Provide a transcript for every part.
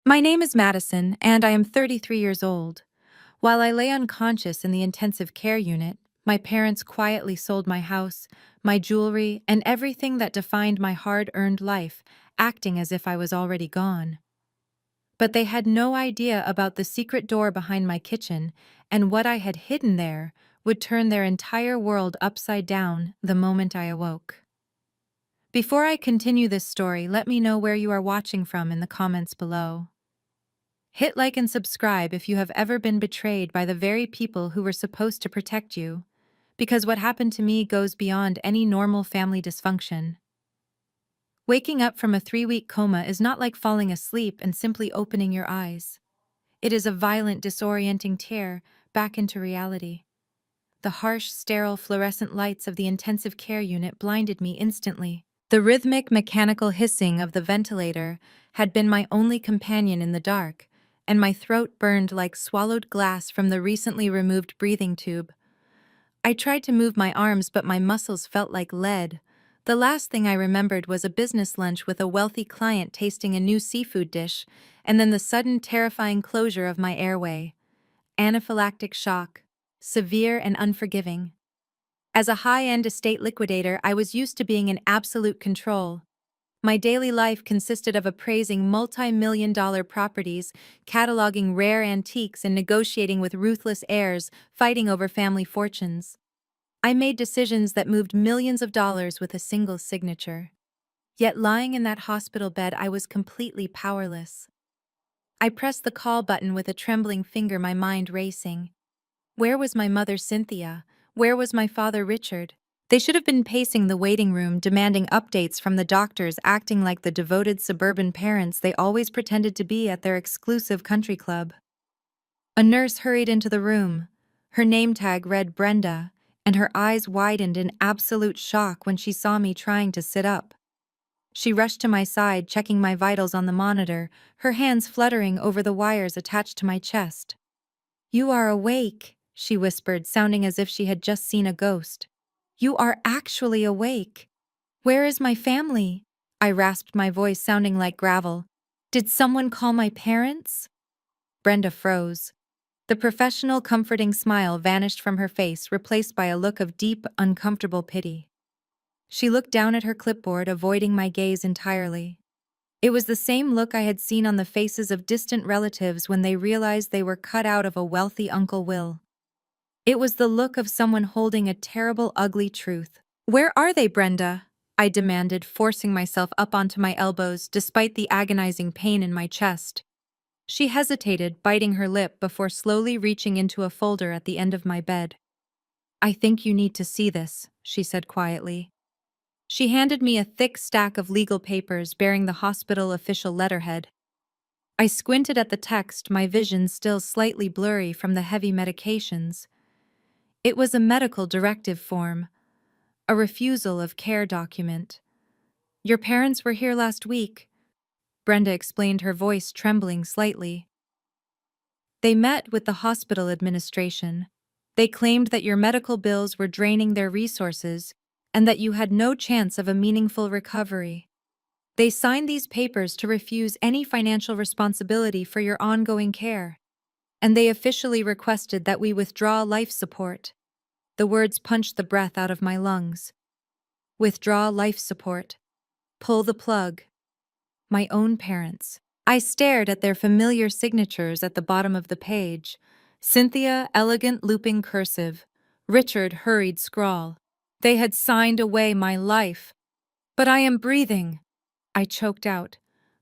My name is Madison, and I am 33 years old. While I lay unconscious in the intensive care unit, my parents quietly sold my house, my jewelry, and everything that defined my hard-earned life, acting as if I was already gone. But they had no idea about the secret door behind my kitchen, and what I had hidden there would turn their entire world upside down the moment I awoke. Before I continue this story, let me know where you are watching from in the comments below. Hit like and subscribe if you have ever been betrayed by the very people who were supposed to protect you, because what happened to me goes beyond any normal family dysfunction. Waking up from a 3-week coma is not like falling asleep and simply opening your eyes. It is a violent, disorienting tear back into reality. The harsh, sterile fluorescent lights of the intensive care unit blinded me instantly. The rhythmic, mechanical hissing of the ventilator had been my only companion in the dark, and my throat burned like swallowed glass from the recently removed breathing tube. I tried to move my arms, but my muscles felt like lead. The last thing I remembered was a business lunch with a wealthy client tasting a new seafood dish, and then the sudden terrifying closure of my airway. Anaphylactic shock. Severe and unforgiving. As a high-end estate liquidator, I was used to being in absolute control. My daily life consisted of appraising multi-million-dollar properties, cataloging rare antiques, and negotiating with ruthless heirs, fighting over family fortunes. I made decisions that moved millions of dollars with a single signature. Yet lying in that hospital bed, I was completely powerless. I pressed the call button with a trembling finger, my mind racing. Where was my mother, Cynthia? Where was my father, Richard? They should have been pacing the waiting room, demanding updates from the doctors, acting like the devoted suburban parents they always pretended to be at their exclusive country club. A nurse hurried into the room. Her name tag read Brenda, and her eyes widened in absolute shock when she saw me trying to sit up. She rushed to my side, checking my vitals on the monitor, her hands fluttering over the wires attached to my chest. "You are awake," she whispered, sounding as if she had just seen a ghost. "You are actually awake. Where is my family?" I rasped, my voice sounding like gravel. "Did someone call my parents?" Brenda froze. The professional, comforting smile vanished from her face, replaced by a look of deep, uncomfortable pity. She looked down at her clipboard, avoiding my gaze entirely. It was the same look I had seen on the faces of distant relatives when they realized they were cut out of a wealthy Uncle Will. It was the look of someone holding a terrible, ugly truth. "Where are they, Brenda?" I demanded, forcing myself up onto my elbows despite the agonizing pain in my chest. She hesitated, biting her lip before slowly reaching into a folder at the end of my bed. "I think you need to see this," she said quietly. She handed me a thick stack of legal papers bearing the hospital official letterhead. I squinted at the text, my vision still slightly blurry from the heavy medications. It was a medical directive form, a refusal of care document. "Your parents were here last week," Brenda explained, her voice trembling slightly. "They met with the hospital administration. They claimed that your medical bills were draining their resources and that you had no chance of a meaningful recovery. They signed these papers to refuse any financial responsibility for your ongoing care, and they officially requested that we withdraw life support." The words punched the breath out of my lungs. Withdraw life support. Pull the plug. My own parents. I stared at their familiar signatures at the bottom of the page. Cynthia, elegant looping cursive. Richard, hurried scrawl. They had signed away my life. "But I am breathing," I choked out,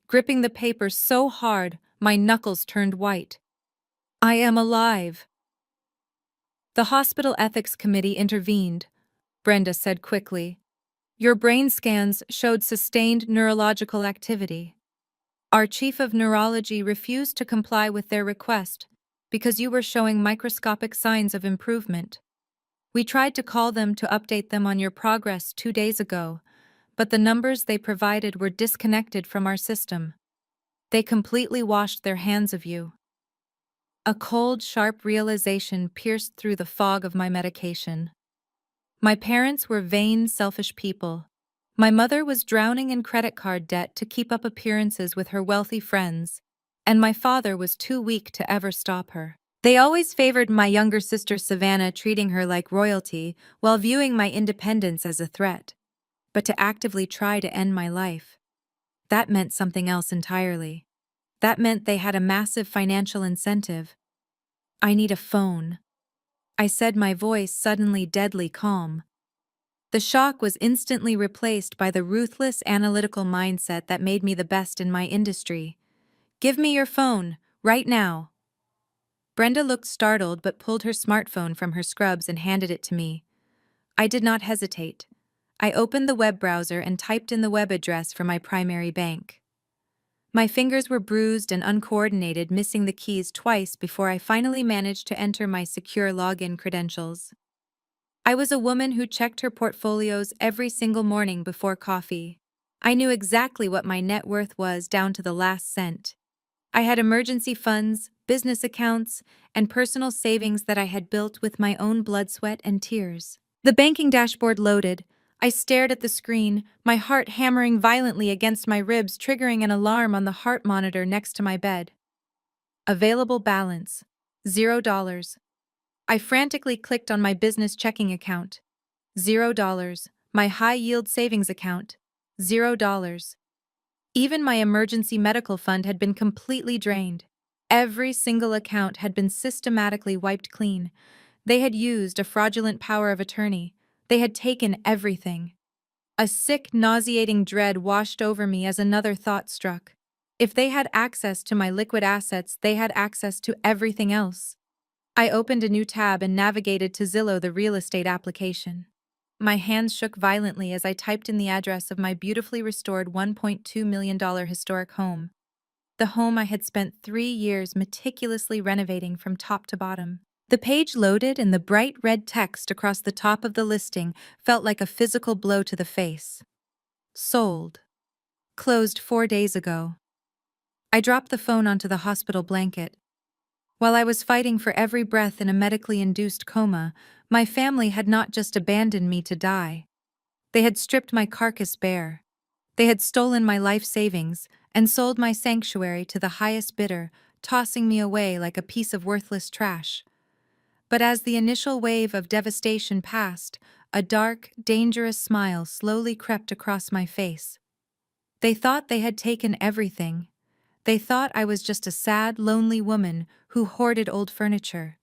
gripping the paper so hard my knuckles turned white. "I am alive." The hospital ethics committee intervened, Brenda said quickly. "Your brain scans showed sustained neurological activity. Our chief of neurology refused to comply with their request because you were showing microscopic signs of improvement. We tried to call them to update them on your progress 2 days ago, but the numbers they provided were disconnected from our system. They completely washed their hands of you." A cold, sharp realization pierced through the fog of my medication. My parents were vain, selfish people. My mother was drowning in credit card debt to keep up appearances with her wealthy friends, and my father was too weak to ever stop her. They always favored my younger sister Savannah, treating her like royalty while viewing my independence as a threat. But to actively try to end my life, that meant something else entirely. That meant they had a massive financial incentive. "I need a phone," I said, my voice suddenly deadly calm. The shock was instantly replaced by the ruthless analytical mindset that made me the best in my industry. "Give me your phone, right now." Brenda looked startled but pulled her smartphone from her scrubs and handed it to me. I did not hesitate. I opened the web browser and typed in the web address for my primary bank. My fingers were bruised and uncoordinated, missing the keys twice before I finally managed to enter my secure login credentials. I was a woman who checked her portfolios every single morning before coffee. I knew exactly what my net worth was down to the last cent. I had emergency funds, business accounts, and personal savings that I had built with my own blood, sweat, and tears. The banking dashboard loaded. I stared at the screen, my heart hammering violently against my ribs, triggering an alarm on the heart monitor next to my bed. Available balance: $0. I frantically clicked on my business checking account. $0. My high-yield savings account. $0. Even my emergency medical fund had been completely drained. Every single account had been systematically wiped clean. They had used a fraudulent power of attorney. They had taken everything. A sick, nauseating dread washed over me as another thought struck. If they had access to my liquid assets, they had access to everything else. I opened a new tab and navigated to Zillow, the real estate application. My hands shook violently as I typed in the address of my beautifully restored $1.2 million historic home. The home I had spent 3 years meticulously renovating from top to bottom. The page loaded and the bright red text across the top of the listing felt like a physical blow to the face. Sold. Closed 4 days ago. I dropped the phone onto the hospital blanket. While I was fighting for every breath in a medically induced coma, my family had not just abandoned me to die. They had stripped my carcass bare. They had stolen my life savings and sold my sanctuary to the highest bidder, tossing me away like a piece of worthless trash. But as the initial wave of devastation passed, a dark, dangerous smile slowly crept across my face. They thought they had taken everything. They thought I was just a sad, lonely woman who hoarded old furniture.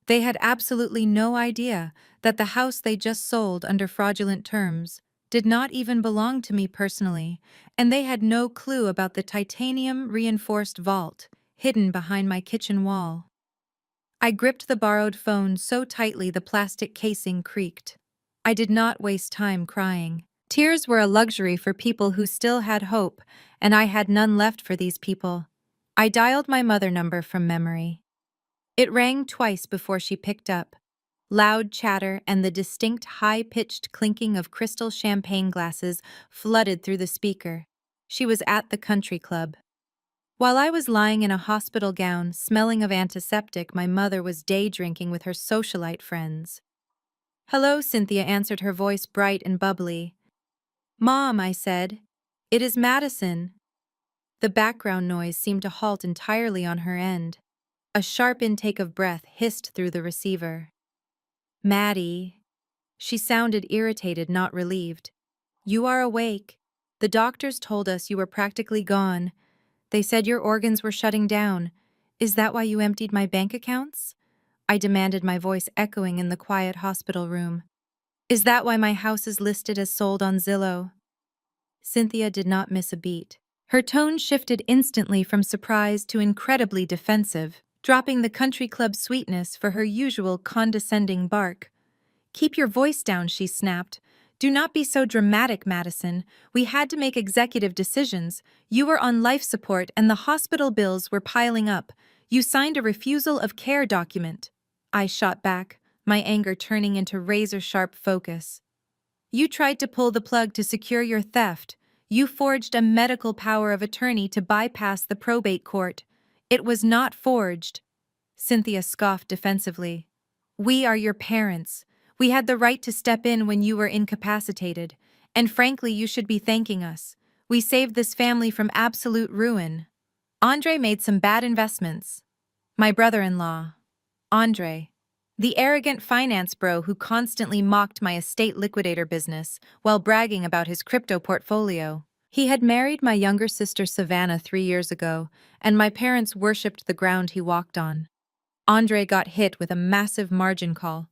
They had absolutely no idea that the house they just sold under fraudulent terms did not even belong to me personally, and they had no clue about the titanium-reinforced vault hidden behind my kitchen wall. I gripped the borrowed phone so tightly the plastic casing creaked. I did not waste time crying. Tears were a luxury for people who still had hope, and I had none left for these people. I dialed my mother number from memory. It rang twice before she picked up. Loud chatter and the distinct high-pitched clinking of crystal champagne glasses flooded through the speaker. She was at the country club. While I was lying in a hospital gown, smelling of antiseptic, my mother was day drinking with her socialite friends. "Hello," Cynthia answered, her voice bright and bubbly. "Mom," I said. "It is Madison." The background noise seemed to halt entirely on her end. A sharp intake of breath hissed through the receiver. "Maddie." She sounded irritated, not relieved. "You are awake. The doctors told us you were practically gone. They said your organs were shutting down. Is that why you emptied my bank accounts?" I demanded, my voice echoing in the quiet hospital room. "Is that why my house is listed as sold on Zillow?" Cynthia did not miss a beat. Her tone shifted instantly from surprise to incredibly defensive, dropping the country club sweetness for her usual condescending bark. "Keep your voice down," she snapped. "Do not be so dramatic, Madison. We had to make executive decisions. You were on life support and the hospital bills were piling up. You signed a refusal of care document." I shot back, my anger turning into razor-sharp focus. "You tried to pull the plug to secure your theft. You forged a medical power of attorney to bypass the probate court. It was not forged." Cynthia scoffed defensively. "We are your parents. We had the right to step in when you were incapacitated, and frankly, you should be thanking us. We saved this family from absolute ruin." Andre made some bad investments. My brother-in-law, Andre, the arrogant finance bro who constantly mocked my estate liquidator business while bragging about his crypto portfolio. He had married my younger sister Savannah 3 years ago, and my parents worshipped the ground he walked on. Andre got hit with a massive margin call.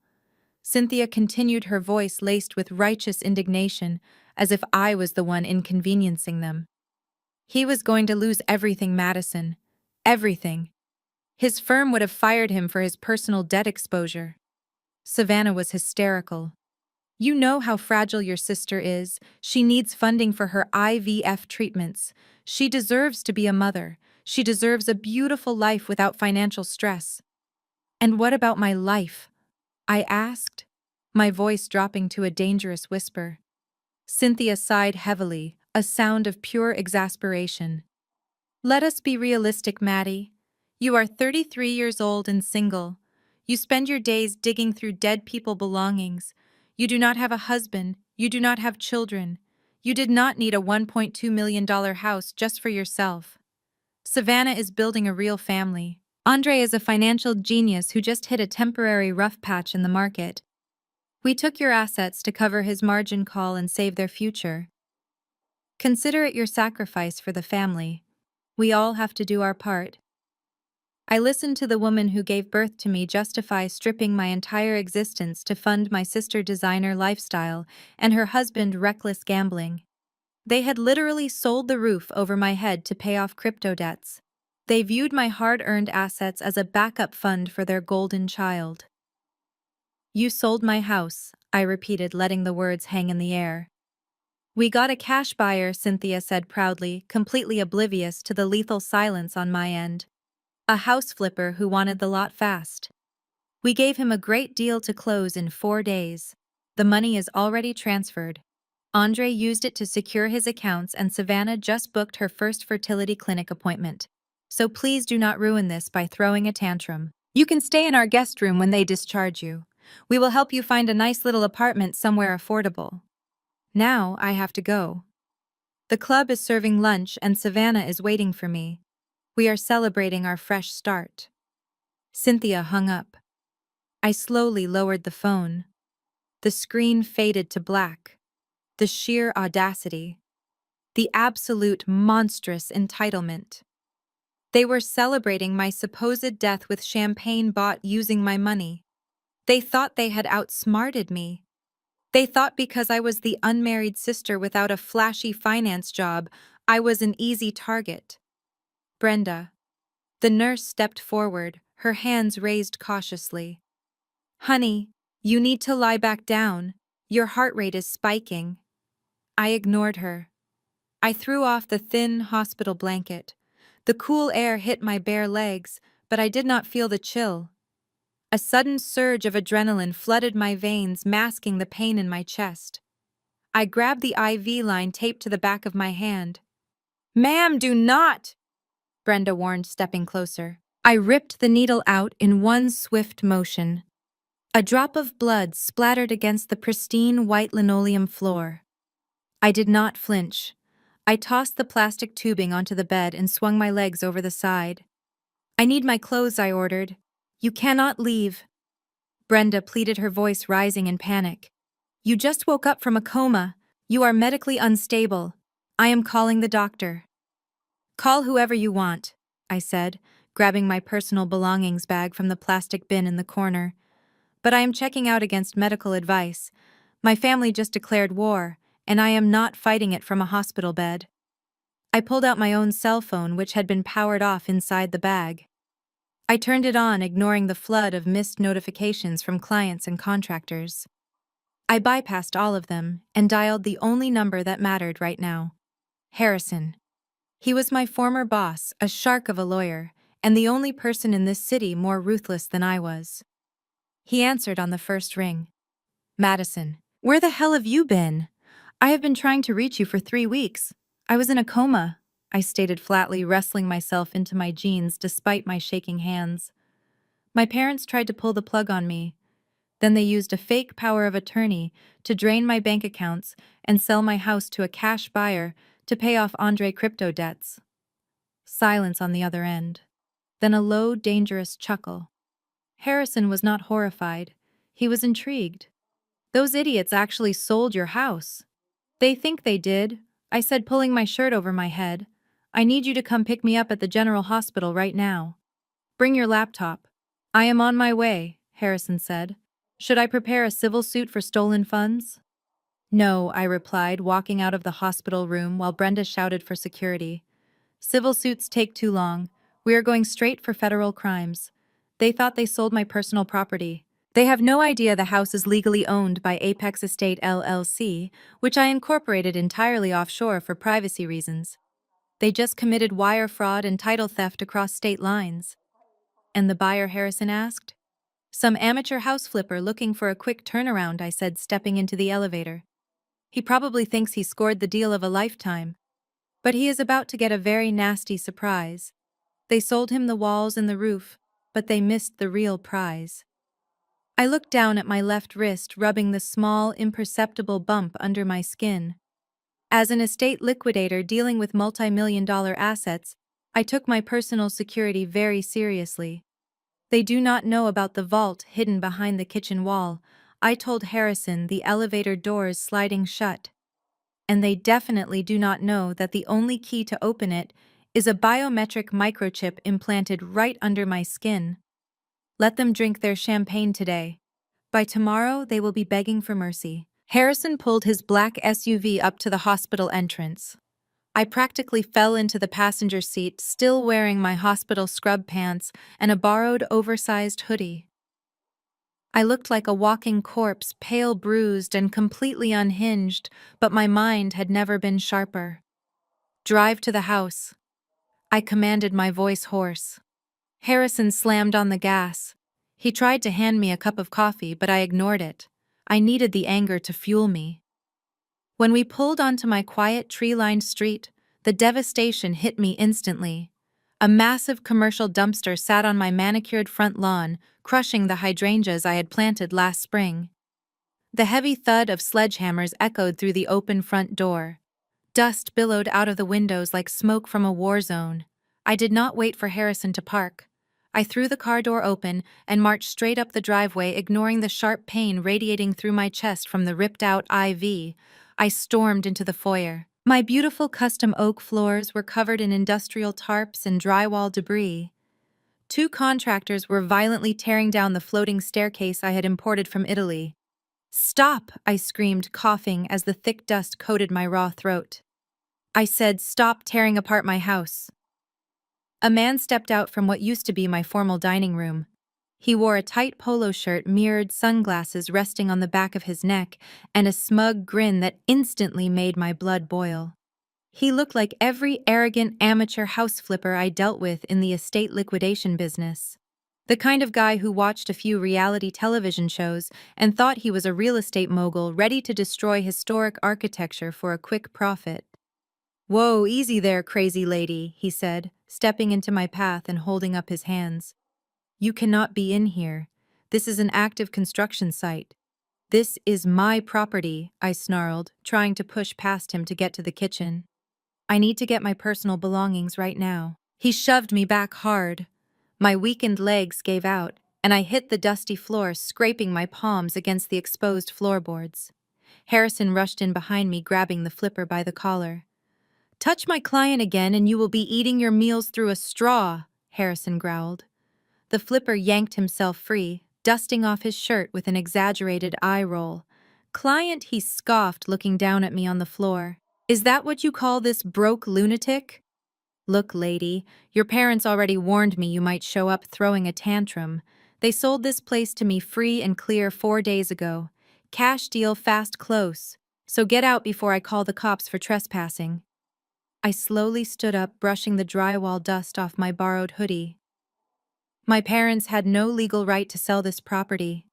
Cynthia continued, her voice laced with righteous indignation, as if I was the one inconveniencing them. He was going to lose everything, Madison. Everything. His firm would have fired him for his personal debt exposure. Savannah was hysterical. You know how fragile your sister is. She needs funding for her IVF treatments. She deserves to be a mother. She deserves a beautiful life without financial stress. And what about my life? I asked, my voice dropping to a dangerous whisper. Cynthia sighed heavily, a sound of pure exasperation. Let us be realistic, Maddie. You are 33 years old and single. You spend your days digging through dead people's belongings. You do not have a husband. You do not have children. You did not need a $1.2 million house just for yourself. Savannah is building a real family. Andre is a financial genius who just hit a temporary rough patch in the market. We took your assets to cover his margin call and save their future. Consider it your sacrifice for the family. We all have to do our part. I listened to the woman who gave birth to me justify stripping my entire existence to fund my sister's designer lifestyle and her husband's reckless gambling. They had literally sold the roof over my head to pay off crypto debts. They viewed my hard-earned assets as a backup fund for their golden child. You sold my house, I repeated, letting the words hang in the air. We got a cash buyer, Cynthia said proudly, completely oblivious to the lethal silence on my end. A house flipper who wanted the lot fast. We gave him a great deal to close in 4 days. The money is already transferred. Andre used it to secure his accounts, and Savannah just booked her first fertility clinic appointment. So please do not ruin this by throwing a tantrum. You can stay in our guest room when they discharge you. We will help you find a nice little apartment somewhere affordable. Now I have to go. The club is serving lunch and Savannah is waiting for me. We are celebrating our fresh start. Cynthia hung up. I slowly lowered the phone. The screen faded to black. The sheer audacity. The absolute monstrous entitlement. They were celebrating my supposed death with champagne bought using my money. They thought they had outsmarted me. They thought because I was the unmarried sister without a flashy finance job, I was an easy target. Brenda. The nurse stepped forward, her hands raised cautiously. Honey, you need to lie back down. Your heart rate is spiking. I ignored her. I threw off the thin hospital blanket. The cool air hit my bare legs, but I did not feel the chill. A sudden surge of adrenaline flooded my veins, masking the pain in my chest. I grabbed the IV line taped to the back of my hand. Ma'am, do not! Brenda warned, stepping closer. I ripped the needle out in one swift motion. A drop of blood splattered against the pristine white linoleum floor. I did not flinch. I tossed the plastic tubing onto the bed and swung my legs over the side. I need my clothes, I ordered. You cannot leave. Brenda pleaded, her voice rising in panic. You just woke up from a coma. You are medically unstable. I am calling the doctor. Call whoever you want, I said, grabbing my personal belongings bag from the plastic bin in the corner. But I am checking out against medical advice. My family just declared war, and I am not fighting it from a hospital bed. I pulled out my own cell phone, which had been powered off inside the bag. I turned it on, ignoring the flood of missed notifications from clients and contractors. I bypassed all of them and dialed the only number that mattered right now. Harrison. He was my former boss, a shark of a lawyer, and the only person in this city more ruthless than I was. He answered on the first ring. Madison, where the hell have you been? I have been trying to reach you for 3 weeks. I was in a coma, I stated flatly, wrestling myself into my jeans despite my shaking hands. My parents tried to pull the plug on me. Then they used a fake power of attorney to drain my bank accounts and sell my house to a cash buyer to pay off Andre crypto debts. Silence on the other end. Then a low, dangerous chuckle. Harrison was not horrified. He was intrigued. Those idiots actually sold your house. They think they did, I said, pulling my shirt over my head. I need you to come pick me up at the general hospital right now. Bring your laptop. I am on my way, Harrison said. Should I prepare a civil suit for stolen funds? No, I replied, walking out of the hospital room while Brenda shouted for security. Civil suits take too long. We are going straight for federal crimes. They thought they sold my personal property. They have no idea the house is legally owned by Apex Estate LLC, which I incorporated entirely offshore for privacy reasons. They just committed wire fraud and title theft across state lines. And the buyer, Harrison asked? Some amateur house flipper looking for a quick turnaround, I said, stepping into the elevator. He probably thinks he scored the deal of a lifetime. But he is about to get a very nasty surprise. They sold him the walls and the roof, but they missed the real prize. I looked down at my left wrist, rubbing the small, imperceptible bump under my skin. As an estate liquidator dealing with multi-million-dollar assets, I took my personal security very seriously. They do not know about the vault hidden behind the kitchen wall. I told Harrison, the elevator doors sliding shut. And they definitely do not know that the only key to open it is a biometric microchip implanted right under my skin. Let them drink their champagne today. By tomorrow, they will be begging for mercy. Harrison pulled his black SUV up to the hospital entrance. I practically fell into the passenger seat, still wearing my hospital scrub pants and a borrowed oversized hoodie. I looked like a walking corpse, pale, bruised, and completely unhinged, but my mind had never been sharper. Drive to the house. I commanded, my voice hoarse. Harrison slammed on the gas. He tried to hand me a cup of coffee, but I ignored it. I needed the anger to fuel me. When we pulled onto my quiet, tree-lined street, the devastation hit me instantly. A massive commercial dumpster sat on my manicured front lawn, crushing the hydrangeas I had planted last spring. The heavy thud of sledgehammers echoed through the open front door. Dust billowed out of the windows like smoke from a war zone. I did not wait for Harrison to park. I threw the car door open and marched straight up the driveway, ignoring the sharp pain radiating through my chest from the ripped-out IV. I stormed into the foyer. My beautiful custom oak floors were covered in industrial tarps and drywall debris. Two contractors were violently tearing down the floating staircase I had imported from Italy. "Stop!" I screamed, coughing as the thick dust coated my raw throat. I said, "Stop tearing apart my house." A man stepped out from what used to be my formal dining room. He wore a tight polo shirt, mirrored sunglasses resting on the back of his neck, and a smug grin that instantly made my blood boil. He looked like every arrogant amateur house flipper I dealt with in the estate liquidation business. The kind of guy who watched a few reality television shows and thought he was a real estate mogul ready to destroy historic architecture for a quick profit. "Whoa, easy there, crazy lady," he said, stepping into my path and holding up his hands. "You cannot be in here. This is an active construction site." "This is my property," I snarled, trying to push past him to get to the kitchen. "I need to get my personal belongings right now." He shoved me back hard. My weakened legs gave out, and I hit the dusty floor, scraping my palms against the exposed floorboards. Harrison rushed in behind me, grabbing the flipper by the collar. "Touch my client again and you will be eating your meals through a straw," Harrison growled. The flipper yanked himself free, dusting off his shirt with an exaggerated eye roll. "Client," he scoffed, looking down at me on the floor. "Is that what you call this broke lunatic?" "Look, lady, your parents already warned me you might show up throwing a tantrum. They sold this place to me free and clear 4 days ago. Cash deal, fast, close. So get out before I call the cops for trespassing." I slowly stood up, brushing the drywall dust off my borrowed hoodie. "My parents had no legal right to sell this property,"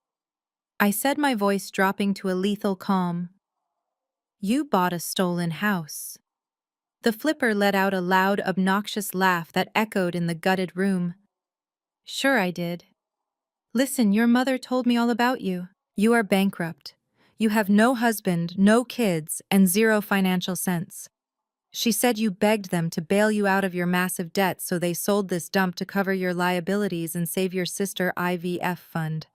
I said, my voice dropping to a lethal calm. "You bought a stolen house." The flipper let out a loud, obnoxious laugh that echoed in the gutted room. "Sure I did. Listen, your mother told me all about you. You are bankrupt. You have no husband, no kids, and zero financial sense. She said you begged them to bail you out of your massive debt, so they sold this dump to cover your liabilities and save your sister IVF fund.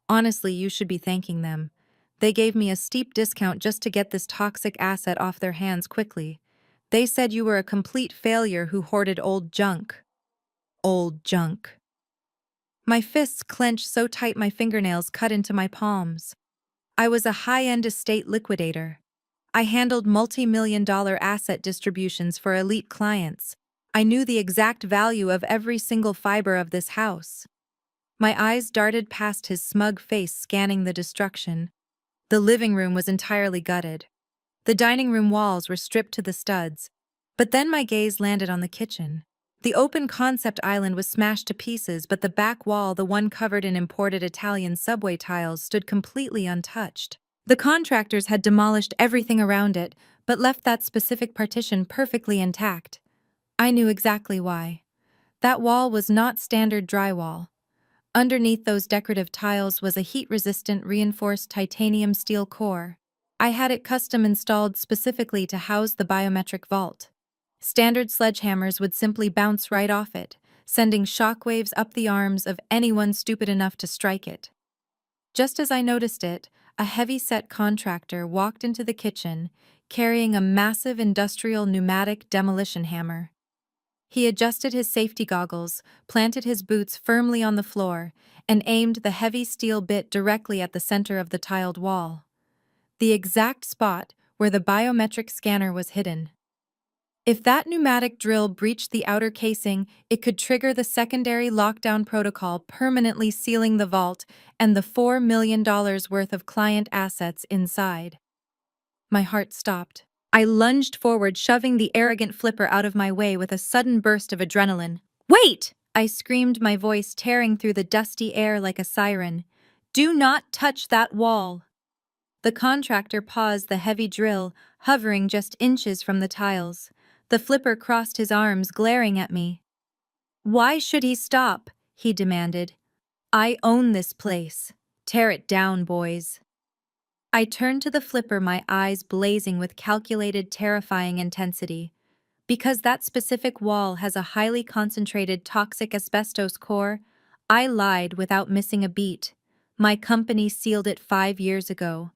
Honestly, you should be thanking them. They gave me a steep discount just to get this toxic asset off their hands quickly. They said you were a complete failure who hoarded old junk. Old junk. My fists clenched so tight my fingernails cut into my palms. I was a high-end estate liquidator. I handled multi-million-dollar asset distributions for elite clients. I knew the exact value of every single fiber of this house. My eyes darted past his smug face, scanning the destruction. The living room was entirely gutted. The dining room walls were stripped to the studs. But then my gaze landed on the kitchen. The open concept island was smashed to pieces, but the back wall, the one covered in imported Italian subway tiles, stood completely untouched. The contractors had demolished everything around it, but left that specific partition perfectly intact. I knew exactly why. That wall was not standard drywall. Underneath those decorative tiles was a heat-resistant reinforced titanium steel core. I had it custom installed specifically to house the biometric vault. Standard sledgehammers would simply bounce right off it, sending shockwaves up the arms of anyone stupid enough to strike it. Just as I noticed it, a heavy-set contractor walked into the kitchen, carrying a massive industrial pneumatic demolition hammer. He adjusted his safety goggles, planted his boots firmly on the floor, and aimed the heavy steel bit directly at the center of the tiled wall, the exact spot where the biometric scanner was hidden. If that pneumatic drill breached the outer casing, it could trigger the secondary lockdown protocol, permanently sealing the vault and the $4 million worth of client assets inside. My heart stopped. I lunged forward, shoving the arrogant flipper out of my way with a sudden burst of adrenaline. "Wait!" I screamed, my voice tearing through the dusty air like a siren. "Do not touch that wall!" The contractor paused the heavy drill, hovering just inches from the tiles. The flipper crossed his arms, glaring at me. "Why should he stop?" he demanded. "I own this place. Tear it down, boys." I turned to the flipper, my eyes blazing with calculated, terrifying intensity. Because that specific wall has a highly concentrated toxic asbestos core, I lied without missing a beat. My company sealed it 5 years ago.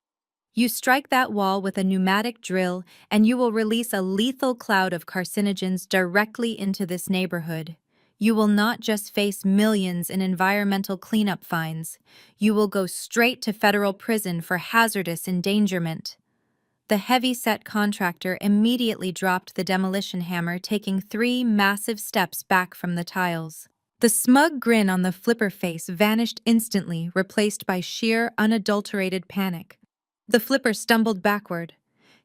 You strike that wall with a pneumatic drill, and you will release a lethal cloud of carcinogens directly into this neighborhood. You will not just face millions in environmental cleanup fines. You will go straight to federal prison for hazardous endangerment. The heavy-set contractor immediately dropped the demolition hammer, taking 3 massive steps back from the tiles. The smug grin on the flipper face vanished instantly, replaced by sheer, unadulterated panic. The flipper stumbled backward,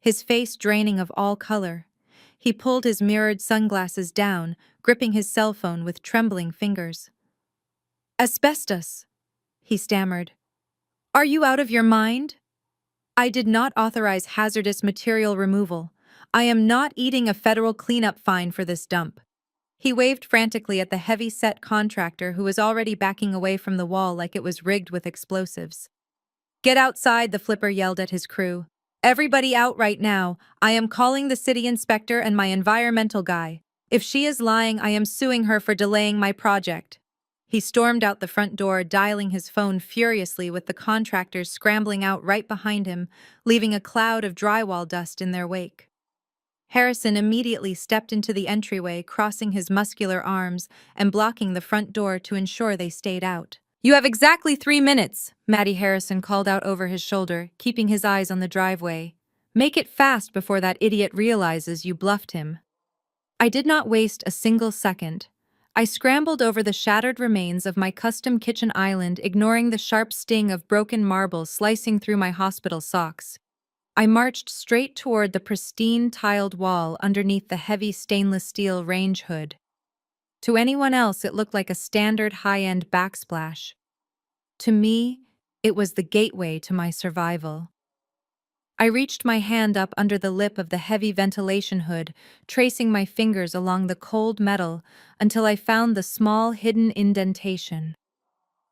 his face draining of all color. He pulled his mirrored sunglasses down, gripping his cell phone with trembling fingers. "Asbestos," he stammered. "Are you out of your mind?" "I did not authorize hazardous material removal. I am not eating a federal cleanup fine for this dump." He waved frantically at the heavy-set contractor who was already backing away from the wall like it was rigged with explosives. "Get outside," the flipper yelled at his crew. "Everybody out right now. I am calling the city inspector and my environmental guy. If she is lying, I am suing her for delaying my project." He stormed out the front door, dialing his phone furiously with the contractors scrambling out right behind him, leaving a cloud of drywall dust in their wake. Harrison immediately stepped into the entryway, crossing his muscular arms and blocking the front door to ensure they stayed out. "You have exactly 3 minutes," Matty Harrison called out over his shoulder, keeping his eyes on the driveway. "Make it fast before that idiot realizes you bluffed him." I did not waste a single second. I scrambled over the shattered remains of my custom kitchen island, ignoring the sharp sting of broken marble slicing through my hospital socks. I marched straight toward the pristine tiled wall underneath the heavy stainless steel range hood. To anyone else, it looked like a standard high-end backsplash. To me, it was the gateway to my survival. I reached my hand up under the lip of the heavy ventilation hood, tracing my fingers along the cold metal until I found the small hidden indentation.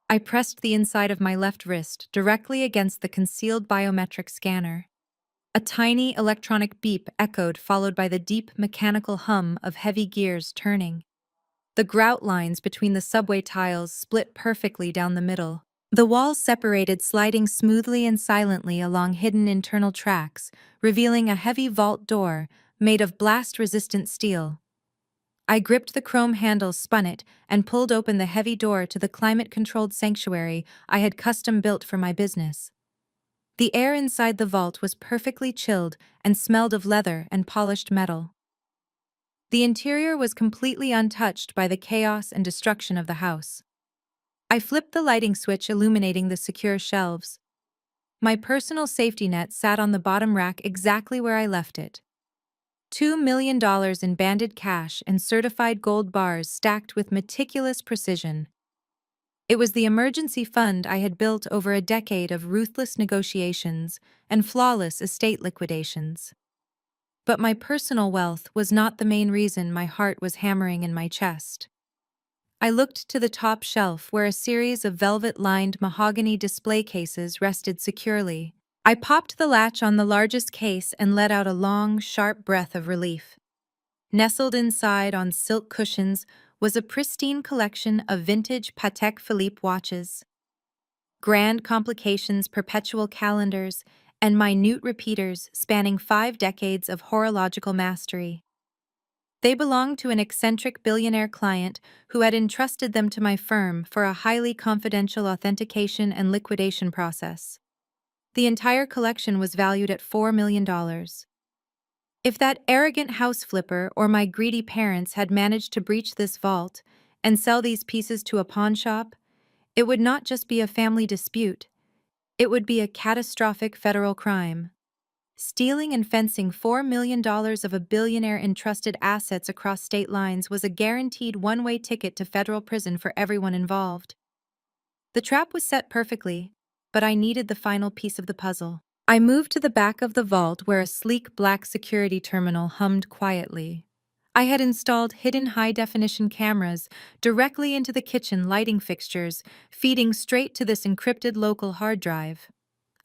I pressed the inside of my left wrist directly against the concealed biometric scanner. A tiny electronic beep echoed, followed by the deep mechanical hum of heavy gears turning. The grout lines between the subway tiles split perfectly down the middle. The walls separated, sliding smoothly and silently along hidden internal tracks, revealing a heavy vault door made of blast-resistant steel. I gripped the chrome handle, spun it, and pulled open the heavy door to the climate-controlled sanctuary I had custom-built for my business. The air inside the vault was perfectly chilled and smelled of leather and polished metal. The interior was completely untouched by the chaos and destruction of the house. I flipped the lighting switch, illuminating the secure shelves. My personal safety net sat on the bottom rack exactly where I left it. $2 million in banded cash and certified gold bars stacked with meticulous precision. It was the emergency fund I had built over a decade of ruthless negotiations and flawless estate liquidations. But my personal wealth was not the main reason my heart was hammering in my chest. I looked to the top shelf where a series of velvet-lined mahogany display cases rested securely. I popped the latch on the largest case and let out a long, sharp breath of relief. Nestled inside on silk cushions was a pristine collection of vintage Patek Philippe watches. Grand Complications perpetual calendars and minute repeaters spanning 5 decades of horological mastery. They belonged to an eccentric billionaire client who had entrusted them to my firm for a highly confidential authentication and liquidation process. The entire collection was valued at $4 million. If that arrogant house flipper or my greedy parents had managed to breach this vault and sell these pieces to a pawn shop, it would not just be a family dispute, it would be a catastrophic federal crime. Stealing and fencing $4 million of a billionaire entrusted assets across state lines was a guaranteed one-way ticket to federal prison for everyone involved. The trap was set perfectly, but I needed the final piece of the puzzle. I moved to the back of the vault where a sleek black security terminal hummed quietly. I had installed hidden high-definition cameras directly into the kitchen lighting fixtures, feeding straight to this encrypted local hard drive.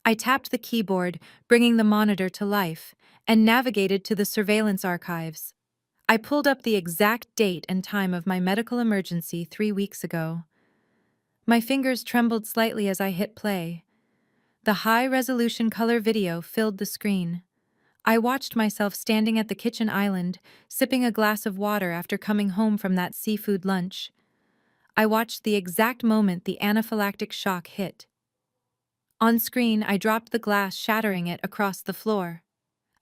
I tapped the keyboard, bringing the monitor to life, and navigated to the surveillance archives. I pulled up the exact date and time of my medical emergency 3 weeks ago. My fingers trembled slightly as I hit play. The high-resolution color video filled the screen. I watched myself standing at the kitchen island, sipping a glass of water after coming home from that seafood lunch. I watched the exact moment the anaphylactic shock hit. On screen, I dropped the glass, shattering it across the floor.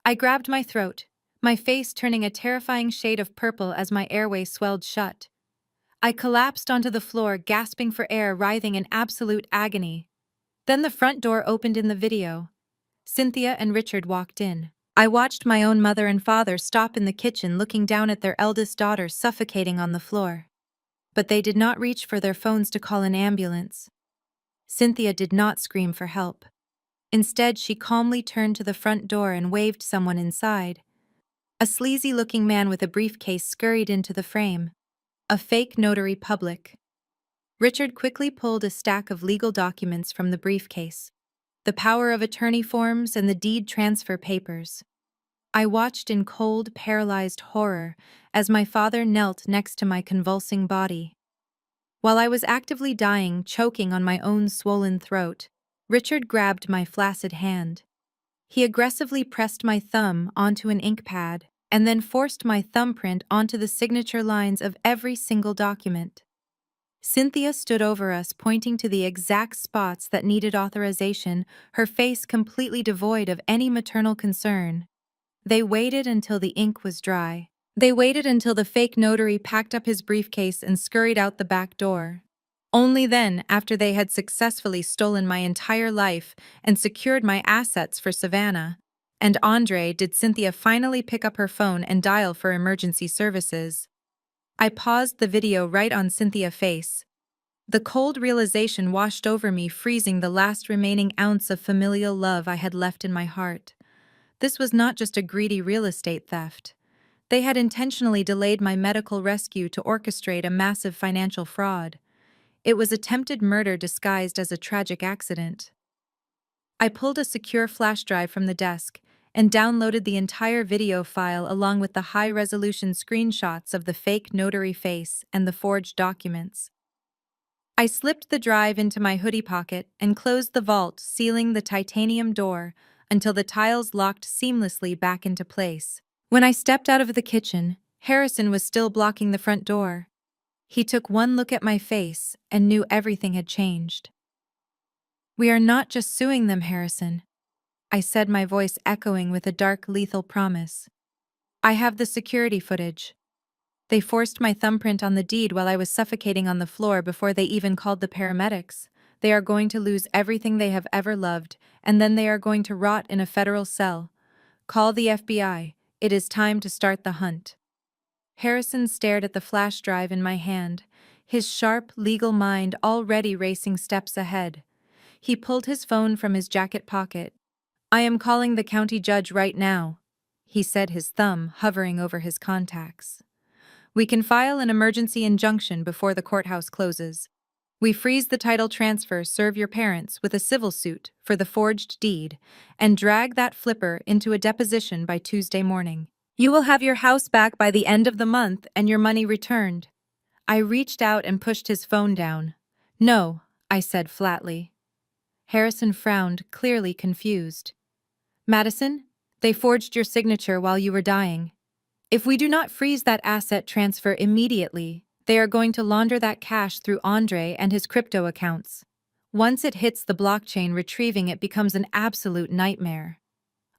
I grabbed my throat, my face turning a terrifying shade of purple as my airway swelled shut. I collapsed onto the floor, gasping for air, writhing in absolute agony. Then the front door opened in the video. Cynthia and Richard walked in. I watched my own mother and father stop in the kitchen, looking down at their eldest daughter suffocating on the floor. But they did not reach for their phones to call an ambulance. Cynthia did not scream for help. Instead, she calmly turned to the front door and waved someone inside. A sleazy-looking man with a briefcase scurried into the frame. A fake notary public. Richard quickly pulled a stack of legal documents from the briefcase. The power of attorney forms and the deed transfer papers. I watched in cold, paralyzed horror as my father knelt next to my convulsing body. While I was actively dying, choking on my own swollen throat, Richard grabbed my flaccid hand. He aggressively pressed my thumb onto an ink pad and then forced my thumbprint onto the signature lines of every single document. Cynthia stood over us, pointing to the exact spots that needed authorization, her face completely devoid of any maternal concern. They waited until the ink was dry. They waited until the fake notary packed up his briefcase and scurried out the back door. Only then, after they had successfully stolen my entire life and secured my assets for Savannah and Andre, did Cynthia finally pick up her phone and dial for emergency services. I paused the video right on Cynthia's face. The cold realization washed over me, freezing the last remaining ounce of familial love I had left in my heart. This was not just a greedy real estate theft. They had intentionally delayed my medical rescue to orchestrate a massive financial fraud. It was attempted murder disguised as a tragic accident. I pulled a secure flash drive from the desk and downloaded the entire video file along with the high-resolution screenshots of the fake notary face and the forged documents. I slipped the drive into my hoodie pocket and closed the vault, sealing the titanium door until the tiles locked seamlessly back into place. When I stepped out of the kitchen, Harrison was still blocking the front door. He took one look at my face and knew everything had changed. "We are not just suing them, Harrison," I said, my voice echoing with a dark, lethal promise. "I have the security footage. They forced my thumbprint on the deed while I was suffocating on the floor before they even called the paramedics. They are going to lose everything they have ever loved, and then they are going to rot in a federal cell. Call the FBI. It is time to start the hunt." Harrison stared at the flash drive in my hand, his sharp, legal mind already racing steps ahead. He pulled his phone from his jacket pocket. "I am calling the county judge right now," he said, his thumb hovering over his contacts. "We can file an emergency injunction before the courthouse closes. We freeze the title transfer, serve your parents with a civil suit for the forged deed, and drag that flipper into a deposition by Tuesday morning. You will have your house back by the end of the month and your money returned." I reached out and pushed his phone down. "No," I said flatly. Harrison frowned, clearly confused. "Madison, they forged your signature while you were dying. If we do not freeze that asset transfer immediately, they are going to launder that cash through Andre and his crypto accounts. Once it hits the blockchain, retrieving it becomes an absolute nightmare."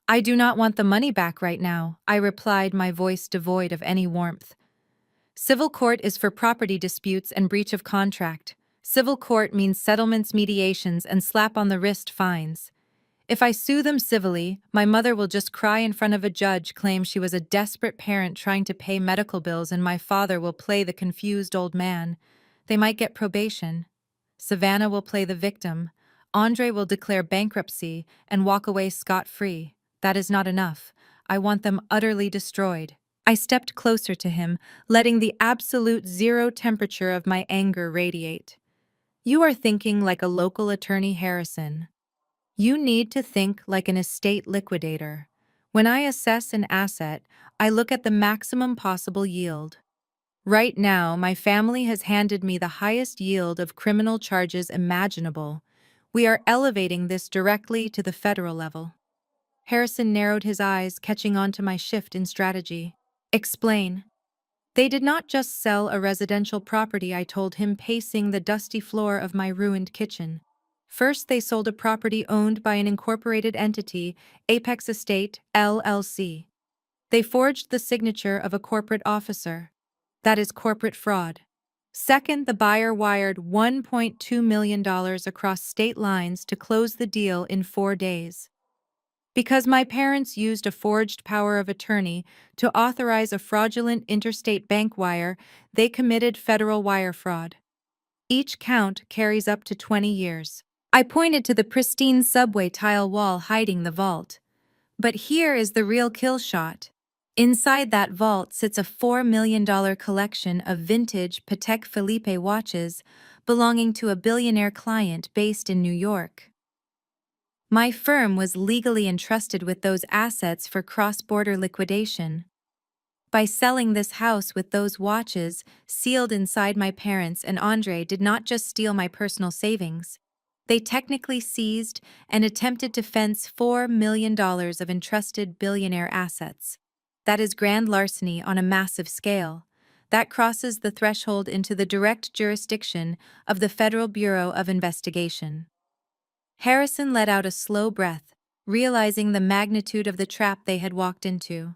"I do not want the money back right now," I replied, my voice devoid of any warmth. "Civil court is for property disputes and breach of contract. Civil court means settlements, mediations, and slap-on-the-wrist fines. If I sue them civilly, my mother will just cry in front of a judge, claim she was a desperate parent trying to pay medical bills, and my father will play the confused old man. They might get probation. Savannah will play the victim. Andre will declare bankruptcy and walk away scot-free. That is not enough. I want them utterly destroyed." I stepped closer to him, letting the absolute zero temperature of my anger radiate. "You are thinking like a local attorney, Harrison. You need to think like an estate liquidator. When I assess an asset, I look at the maximum possible yield. Right now, my family has handed me the highest yield of criminal charges imaginable. We are elevating this directly to the federal level." Harrison narrowed his eyes, catching on to my shift in strategy. "Explain." "They did not just sell a residential property," I told him, pacing the dusty floor of my ruined kitchen. "First, they sold a property owned by an incorporated entity, Apex Estate, LLC. They forged the signature of a corporate officer. That is corporate fraud. Second, the buyer wired $1.2 million across state lines to close the deal in 4 days. Because my parents used a forged power of attorney to authorize a fraudulent interstate bank wire, they committed federal wire fraud. Each count carries up to 20 years. I pointed to the pristine subway tile wall hiding the vault. But here is the real kill shot. Inside that vault sits a $4 million collection of vintage Patek Philippe watches belonging to a billionaire client based in New York. My firm was legally entrusted with those assets for cross-border liquidation. By selling this house with those watches sealed inside, my parents and Andre did not just steal my personal savings. They technically seized and attempted to fence $4 million of entrusted billionaire assets. That is grand larceny on a massive scale. That crosses the threshold into the direct jurisdiction of the Federal Bureau of Investigation. Harrison let out a slow breath, realizing the magnitude of the trap they had walked into.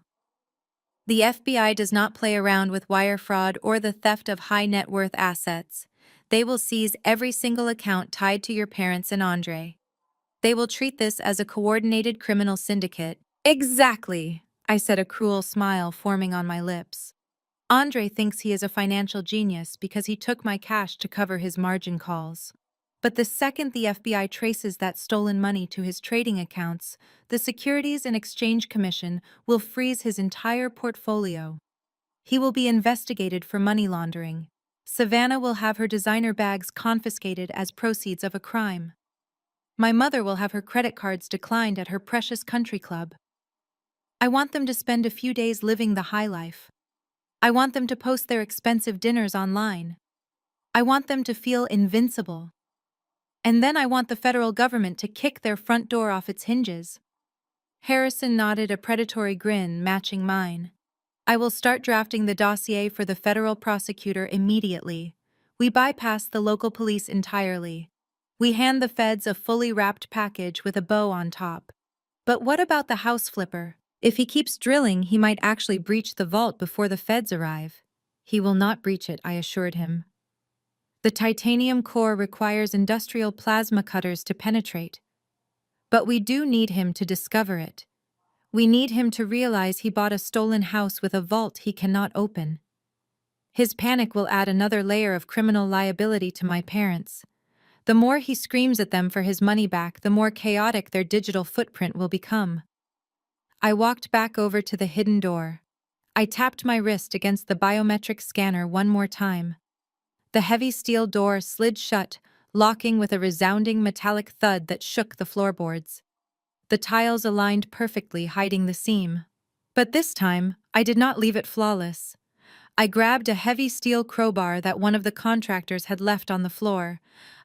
The FBI does not play around with wire fraud or the theft of high-net-worth assets. They will seize every single account tied to your parents and Andre. They will treat this as a coordinated criminal syndicate. "Exactly," I said, a cruel smile forming on my lips. "Andre thinks he is a financial genius because he took my cash to cover his margin calls. But the second the FBI traces that stolen money to his trading accounts, the Securities and Exchange Commission will freeze his entire portfolio. He will be investigated for money laundering. Savannah will have her designer bags confiscated as proceeds of a crime. My mother will have her credit cards declined at her precious country club. I want them to spend a few days living the high life. I want them to post their expensive dinners online. I want them to feel invincible. And then I want the federal government to kick their front door off its hinges. Harrison nodded, a predatory grin matching mine. I will start drafting the dossier for the federal prosecutor immediately. We bypass the local police entirely. We hand the feds a fully wrapped package with a bow on top. But what about the house flipper? If he keeps drilling, he might actually breach the vault before the feds arrive. He will not breach it, I assured him. The titanium core requires industrial plasma cutters to penetrate. But we do need him to discover it. We need him to realize he bought a stolen house with a vault he cannot open. His panic will add another layer of criminal liability to my parents. The more he screams at them for his money back, the more chaotic their digital footprint will become. I walked back over to the hidden door. I tapped my wrist against the biometric scanner one more time. The heavy steel door slid shut, locking with a resounding metallic thud that shook the floorboards. The tiles aligned perfectly, hiding the seam. But this time, I did not leave it flawless. I grabbed a heavy steel crowbar that one of the contractors had left on the floor.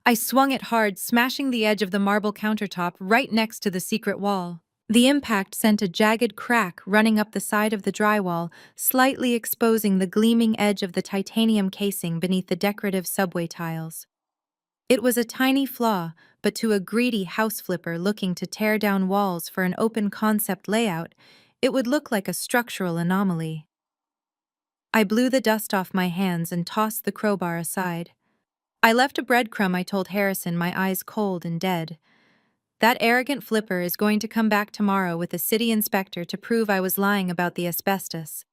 I swung it hard, smashing the edge of the marble countertop right next to the secret wall. The impact sent a jagged crack running up the side of the drywall, slightly exposing the gleaming edge of the titanium casing beneath the decorative subway tiles. It was a tiny flaw, but to a greedy house flipper looking to tear down walls for an open-concept layout, it would look like a structural anomaly. I blew the dust off my hands and tossed the crowbar aside. I left a breadcrumb, I told Harrison, my eyes cold and dead. That arrogant flipper is going to come back tomorrow with a city inspector to prove I was lying about the asbestos.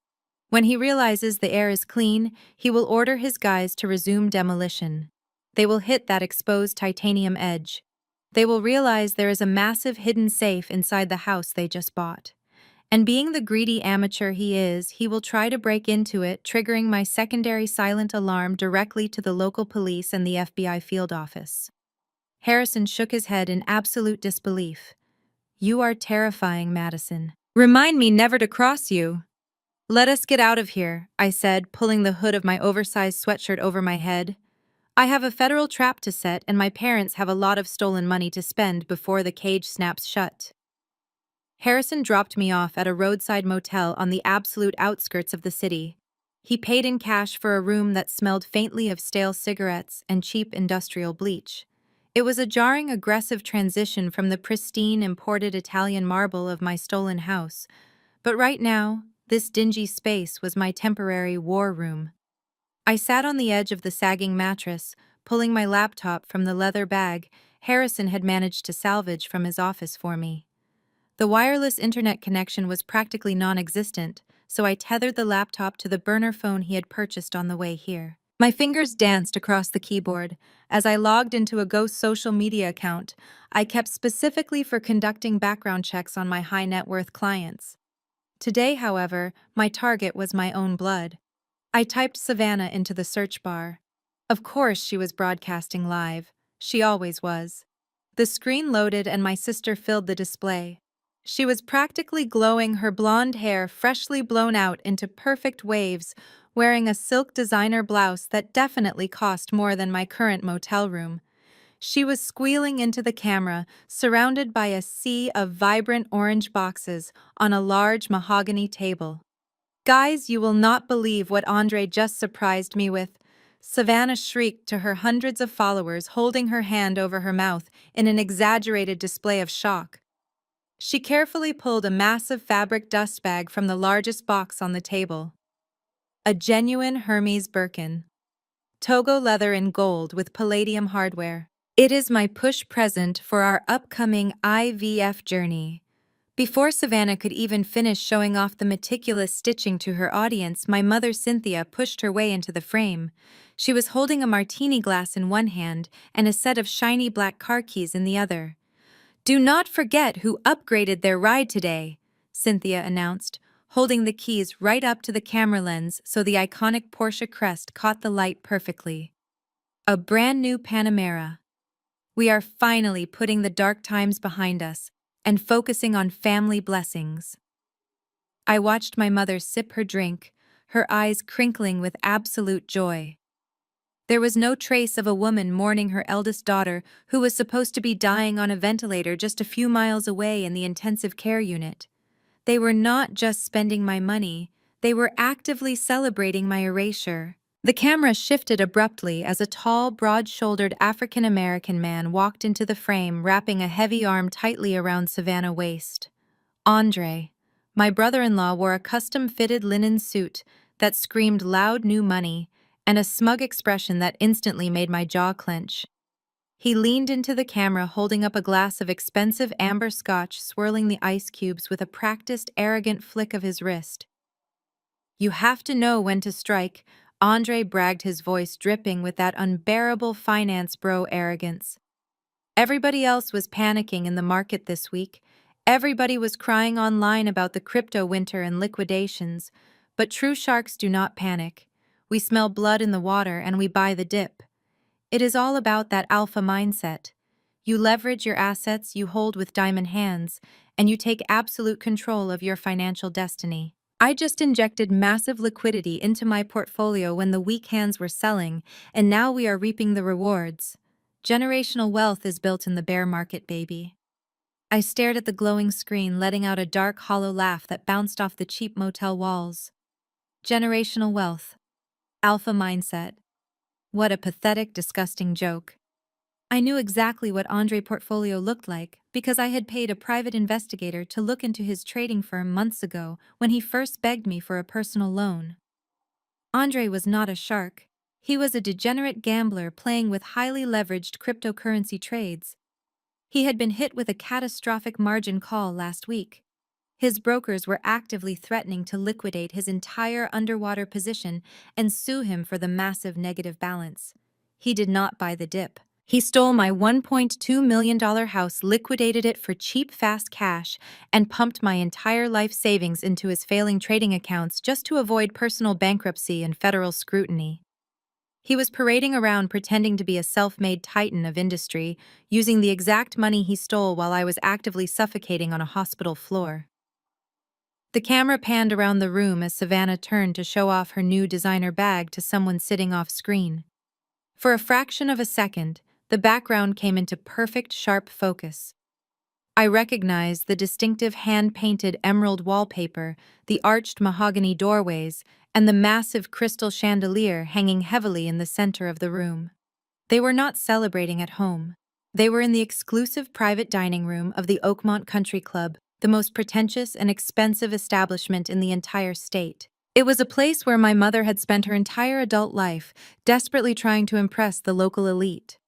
When he realizes the air is clean, he will order his guys to resume demolition. They will hit that exposed titanium edge. They will realize there is a massive hidden safe inside the house they just bought. And being the greedy amateur he is, he will try to break into it, triggering my secondary silent alarm directly to the local police and the FBI field office. Harrison shook his head in absolute disbelief. You are terrifying, Madison. Remind me never to cross you. Let us get out of here, I said, pulling the hood of my oversized sweatshirt over my head. I have a federal trap to set, and my parents have a lot of stolen money to spend before the cage snaps shut. Harrison dropped me off at a roadside motel on the absolute outskirts of the city. He paid in cash for a room that smelled faintly of stale cigarettes and cheap industrial bleach. It was a jarring, aggressive transition from the pristine, imported Italian marble of my stolen house, but right now, this dingy space was my temporary war room. I sat on the edge of the sagging mattress, pulling my laptop from the leather bag Harrison had managed to salvage from his office for me. The wireless internet connection was practically non-existent, so I tethered the laptop to the burner phone he had purchased on the way here. My fingers danced across the keyboard. As I logged into a ghost social media account I kept specifically for conducting background checks on my high-net-worth clients. Today, however, my target was my own blood. I typed Savannah into the search bar. Of course she was broadcasting live. She always was. The screen loaded and my sister filled the display. She was practically glowing, her blonde hair freshly blown out into perfect waves, wearing a silk designer blouse that definitely cost more than my current motel room. She was squealing into the camera, surrounded by a sea of vibrant orange boxes on a large mahogany table. Guys, you will not believe what Andre just surprised me with. Savannah shrieked to her hundreds of followers, holding her hand over her mouth in an exaggerated display of shock. She carefully pulled a massive fabric dust bag from the largest box on the table. A genuine Hermes Birkin. Togo leather in gold with palladium hardware. It is my push present for our upcoming IVF journey. Before Savannah could even finish showing off the meticulous stitching to her audience, my mother Cynthia pushed her way into the frame. She was holding a martini glass in one hand and a set of shiny black car keys in the other. Do not forget who upgraded their ride today, Cynthia announced, holding the keys right up to the camera lens so the iconic Porsche crest caught the light perfectly. A brand new Panamera. We are finally putting the dark times behind us and focusing on family blessings. I watched my mother sip her drink, her eyes crinkling with absolute joy. There was no trace of a woman mourning her eldest daughter who was supposed to be dying on a ventilator just a few miles away in the intensive care unit. They were not just spending my money, they were actively celebrating my erasure. The camera shifted abruptly as a tall, broad-shouldered African-American man walked into the frame, wrapping a heavy arm tightly around Savannah's waist. Andre. My brother-in-law wore a custom-fitted linen suit that screamed loud new money and a smug expression that instantly made my jaw clench. He leaned into the camera holding up a glass of expensive amber scotch, swirling the ice cubes with a practiced, arrogant flick of his wrist. "You have to know when to strike," Andre bragged, his voice dripping with that unbearable finance bro arrogance. Everybody else was panicking in the market this week. Everybody was crying online about the crypto winter and liquidations. But true sharks do not panic. We smell blood in the water and we buy the dip. It is all about that alpha mindset. You leverage your assets you hold with diamond hands, and you take absolute control of your financial destiny. I just injected massive liquidity into my portfolio when the weak hands were selling, and now we are reaping the rewards. Generational wealth is built in the bear market, baby. I stared at the glowing screen, letting out a dark, hollow laugh that bounced off the cheap motel walls. Generational wealth. Alpha mindset. What a pathetic, disgusting joke. I knew exactly what Andre's portfolio looked like because I had paid a private investigator to look into his trading firm months ago when he first begged me for a personal loan. Andre was not a shark. He was a degenerate gambler playing with highly leveraged cryptocurrency trades. He had been hit with a catastrophic margin call last week. His brokers were actively threatening to liquidate his entire underwater position and sue him for the massive negative balance. He did not buy the dip. He stole my $1.2 million house, liquidated it for cheap, fast cash, and pumped my entire life savings into his failing trading accounts just to avoid personal bankruptcy and federal scrutiny. He was parading around pretending to be a self-made titan of industry, using the exact money he stole while I was actively suffocating on a hospital floor. The camera panned around the room as Savannah turned to show off her new designer bag to someone sitting off-screen. For a fraction of a second, the background came into perfect, sharp focus. I recognized the distinctive hand-painted emerald wallpaper, the arched mahogany doorways, and the massive crystal chandelier hanging heavily in the center of the room. They were not celebrating at home. They were in the exclusive private dining room of the Oakmont Country Club, the most pretentious and expensive establishment in the entire state. It was a place where my mother had spent her entire adult life, desperately trying to impress the local elite.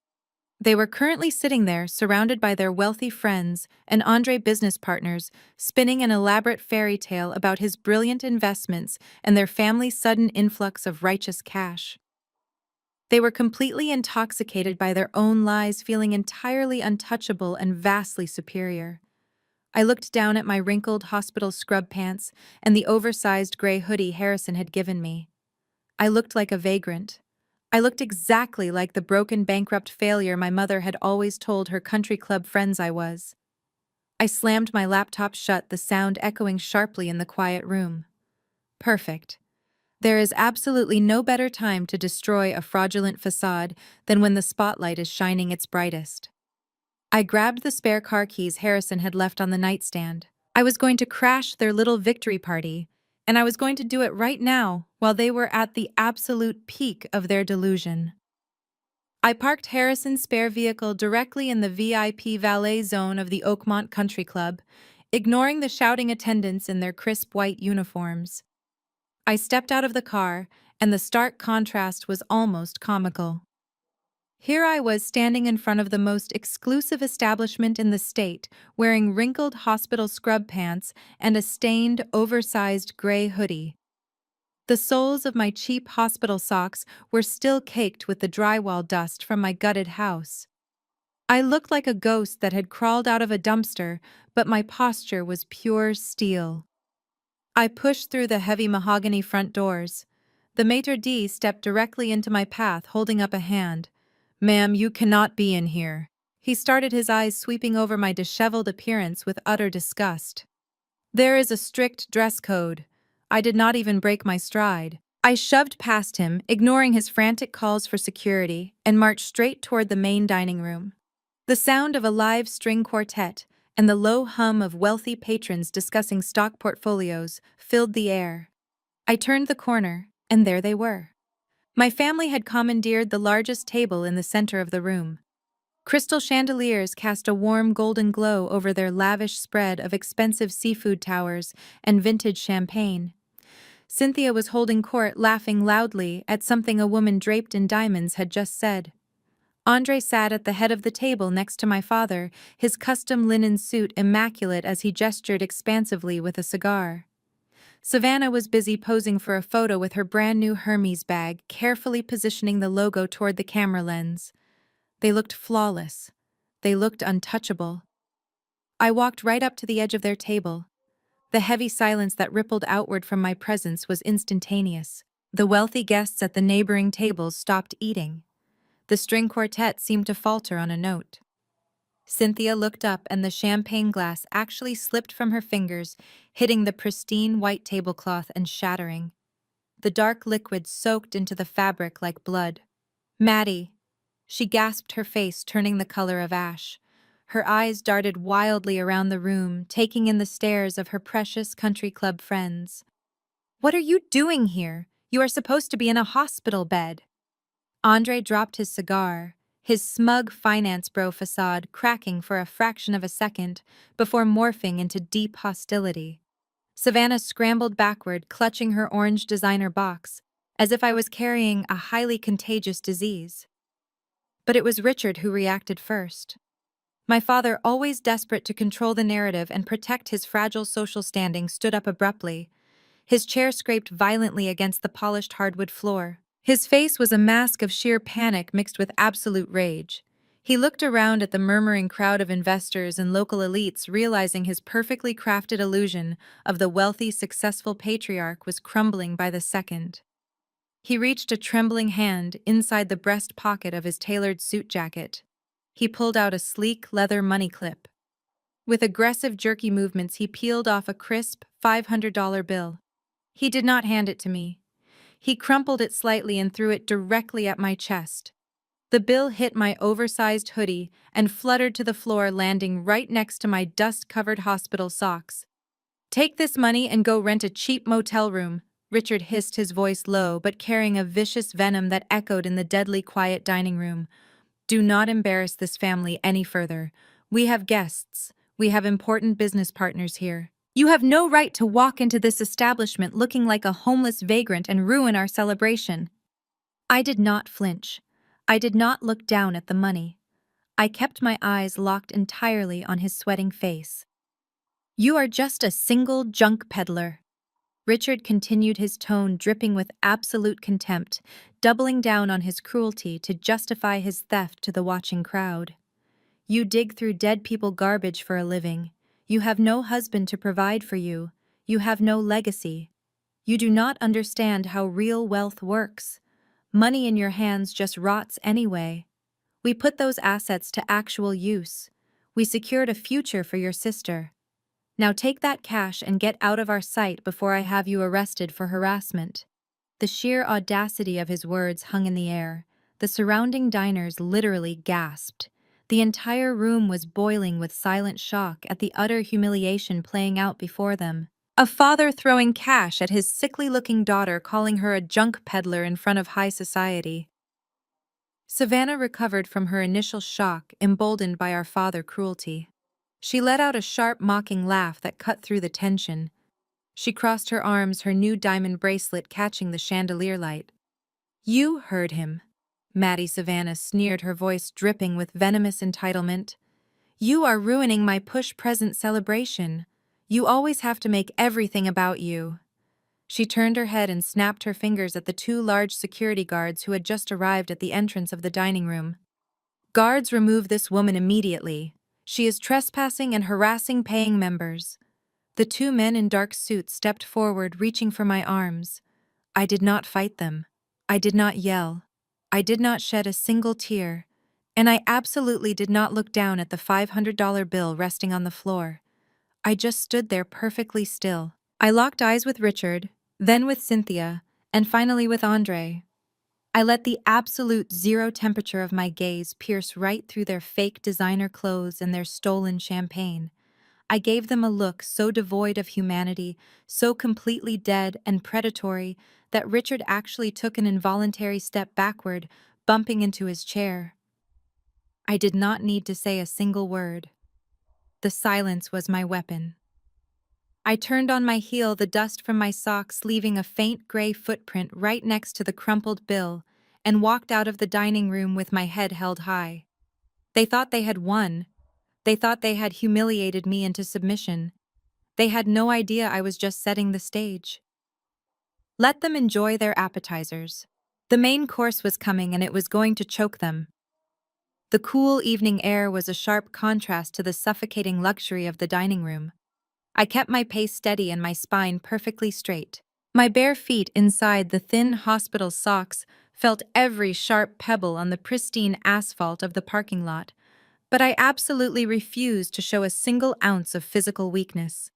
They were currently sitting there, surrounded by their wealthy friends and Andre business partners, spinning an elaborate fairy tale about his brilliant investments and their family's sudden influx of righteous cash. They were completely intoxicated by their own lies, feeling entirely untouchable and vastly superior. I looked down at my wrinkled hospital scrub pants and the oversized gray hoodie Harrison had given me. I looked like a vagrant. I looked exactly like the broken, bankrupt failure my mother had always told her country club friends I was. I slammed my laptop shut, the sound echoing sharply in the quiet room. Perfect. There is absolutely no better time to destroy a fraudulent facade than when the spotlight is shining its brightest. I grabbed the spare car keys Harrison had left on the nightstand. I was going to crash their little victory party, and I was going to do it right now while they were at the absolute peak of their delusion. I parked Harrison's spare vehicle directly in the VIP valet zone of the Oakmont Country Club, ignoring the shouting attendants in their crisp white uniforms. I stepped out of the car, and the stark contrast was almost comical. Here I was standing in front of the most exclusive establishment in the state, wearing wrinkled hospital scrub pants and a stained, oversized gray hoodie. The soles of my cheap hospital socks were still caked with the drywall dust from my gutted house. I looked like a ghost that had crawled out of a dumpster, but my posture was pure steel. I pushed through the heavy mahogany front doors. The maitre d' stepped directly into my path, holding up a hand. "Ma'am, you cannot be in here." He started, his eyes sweeping over my disheveled appearance with utter disgust. There is a strict dress code. I did not even break my stride. I shoved past him, ignoring his frantic calls for security, and marched straight toward the main dining room. The sound of a live string quartet and the low hum of wealthy patrons discussing stock portfolios filled the air. I turned the corner, and there they were. My family had commandeered the largest table in the center of the room. Crystal chandeliers cast a warm golden glow over their lavish spread of expensive seafood towers and vintage champagne. Cynthia was holding court, laughing loudly at something a woman draped in diamonds had just said. Andre sat at the head of the table next to my father, his custom linen suit immaculate as he gestured expansively with a cigar. Savannah was busy posing for a photo with her brand new Hermes bag, carefully positioning the logo toward the camera lens. They looked flawless. They looked untouchable. I walked right up to the edge of their table. The heavy silence that rippled outward from my presence was instantaneous. The wealthy guests at the neighboring tables stopped eating. The string quartet seemed to falter on a note. Cynthia looked up and the champagne glass actually slipped from her fingers, hitting the pristine white tablecloth and shattering. The dark liquid soaked into the fabric like blood. "Maddie!" She gasped, her face turning the color of ash. Her eyes darted wildly around the room, taking in the stares of her precious country club friends. "What are you doing here? You are supposed to be in a hospital bed." Andre dropped his cigar, his smug finance bro facade cracking for a fraction of a second before morphing into deep hostility. Savannah scrambled backward, clutching her orange designer box, as if I was carrying a highly contagious disease. But it was Richard who reacted first. My father, always desperate to control the narrative and protect his fragile social standing, stood up abruptly. His chair scraped violently against the polished hardwood floor. His face was a mask of sheer panic mixed with absolute rage. He looked around at the murmuring crowd of investors and local elites, realizing his perfectly crafted illusion of the wealthy, successful patriarch was crumbling by the second. He reached a trembling hand inside the breast pocket of his tailored suit jacket. He pulled out a sleek leather money clip. With aggressive, jerky movements, he peeled off a crisp $500 bill. He did not hand it to me. He crumpled it slightly and threw it directly at my chest. The bill hit my oversized hoodie and fluttered to the floor, landing right next to my dust-covered hospital socks. "Take this money and go rent a cheap motel room," Richard hissed, his voice low but carrying a vicious venom that echoed in the deadly quiet dining room. "Do not embarrass this family any further. We have guests. We have important business partners here. You have no right to walk into this establishment looking like a homeless vagrant and ruin our celebration." I did not flinch. I did not look down at the money. I kept my eyes locked entirely on his sweating face. "You are just a single junk peddler." Richard continued, his tone dripping with absolute contempt, doubling down on his cruelty to justify his theft to the watching crowd. "You dig through dead people garbage for a living. You have no husband to provide for you. You have no legacy. You do not understand how real wealth works. Money in your hands just rots anyway. We put those assets to actual use. We secured a future for your sister. Now take that cash and get out of our sight before I have you arrested for harassment." The sheer audacity of his words hung in the air. The surrounding diners literally gasped. The entire room was boiling with silent shock at the utter humiliation playing out before them. A father throwing cash at his sickly-looking daughter, calling her a junk peddler in front of high society. Savannah recovered from her initial shock, emboldened by our father's cruelty. She let out a sharp, mocking laugh that cut through the tension. She crossed her arms, her new diamond bracelet catching the chandelier light. "You heard him," Maddie Savannah sneered, her voice dripping with venomous entitlement. "You are ruining my push-present celebration. You always have to make everything about you." She turned her head and snapped her fingers at the two large security guards who had just arrived at the entrance of the dining room. "Guards, remove this woman immediately. She is trespassing and harassing paying members." The two men in dark suits stepped forward, reaching for my arms. I did not fight them. I did not yell. I did not shed a single tear. And I absolutely did not look down at the $500 bill resting on the floor. I just stood there perfectly still. I locked eyes with Richard, then with Cynthia, and finally with Andre. I let the absolute zero temperature of my gaze pierce right through their fake designer clothes and their stolen champagne. I gave them a look so devoid of humanity, so completely dead and predatory, that Richard actually took an involuntary step backward, bumping into his chair. I did not need to say a single word. The silence was my weapon. I turned on my heel, the dust from my socks leaving a faint gray footprint right next to the crumpled bill, and walked out of the dining room with my head held high. They thought they had won. They thought they had humiliated me into submission. They had no idea I was just setting the stage. Let them enjoy their appetizers. The main course was coming and it was going to choke them. The cool evening air was a sharp contrast to the suffocating luxury of the dining room. I kept my pace steady and my spine perfectly straight. My bare feet inside the thin hospital socks felt every sharp pebble on the pristine asphalt of the parking lot, but I absolutely refused to show a single ounce of physical weakness.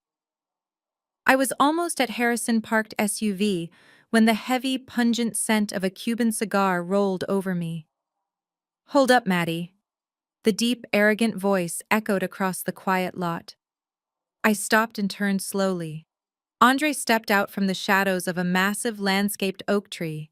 I was almost at Harrison parked SUV when the heavy, pungent scent of a Cuban cigar rolled over me. "Hold up, Maddie." The deep, arrogant voice echoed across the quiet lot. I stopped and turned slowly. Andre stepped out from the shadows of a massive landscaped oak tree.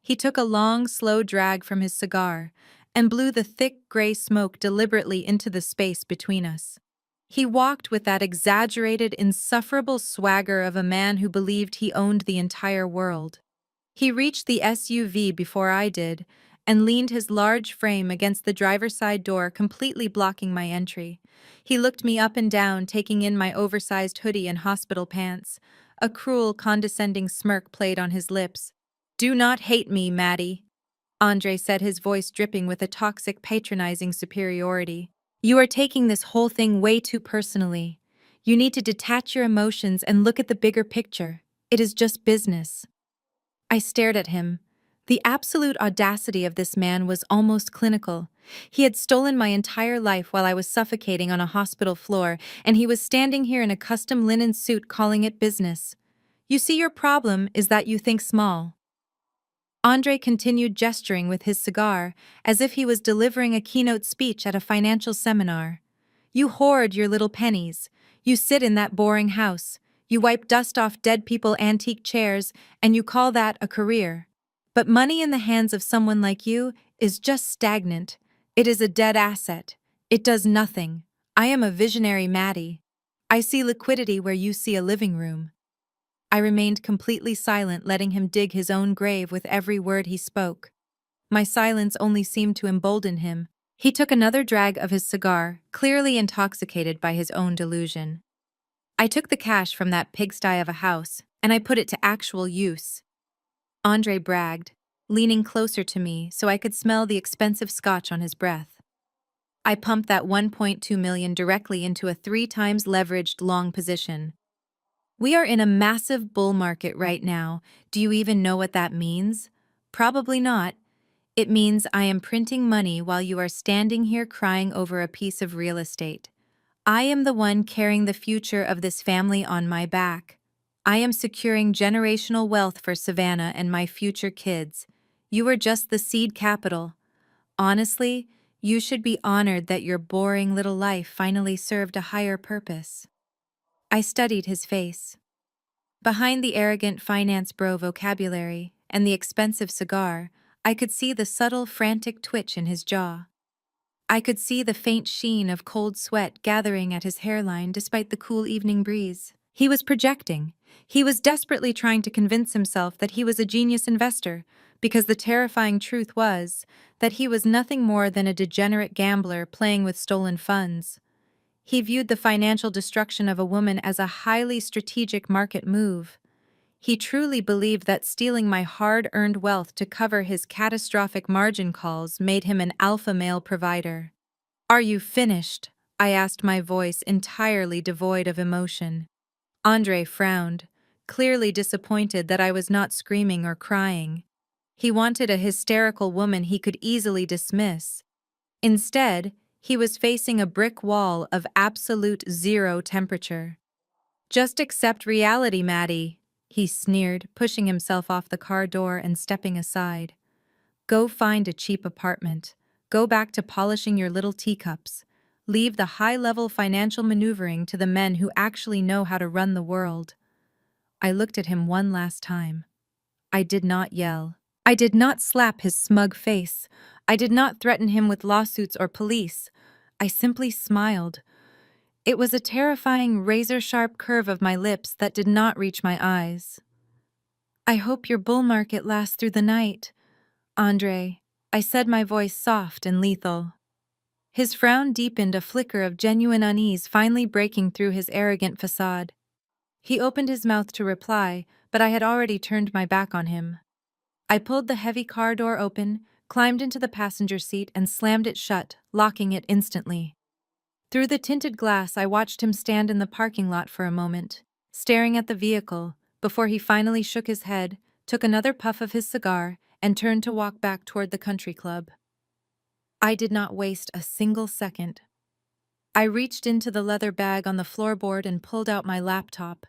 He took a long, slow drag from his cigar and blew the thick gray smoke deliberately into the space between us. He walked with that exaggerated, insufferable swagger of a man who believed he owned the entire world. He reached the SUV before I did and leaned his large frame against the driver's side door, completely blocking my entry. He looked me up and down, taking in my oversized hoodie and hospital pants. A cruel, condescending smirk played on his lips. "Do not hate me, Maddie," Andre said, his voice dripping with a toxic, patronizing superiority. "You are taking this whole thing way too personally. You need to detach your emotions and look at the bigger picture. It is just business." I stared at him. The absolute audacity of this man was almost clinical. He had stolen my entire life while I was suffocating on a hospital floor, and he was standing here in a custom linen suit calling it business. "You see, your problem is that you think small." Andre continued gesturing with his cigar, as if he was delivering a keynote speech at a financial seminar. "You hoard your little pennies. You sit in that boring house. You wipe dust off dead people' antique chairs, and you call that a career. But money in the hands of someone like you is just stagnant. It is a dead asset. It does nothing. I am a visionary, Maddie. I see liquidity where you see a living room." I remained completely silent, letting him dig his own grave with every word he spoke. My silence only seemed to embolden him. He took another drag of his cigar, clearly intoxicated by his own delusion. "I took the cash from that pigsty of a house, and I put it to actual use," Andre bragged, leaning closer to me so I could smell the expensive scotch on his breath. "I pumped that 1.2 million directly into a 3 times leveraged long position. We are in a massive bull market right now. Do you even know what that means? Probably not. It means I am printing money while you are standing here crying over a piece of real estate. I am the one carrying the future of this family on my back. I am securing generational wealth for Savannah and my future kids. You are just the seed capital. Honestly, you should be honored that your boring little life finally served a higher purpose." I studied his face. Behind the arrogant finance bro vocabulary and the expensive cigar, I could see the subtle, frantic twitch in his jaw. I could see the faint sheen of cold sweat gathering at his hairline despite the cool evening breeze. He was projecting. He was desperately trying to convince himself that he was a genius investor, because the terrifying truth was that he was nothing more than a degenerate gambler playing with stolen funds. He viewed the financial destruction of a woman as a highly strategic market move. He truly believed that stealing my hard-earned wealth to cover his catastrophic margin calls made him an alpha male provider. "Are you finished?" I asked, my voice entirely devoid of emotion. Andre frowned, clearly disappointed that I was not screaming or crying. He wanted a hysterical woman he could easily dismiss. Instead, He was facing a brick wall of absolute zero temperature. "Just accept reality, Maddie," he sneered, pushing himself off the car door and stepping aside. "Go find a cheap apartment. Go back to polishing your little teacups. Leave the high-level financial maneuvering to the men who actually know how to run the world." I looked at him one last time. I did not yell. I did not slap his smug face. I did not threaten him with lawsuits or police. I simply smiled. It was a terrifying razor-sharp curve of my lips that did not reach my eyes. "I hope your bull market lasts through the night, Andre," I said, my voice soft and lethal. His frown deepened, a flicker of genuine unease finally breaking through his arrogant facade. He opened his mouth to reply, but I had already turned my back on him. I pulled the heavy car door open, climbed into the passenger seat, and slammed it shut, locking it instantly. Through the tinted glass, I watched him stand in the parking lot for a moment, staring at the vehicle, before he finally shook his head, took another puff of his cigar, and turned to walk back toward the country club. I did not waste a single second. I reached into the leather bag on the floorboard and pulled out my laptop.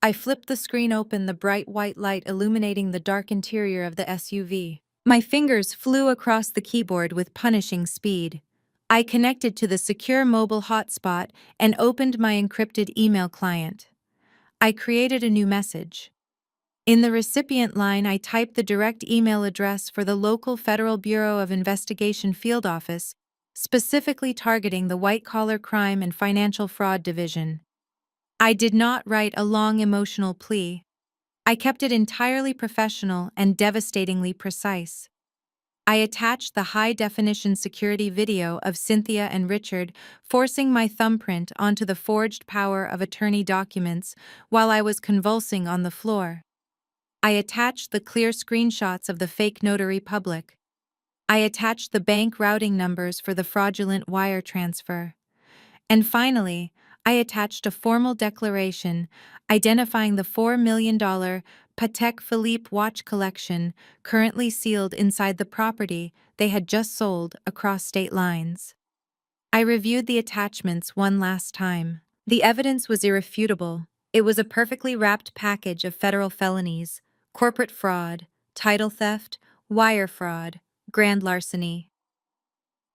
I flipped the screen open, the bright white light illuminating the dark interior of the SUV. My fingers flew across the keyboard with punishing speed. I connected to the secure mobile hotspot and opened my encrypted email client. I created a new message. In the recipient line, I typed the direct email address for the local Federal Bureau of Investigation field office, specifically targeting the white-collar crime and financial fraud division. I did not write a long emotional plea. I kept it entirely professional and devastatingly precise. I attached the high-definition security video of Cynthia and Richard forcing my thumbprint onto the forged power of attorney documents while I was convulsing on the floor. I attached the clear screenshots of the fake notary public. I attached the bank routing numbers for the fraudulent wire transfer. And finally, I attached a formal declaration identifying the $4 million Patek Philippe watch collection currently sealed inside the property they had just sold across state lines. I reviewed the attachments one last time. The evidence was irrefutable. It was a perfectly wrapped package of federal felonies, corporate fraud, title theft, wire fraud, grand larceny.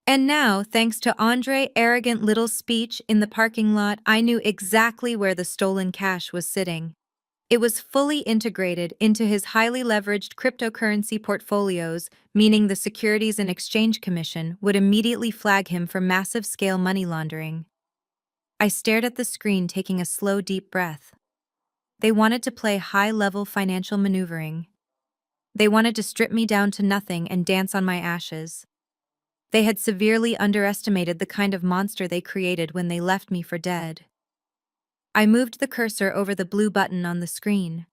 And now, thanks to Andre's arrogant little speech in the parking lot, I knew exactly where the stolen cash was sitting. It was fully integrated into his highly leveraged cryptocurrency portfolios, meaning the Securities and Exchange Commission would immediately flag him for massive-scale money laundering. I stared at the screen, taking a slow, deep breath. They wanted to play high-level financial maneuvering. They wanted to strip me down to nothing and dance on my ashes. They had severely underestimated the kind of monster they created when they left me for dead. I moved the cursor over the blue button on the screen.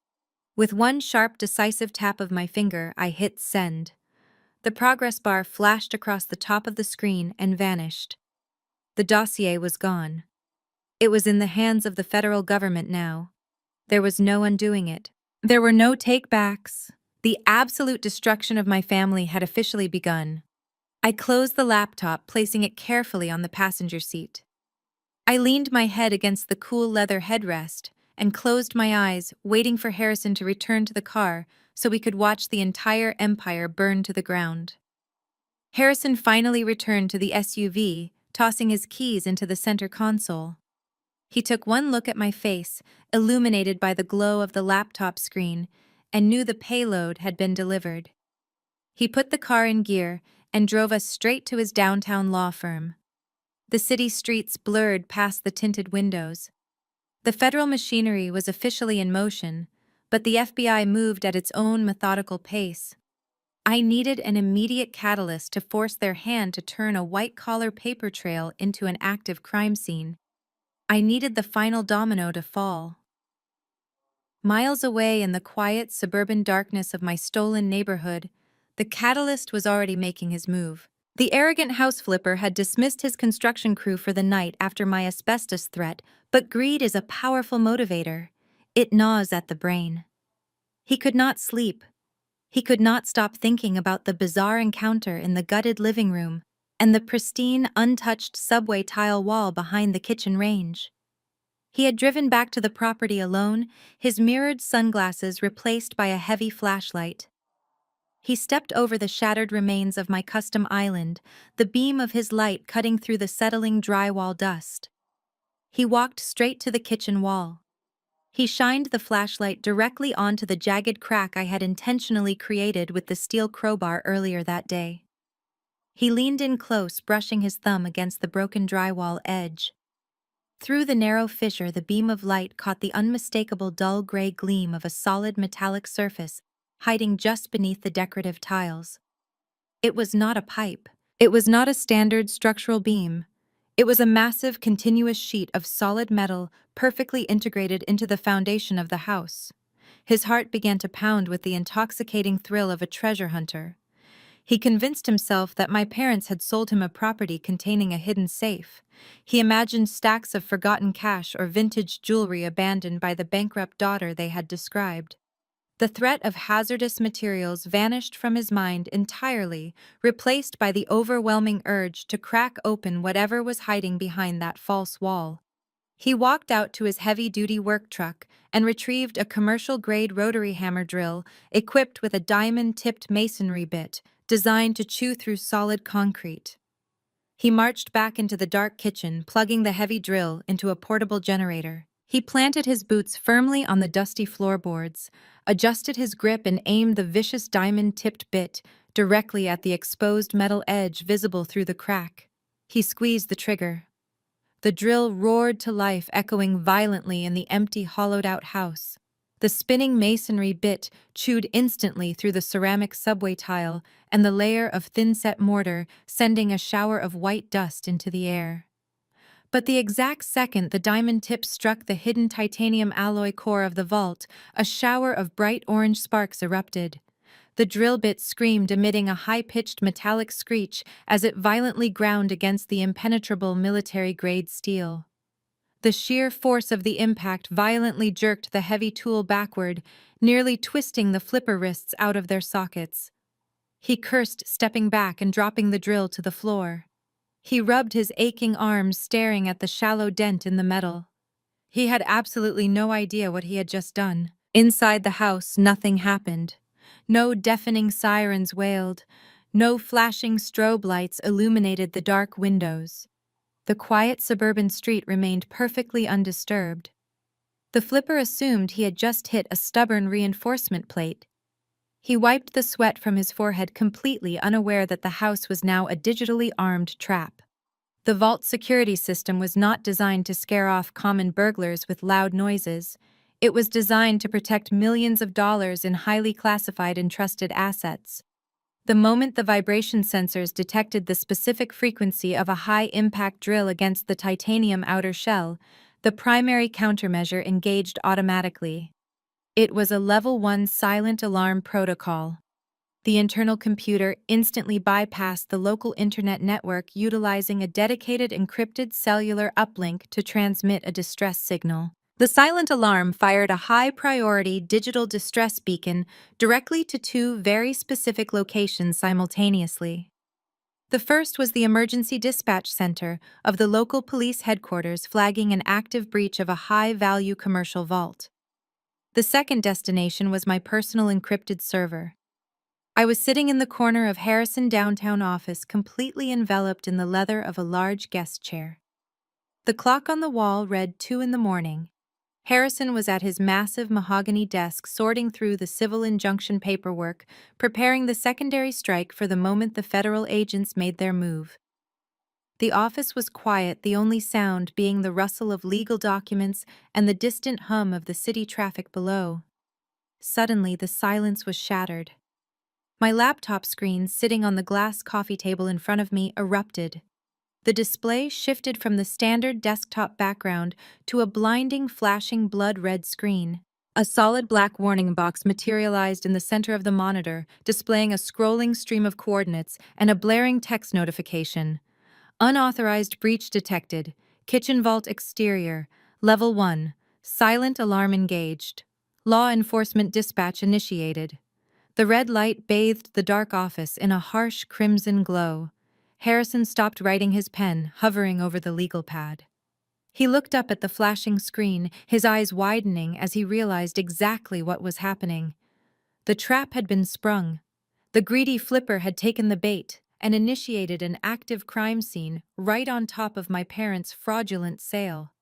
With one sharp, decisive tap of my finger, I hit send. The progress bar flashed across the top of the screen and vanished. The dossier was gone. It was in the hands of the federal government now. There was no undoing it. There were no take-backs. The absolute destruction of my family had officially begun. I closed the laptop, placing it carefully on the passenger seat. I leaned my head against the cool leather headrest and closed my eyes, waiting for Harrison to return to the car so we could watch the entire empire burn to the ground. Harrison finally returned to the SUV, tossing his keys into the center console. He took one look at my face, illuminated by the glow of the laptop screen, and knew the payload had been delivered. He put the car in gear and drove us straight to his downtown law firm. The city streets blurred past the tinted windows. The federal machinery was officially in motion, but the FBI moved at its own methodical pace. I needed an immediate catalyst to force their hand to turn a white-collar paper trail into an active crime scene. I needed the final domino to fall. Miles away in the quiet suburban darkness of my stolen neighborhood, the catalyst was already making his move. The arrogant house flipper had dismissed his construction crew for the night after my asbestos threat, but greed is a powerful motivator. It gnaws at the brain. He could not sleep. He could not stop thinking about the bizarre encounter in the gutted living room. and the pristine, untouched subway tile wall behind the kitchen range. He had driven back to the property alone, his mirrored sunglasses replaced by a heavy flashlight. He stepped over the shattered remains of my custom island, the beam of his light cutting through the settling drywall dust. He walked straight to the kitchen wall. He shined the flashlight directly onto the jagged crack I had intentionally created with the steel crowbar earlier that day. He leaned in close, brushing his thumb against the broken drywall edge. Through the narrow fissure, the beam of light caught the unmistakable dull gray gleam of a solid metallic surface, hiding just beneath the decorative tiles. It was not a pipe. It was not a standard structural beam. It was a massive, continuous sheet of solid metal, perfectly integrated into the foundation of the house. His heart began to pound with the intoxicating thrill of a treasure hunter. He convinced himself that my parents had sold him a property containing a hidden safe. He imagined stacks of forgotten cash or vintage jewelry abandoned by the bankrupt daughter they had described. The threat of hazardous materials vanished from his mind entirely, replaced by the overwhelming urge to crack open whatever was hiding behind that false wall. He walked out to his heavy-duty work truck and retrieved a commercial-grade rotary hammer drill equipped with a diamond-tipped masonry bit designed to chew through solid concrete. He marched back into the dark kitchen, plugging the heavy drill into a portable generator. He planted his boots firmly on the dusty floorboards, adjusted his grip and aimed the vicious diamond-tipped bit directly at the exposed metal edge visible through the crack. He squeezed the trigger. The drill roared to life, echoing violently in the empty, hollowed-out house. The spinning masonry bit chewed instantly through the ceramic subway tile and the layer of thin-set mortar, sending a shower of white dust into the air. But the exact second the diamond tip struck the hidden titanium alloy core of the vault, a shower of bright orange sparks erupted. The drill bit screamed, emitting a high-pitched metallic screech as it violently ground against the impenetrable military-grade steel. The sheer force of the impact violently jerked the heavy tool backward, nearly twisting the flipper wrists out of their sockets. He cursed, stepping back and dropping the drill to the floor. He rubbed his aching arms, staring at the shallow dent in the metal. He had absolutely no idea what he had just done. Inside the house, nothing happened. No deafening sirens wailed. No flashing strobe lights illuminated the dark windows. The quiet suburban street remained perfectly undisturbed. The flipper assumed he had just hit a stubborn reinforcement plate. He wiped the sweat from his forehead, completely unaware that the house was now a digitally armed trap. The vault security system was not designed to scare off common burglars with loud noises. It was designed to protect millions of dollars in highly classified and trusted assets. The moment the vibration sensors detected the specific frequency of a high-impact drill against the titanium outer shell, the primary countermeasure engaged automatically. It was a Level 1 silent alarm protocol. The internal computer instantly bypassed the local internet network, utilizing a dedicated encrypted cellular uplink to transmit a distress signal. The silent alarm fired a high-priority digital distress beacon directly to two very specific locations simultaneously. The first was the emergency dispatch center of the local police headquarters, flagging an active breach of a high-value commercial vault. The second destination was my personal encrypted server. I was sitting in the corner of Harrison downtown office, completely enveloped in the leather of a large guest chair. The clock on the wall read 2 a.m. Harrison was at his massive mahogany desk, sorting through the civil injunction paperwork, preparing the secondary strike for the moment the federal agents made their move. The office was quiet, the only sound being the rustle of legal documents and the distant hum of the city traffic below. Suddenly, the silence was shattered. My laptop screen, sitting on the glass coffee table in front of me, erupted. The display shifted from the standard desktop background to a blinding, flashing blood-red screen. A solid black warning box materialized in the center of the monitor, displaying a scrolling stream of coordinates and a blaring text notification. Unauthorized breach detected. Kitchen vault exterior. Level 1. Silent alarm engaged. Law enforcement dispatch initiated. The red light bathed the dark office in a harsh crimson glow. Harrison stopped writing his pen, hovering over the legal pad. He looked up at the flashing screen, his eyes widening as he realized exactly what was happening. The trap had been sprung. The greedy flipper had taken the bait and initiated an active crime scene right on top of my parents' fraudulent sale.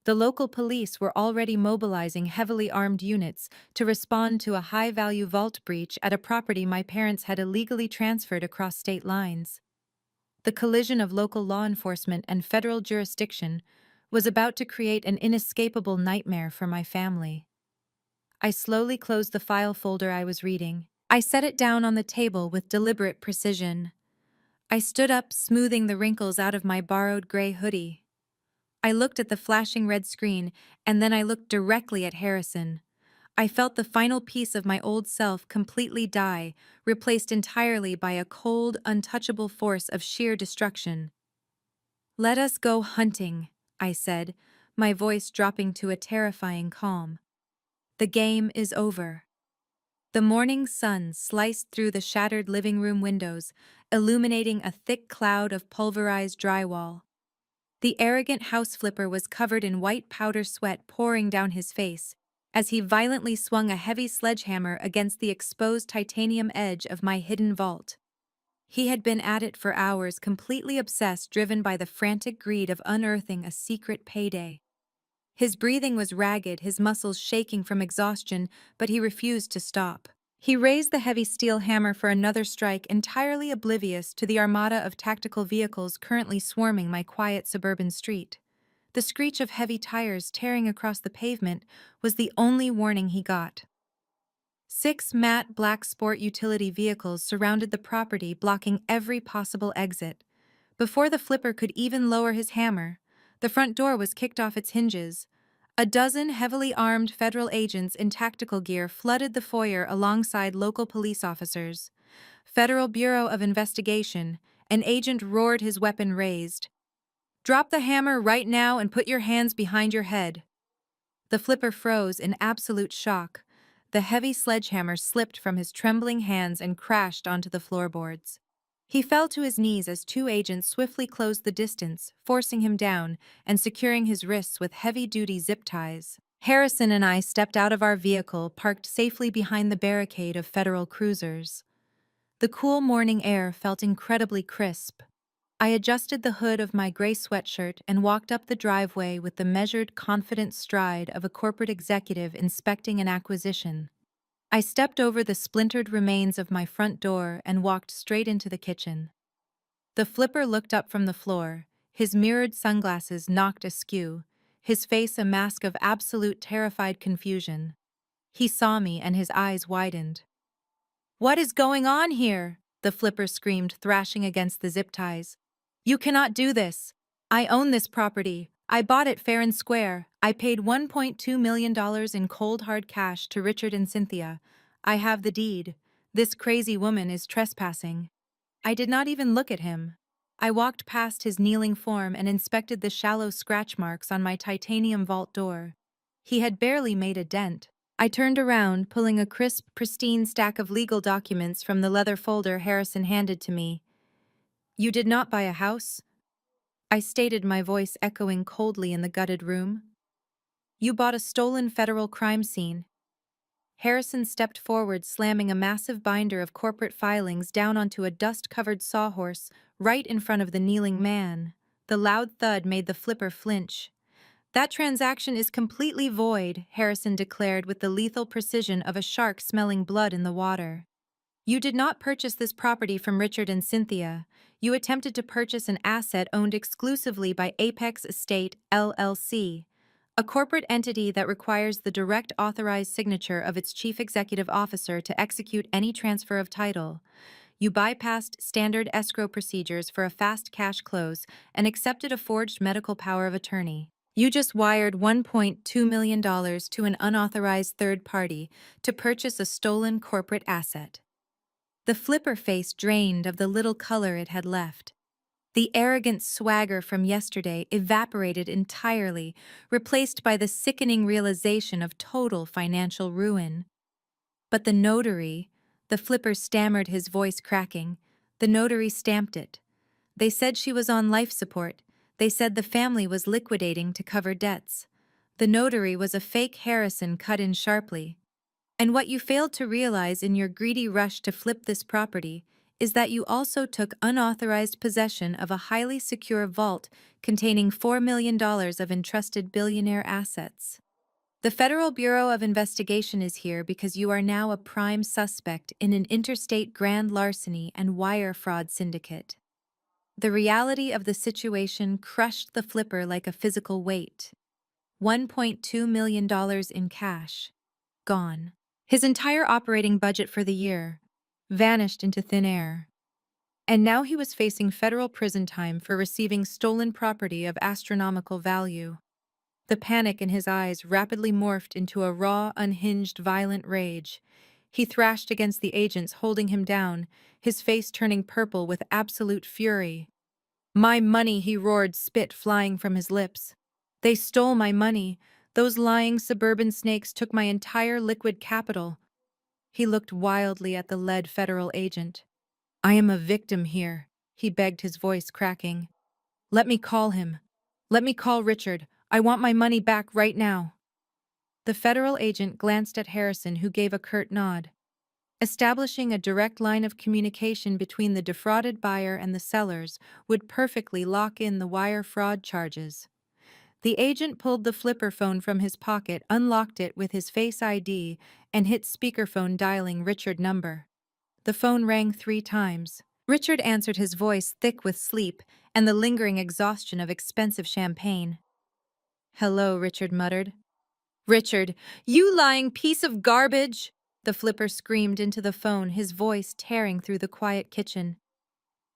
The local police were already mobilizing heavily armed units to respond to a high-value vault breach at a property my parents had illegally transferred across state lines. The collision of local law enforcement and federal jurisdiction was about to create an inescapable nightmare for my family. I slowly closed the file folder I was reading. I set it down on the table with deliberate precision. I stood up, smoothing the wrinkles out of my borrowed gray hoodie. I looked at the flashing red screen, and then I looked directly at Harrison. I felt the final piece of my old self completely die, replaced entirely by a cold, untouchable force of sheer destruction. "Let us go hunting," I said, my voice dropping to a terrifying calm. "The game is over." The morning sun sliced through the shattered living room windows, illuminating a thick cloud of pulverized drywall. The arrogant house flipper was covered in white powder sweat pouring down his face, as he violently swung a heavy sledgehammer against the exposed titanium edge of my hidden vault. He had been at it for hours, completely obsessed, driven by the frantic greed of unearthing a secret payday. His breathing was ragged, his muscles shaking from exhaustion, but he refused to stop. He raised the heavy steel hammer for another strike, entirely oblivious to the armada of tactical vehicles currently swarming my quiet suburban street. The screech of heavy tires tearing across the pavement was the only warning he got. 6 matte black sport utility vehicles surrounded the property, blocking every possible exit. Before the flipper could even lower his hammer, the front door was kicked off its hinges. A dozen heavily armed federal agents in tactical gear flooded the foyer alongside local police officers. "Federal Bureau of Investigation," an agent roared, his weapon raised. "Drop the hammer right now and put your hands behind your head." The flipper froze in absolute shock. The heavy sledgehammer slipped from his trembling hands and crashed onto the floorboards. He fell to his knees as 2 agents swiftly closed the distance, forcing him down and securing his wrists with heavy-duty zip ties. Harrison and I stepped out of our vehicle, parked safely behind the barricade of federal cruisers. The cool morning air felt incredibly crisp. I adjusted the hood of my gray sweatshirt and walked up the driveway with the measured, confident stride of a corporate executive inspecting an acquisition. I stepped over the splintered remains of my front door and walked straight into the kitchen. The flipper looked up from the floor, his mirrored sunglasses knocked askew, his face a mask of absolute terrified confusion. He saw me and his eyes widened. "What is going on here?" the flipper screamed, thrashing against the zip ties. "You cannot do this. I own this property. I bought it fair and square. I paid $1.2 million in cold hard cash to Richard and Cynthia. I have the deed. This crazy woman is trespassing." I did not even look at him. I walked past his kneeling form and inspected the shallow scratch marks on my titanium vault door. He had barely made a dent. I turned around, pulling a crisp, pristine stack of legal documents from the leather folder Harrison handed to me. "You did not buy a house?" I stated, my voice echoing coldly in the gutted room. "You bought a stolen federal crime scene." Harrison stepped forward, slamming a massive binder of corporate filings down onto a dust-covered sawhorse right in front of the kneeling man. The loud thud made the flipper flinch. "That transaction is completely void," Harrison declared with the lethal precision of a shark smelling blood in the water. "You did not purchase this property from Richard and Cynthia. You attempted to purchase an asset owned exclusively by Apex Estate, LLC, a corporate entity that requires the direct authorized signature of its chief executive officer to execute any transfer of title. You bypassed standard escrow procedures for a fast cash close and accepted a forged medical power of attorney. You just wired $1.2 million to an unauthorized third party to purchase a stolen corporate asset." The flipper face drained of the little color it had left. The arrogant swagger from yesterday evaporated entirely, replaced by the sickening realization of total financial ruin. "But the notary," the flipper stammered, his voice cracking. "The notary stamped it. They said she was on life support. They said the family was liquidating to cover debts. The notary was a fake Harrison cut in sharply. And what you failed to realize in your greedy rush to flip this property is that you also took unauthorized possession of a highly secure vault containing $4 million of entrusted billionaire assets. The Federal Bureau of Investigation is here because you are now a prime suspect in an interstate grand larceny and wire fraud syndicate. The reality of the situation crushed the flipper like a physical weight. $1.2 million in cash. Gone. His entire operating budget for the year vanished into thin air. And now he was facing federal prison time for receiving stolen property of astronomical value. The panic in his eyes rapidly morphed into a raw, unhinged, violent rage. He thrashed against the agents holding him down, his face turning purple with absolute fury. "My money," he roared, spit flying from his lips. "They stole my money. Those lying suburban snakes took my entire liquid capital." He looked wildly at the lead federal agent. "I am a victim here," he begged, his voice cracking. "Let me call him. Let me call Richard. I want my money back right now." The federal agent glanced at Harrison, who gave a curt nod. Establishing a direct line of communication between the defrauded buyer and the sellers would perfectly lock in the wire fraud charges. The agent pulled the flipper phone from his pocket, unlocked it with his Face ID, and hit speakerphone, dialing Richard's number. The phone rang 3 times. Richard answered, his voice thick with sleep and the lingering exhaustion of expensive champagne. "Hello," Richard muttered. "Richard, you lying piece of garbage!" The flipper screamed into the phone, his voice tearing through the quiet kitchen.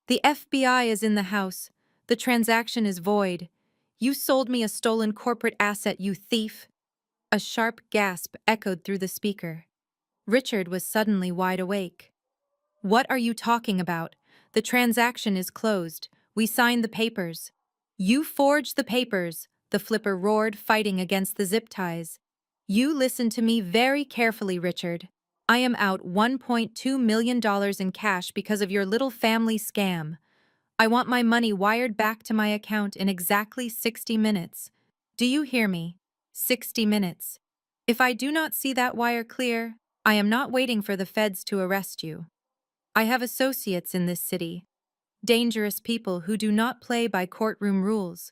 "The FBI is in the house. The transaction is void. You sold me a stolen corporate asset, you thief!" A sharp gasp echoed through the speaker. Richard was suddenly wide awake. "What are you talking about? The transaction is closed. We signed the papers." "You forged the papers," the flipper roared, fighting against the zip ties. "You listen to me very carefully, Richard. I am out $1.2 million in cash because of your little family scam. I want my money wired back to my account in exactly 60 minutes. Do you hear me? 60 minutes. If I do not see that wire clear, I am not waiting for the feds to arrest you. I have associates in this city, dangerous people who do not play by courtroom rules.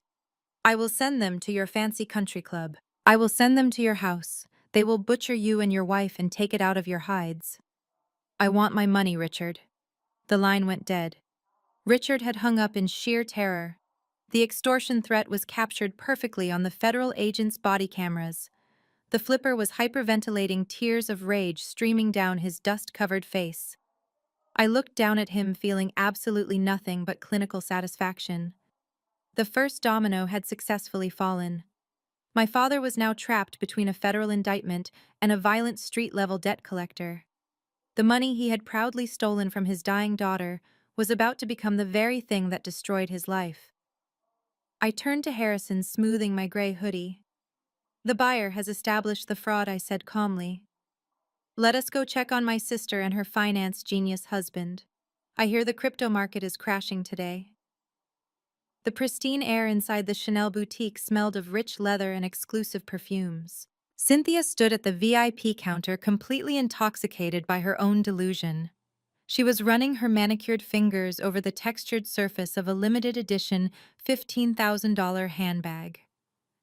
I will send them to your fancy country club. I will send them to your house. They will butcher you and your wife and take it out of your hides. I want my money, Richard." The line went dead. Richard had hung up in sheer terror. The extortion threat was captured perfectly on the federal agent's body cameras. The flipper was hyperventilating, tears of rage streaming down his dust-covered face. I looked down at him, feeling absolutely nothing but clinical satisfaction. The first domino had successfully fallen. My father was now trapped between a federal indictment and a violent street-level debt collector. The money he had proudly stolen from his dying daughter was about to become the very thing that destroyed his life. I turned to Harrison, smoothing my gray hoodie. "The buyer has established the fraud," I said calmly. "Let us go check on my sister and her finance genius husband. I hear the crypto market is crashing today." The pristine air inside the Chanel boutique smelled of rich leather and exclusive perfumes. Cynthia stood at the VIP counter, completely intoxicated by her own delusion. She was running her manicured fingers over the textured surface of a limited edition $15,000 handbag.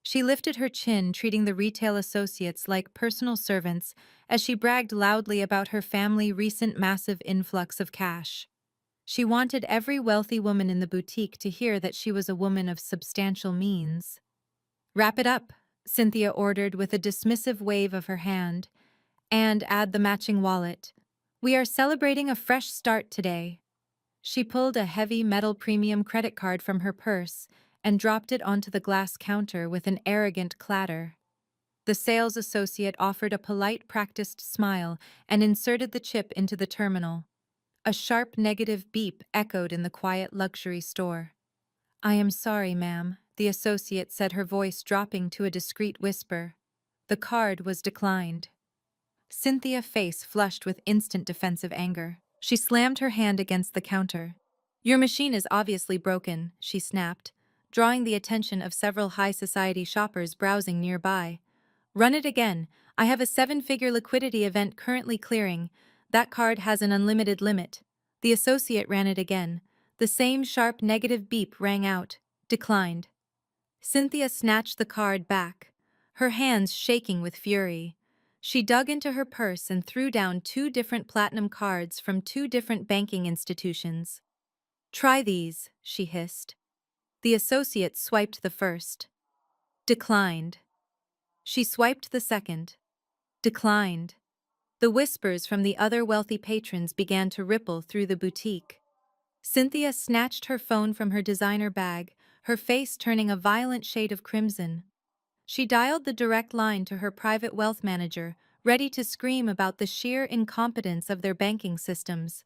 She lifted her chin, treating the retail associates like personal servants as she bragged loudly about her family's recent massive influx of cash. She wanted every wealthy woman in the boutique to hear that she was a woman of substantial means. "Wrap it up," Cynthia ordered with a dismissive wave of her hand, "and add the matching wallet. We are celebrating a fresh start today." She pulled a heavy metal premium credit card from her purse and dropped it onto the glass counter with an arrogant clatter. The sales associate offered a polite, practiced smile and inserted the chip into the terminal. A sharp negative beep echoed in the quiet luxury store. "I am sorry, ma'am," the associate said, her voice dropping to a discreet whisper. "The card was declined." Cynthia's face flushed with instant defensive anger. She slammed her hand against the counter. Your machine is obviously broken, she snapped, drawing the attention of several high society shoppers browsing nearby. Run it again. I have a seven-figure liquidity event currently clearing. That card has an unlimited limit. The associate ran it again. The same sharp negative beep rang out. Declined. Cynthia snatched the card back, her hands shaking with fury. She dug into her purse and threw down two different platinum cards from two different banking institutions. Try these, she hissed. The associate swiped the first. Declined. She swiped the second. Declined. The whispers from the other wealthy patrons began to ripple through the boutique. Cynthia snatched her phone from her designer bag, her face turning a violent shade of crimson. She dialed the direct line to her private wealth manager, ready to scream about the sheer incompetence of their banking systems.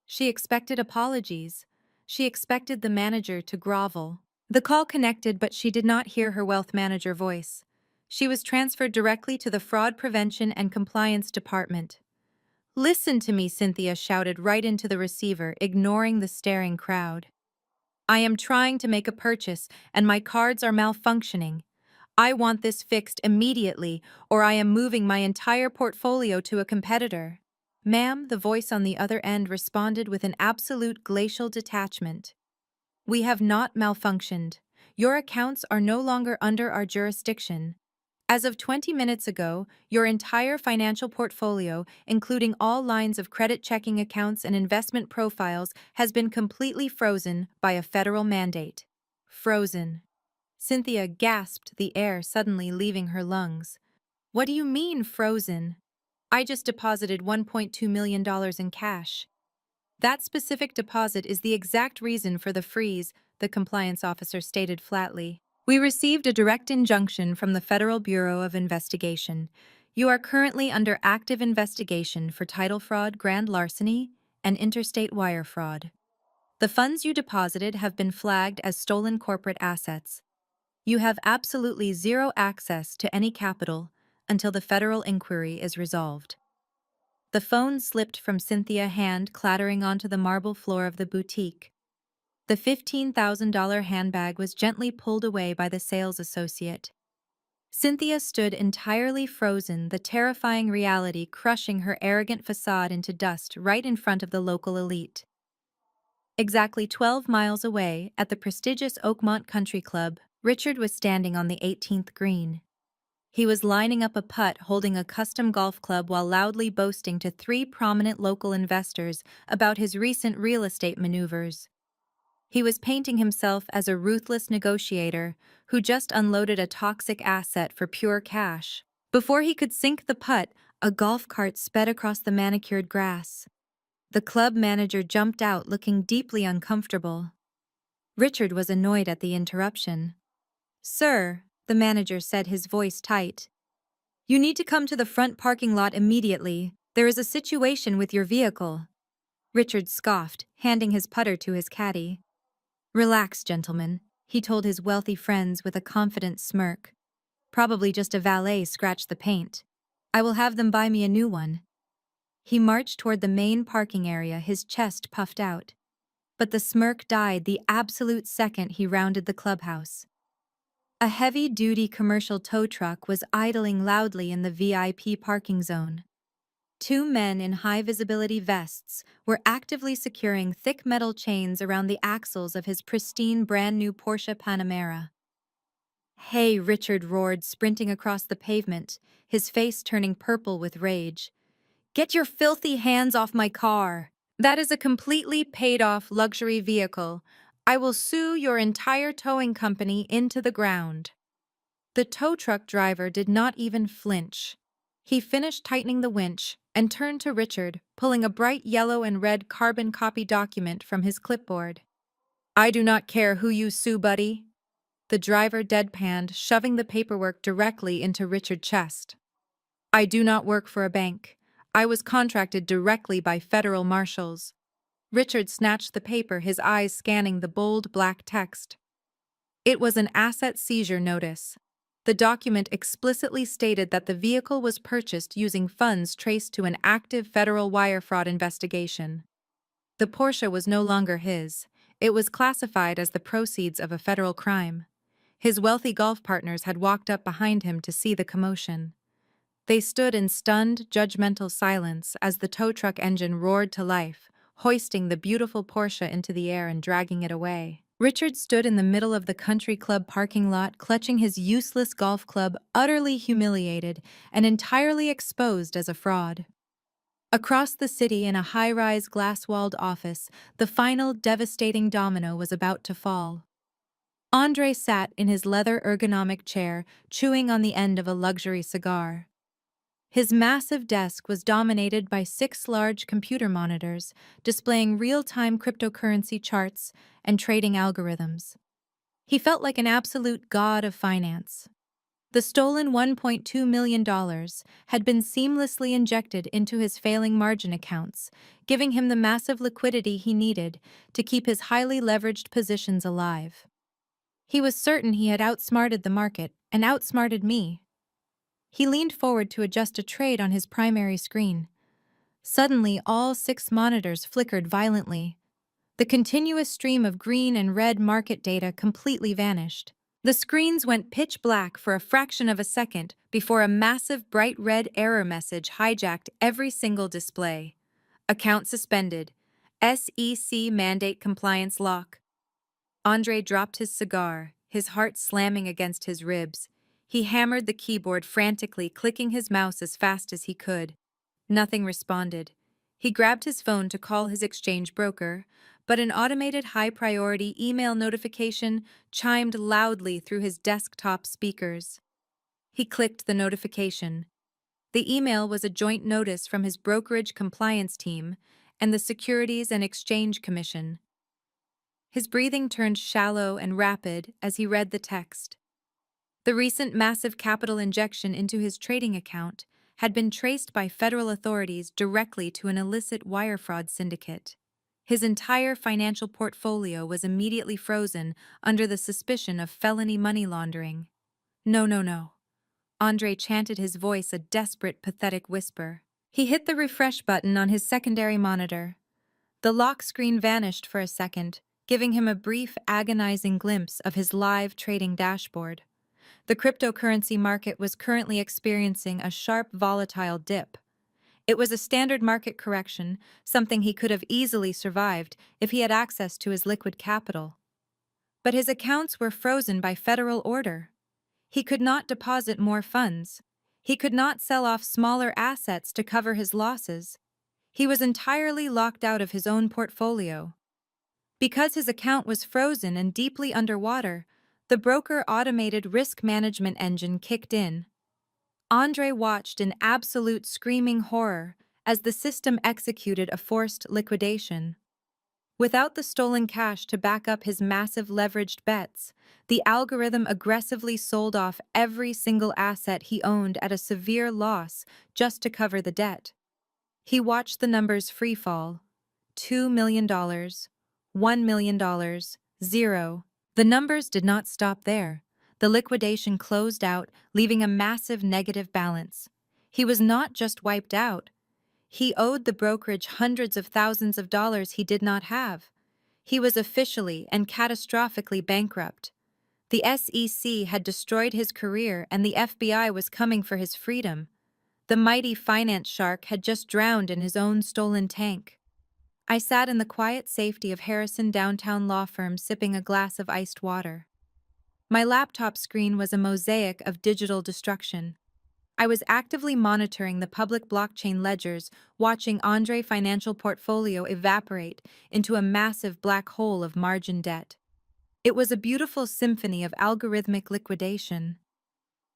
She expected apologies. She expected the manager to grovel. The call connected, but she did not hear her wealth manager voice. She was transferred directly to the Fraud Prevention and Compliance Department. Listen to me, Cynthia shouted right into the receiver, ignoring the staring crowd. I am trying to make a purchase, and my cards are malfunctioning. I want this fixed immediately, or I am moving my entire portfolio to a competitor. Ma'am, the voice on the other end responded with an absolute glacial detachment. We have not malfunctioned. Your accounts are no longer under our jurisdiction. As of 20 minutes ago, your entire financial portfolio, including all lines of credit checking accounts and investment profiles, has been completely frozen by a federal mandate. Frozen. Cynthia gasped, the air suddenly leaving her lungs. What do you mean, frozen? I just deposited $1.2 million in cash. That specific deposit is the exact reason for the freeze, the compliance officer stated flatly. We received a direct injunction from the Federal Bureau of Investigation. You are currently under active investigation for title fraud, grand larceny, and interstate wire fraud. The funds you deposited have been flagged as stolen corporate assets. You have absolutely zero access to any capital until the federal inquiry is resolved. The phone slipped from Cynthia's hand, clattering onto the marble floor of the boutique. The $15,000 handbag was gently pulled away by the sales associate. Cynthia stood entirely frozen, the terrifying reality crushing her arrogant facade into dust right in front of the local elite. Exactly 12 miles away, at the prestigious Oakmont Country Club, Richard was standing on the 18th green. He was lining up a putt holding a custom golf club while loudly boasting to three prominent local investors about his recent real estate maneuvers. He was painting himself as a ruthless negotiator who just unloaded a toxic asset for pure cash. Before he could sink the putt, a golf cart sped across the manicured grass. The club manager jumped out, looking deeply uncomfortable. Richard was annoyed at the interruption. "Sir," the manager said, his voice tight, "you need to come to the front parking lot immediately. There is a situation with your vehicle." Richard scoffed, handing his putter to his caddy. "Relax, gentlemen," he told his wealthy friends with a confident smirk. "Probably just a valet scratched the paint. I will have them buy me a new one." He marched toward the main parking area, his chest puffed out. But the smirk died the absolute second he rounded the clubhouse. A heavy-duty commercial tow truck was idling loudly in the VIP parking zone. Two men in high-visibility vests were actively securing thick metal chains around the axles of his pristine brand-new Porsche Panamera. "Hey," Richard roared, sprinting across the pavement, his face turning purple with rage. "Get your filthy hands off my car! That is a completely paid-off luxury vehicle. I will sue your entire towing company into the ground." The tow truck driver did not even flinch. He finished tightening the winch and turned to Richard, pulling a bright yellow and red carbon copy document from his clipboard. "I do not care who you sue, buddy." The driver deadpanned, shoving the paperwork directly into Richard's chest. "I do not work for a bank. I was contracted directly by federal marshals." Richard snatched the paper, his eyes scanning the bold black text. It was an asset seizure notice. The document explicitly stated that the vehicle was purchased using funds traced to an active federal wire fraud investigation. The Porsche was no longer his. It was classified as the proceeds of a federal crime. His wealthy golf partners had walked up behind him to see the commotion. They stood in stunned, judgmental silence as the tow truck engine roared to life, hoisting the beautiful Porsche into the air and dragging it away. Richard stood in the middle of the country club parking lot, clutching his useless golf club, utterly humiliated and entirely exposed as a fraud. Across the city, in a high-rise glass-walled office, the final devastating domino was about to fall. Andre sat in his leather ergonomic chair, chewing on the end of a luxury cigar. His massive desk was dominated by 6 large computer monitors, displaying real-time cryptocurrency charts and trading algorithms. He felt like an absolute god of finance. The stolen $1.2 million had been seamlessly injected into his failing margin accounts, giving him the massive liquidity he needed to keep his highly leveraged positions alive. He was certain he had outsmarted the market and outsmarted me. He leaned forward to adjust a trade on his primary screen. Suddenly, all 6 monitors flickered violently. The continuous stream of green and red market data completely vanished. The screens went pitch black for a fraction of a second before a massive bright red error message hijacked every single display. Account suspended. SEC mandate compliance lock. Andre dropped his cigar, his heart slamming against his ribs. He hammered the keyboard frantically, clicking his mouse as fast as he could. Nothing responded. He grabbed his phone to call his exchange broker, but an automated high-priority email notification chimed loudly through his desktop speakers. He clicked the notification. The email was a joint notice from his brokerage compliance team and the Securities and Exchange Commission. His breathing turned shallow and rapid as he read the text. The recent massive capital injection into his trading account had been traced by federal authorities directly to an illicit wire fraud syndicate. His entire financial portfolio was immediately frozen under the suspicion of felony money laundering. No, no, no. Andre chanted, his voice a desperate, pathetic whisper. He hit the refresh button on his secondary monitor. The lock screen vanished for a second, giving him a brief, agonizing glimpse of his live trading dashboard. The cryptocurrency market was currently experiencing a sharp, volatile dip. It was a standard market correction, something he could have easily survived if he had access to his liquid capital. But his accounts were frozen by federal order. He could not deposit more funds. He could not sell off smaller assets to cover his losses. He was entirely locked out of his own portfolio. Because his account was frozen and deeply underwater, the broker automated risk management engine kicked in. Andre watched in absolute screaming horror as the system executed a forced liquidation. Without the stolen cash to back up his massive leveraged bets, the algorithm aggressively sold off every single asset he owned at a severe loss just to cover the debt. He watched the numbers freefall. $2 million, $1 million, 0. The numbers did not stop there. The liquidation closed out, leaving a massive negative balance. He was not just wiped out. He owed the brokerage hundreds of thousands of dollars he did not have. He was officially and catastrophically bankrupt. The SEC had destroyed his career and the FBI was coming for his freedom. The mighty finance shark had just drowned in his own stolen tank. I sat in the quiet safety of Harrison downtown law firm sipping a glass of iced water. My laptop screen was a mosaic of digital destruction. I was actively monitoring the public blockchain ledgers, watching Andre's financial portfolio evaporate into a massive black hole of margin debt. It was a beautiful symphony of algorithmic liquidation.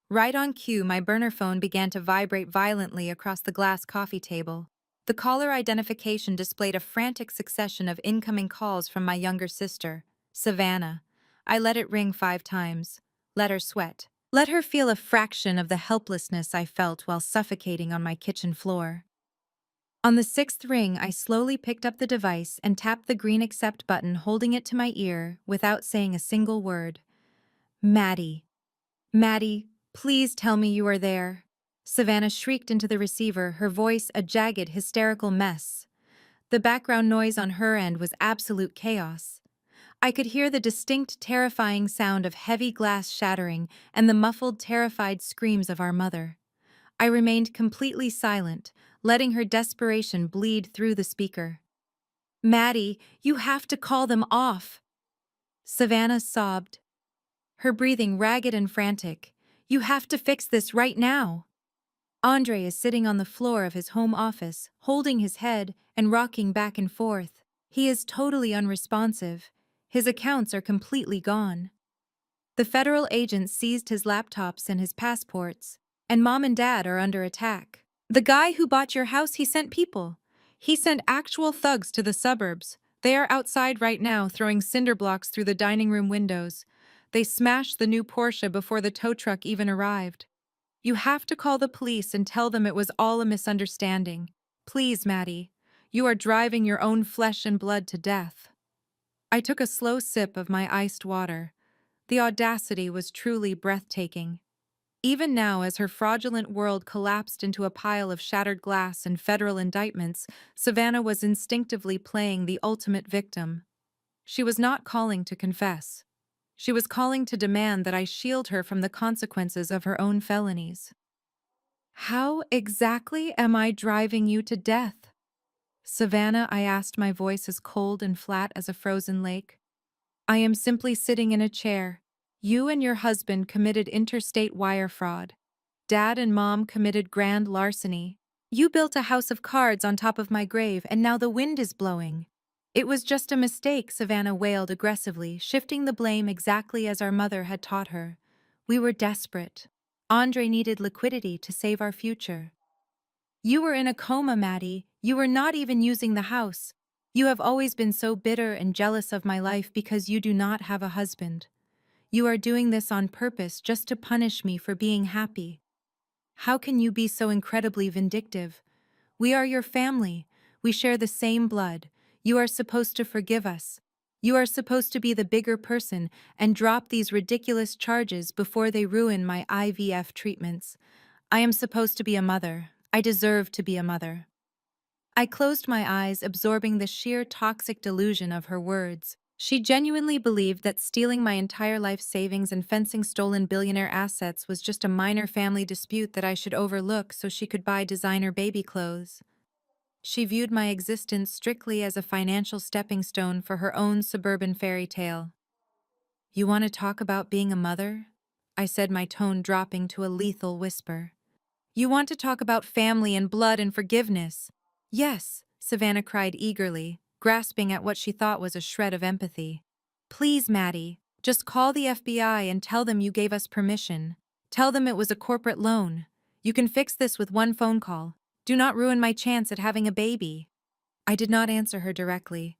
Right on cue, my burner phone began to vibrate violently across the glass coffee table. The caller identification displayed a frantic succession of incoming calls from my younger sister, Savannah. I let it ring 5 times. Let her sweat. Let her feel a fraction of the helplessness I felt while suffocating on my kitchen floor. On the 6th ring, I slowly picked up the device and tapped the green accept button, holding it to my ear without saying a single word. Maddie. Maddie, please tell me you are there. Savannah shrieked into the receiver, her voice a jagged, hysterical mess. The background noise on her end was absolute chaos. I could hear the distinct, terrifying sound of heavy glass shattering and the muffled, terrified screams of our mother. I remained completely silent, letting her desperation bleed through the speaker. "Maddie, you have to call them off!" Savannah sobbed, her breathing ragged and frantic. "You have to fix this right now!" Andre is sitting on the floor of his home office, holding his head and rocking back and forth. He is totally unresponsive. His accounts are completely gone. The federal agents seized his laptops and his passports, and Mom and Dad are under attack. "The guy who bought your house, he sent people. He sent actual thugs to the suburbs. They are outside right now throwing cinder blocks through the dining room windows. They smashed the new Porsche before the tow truck even arrived. You have to call the police and tell them it was all a misunderstanding. Please, Maddie. You are driving your own flesh and blood to death." I took a slow sip of my iced water. The audacity was truly breathtaking. Even now, as her fraudulent world collapsed into a pile of shattered glass and federal indictments, Savannah was instinctively playing the ultimate victim. She was not calling to confess. She was calling to demand that I shield her from the consequences of her own felonies. "How exactly am I driving you to death?" "Savannah," I asked, my voice as cold and flat as a frozen lake. "I am simply sitting in a chair. You and your husband committed interstate wire fraud. Dad and Mom committed grand larceny. You built a house of cards on top of my grave, and now the wind is blowing." "It was just a mistake," Savannah wailed aggressively, shifting the blame exactly as our mother had taught her. "We were desperate. Andre needed liquidity to save our future." "You were in a coma, Maddie. You were not even using the house. You have always been so bitter and jealous of my life because you do not have a husband. You are doing this on purpose just to punish me for being happy. How can you be so incredibly vindictive? We are your family. We share the same blood. You are supposed to forgive us. You are supposed to be the bigger person and drop these ridiculous charges before they ruin my IVF treatments. I am supposed to be a mother. I deserve to be a mother." I closed my eyes, absorbing the sheer toxic delusion of her words. She genuinely believed that stealing my entire life savings and fencing stolen billionaire assets was just a minor family dispute that I should overlook so she could buy designer baby clothes. She viewed my existence strictly as a financial stepping stone for her own suburban fairy tale. "You want to talk about being a mother?" I said, my tone dropping to a lethal whisper. "You want to talk about family and blood and forgiveness?" "Yes," Savannah cried eagerly, grasping at what she thought was a shred of empathy. "Please, Maddie, just call the FBI and tell them you gave us permission. Tell them it was a corporate loan. You can fix this with one phone call. Do not ruin my chance at having a baby." I did not answer her directly.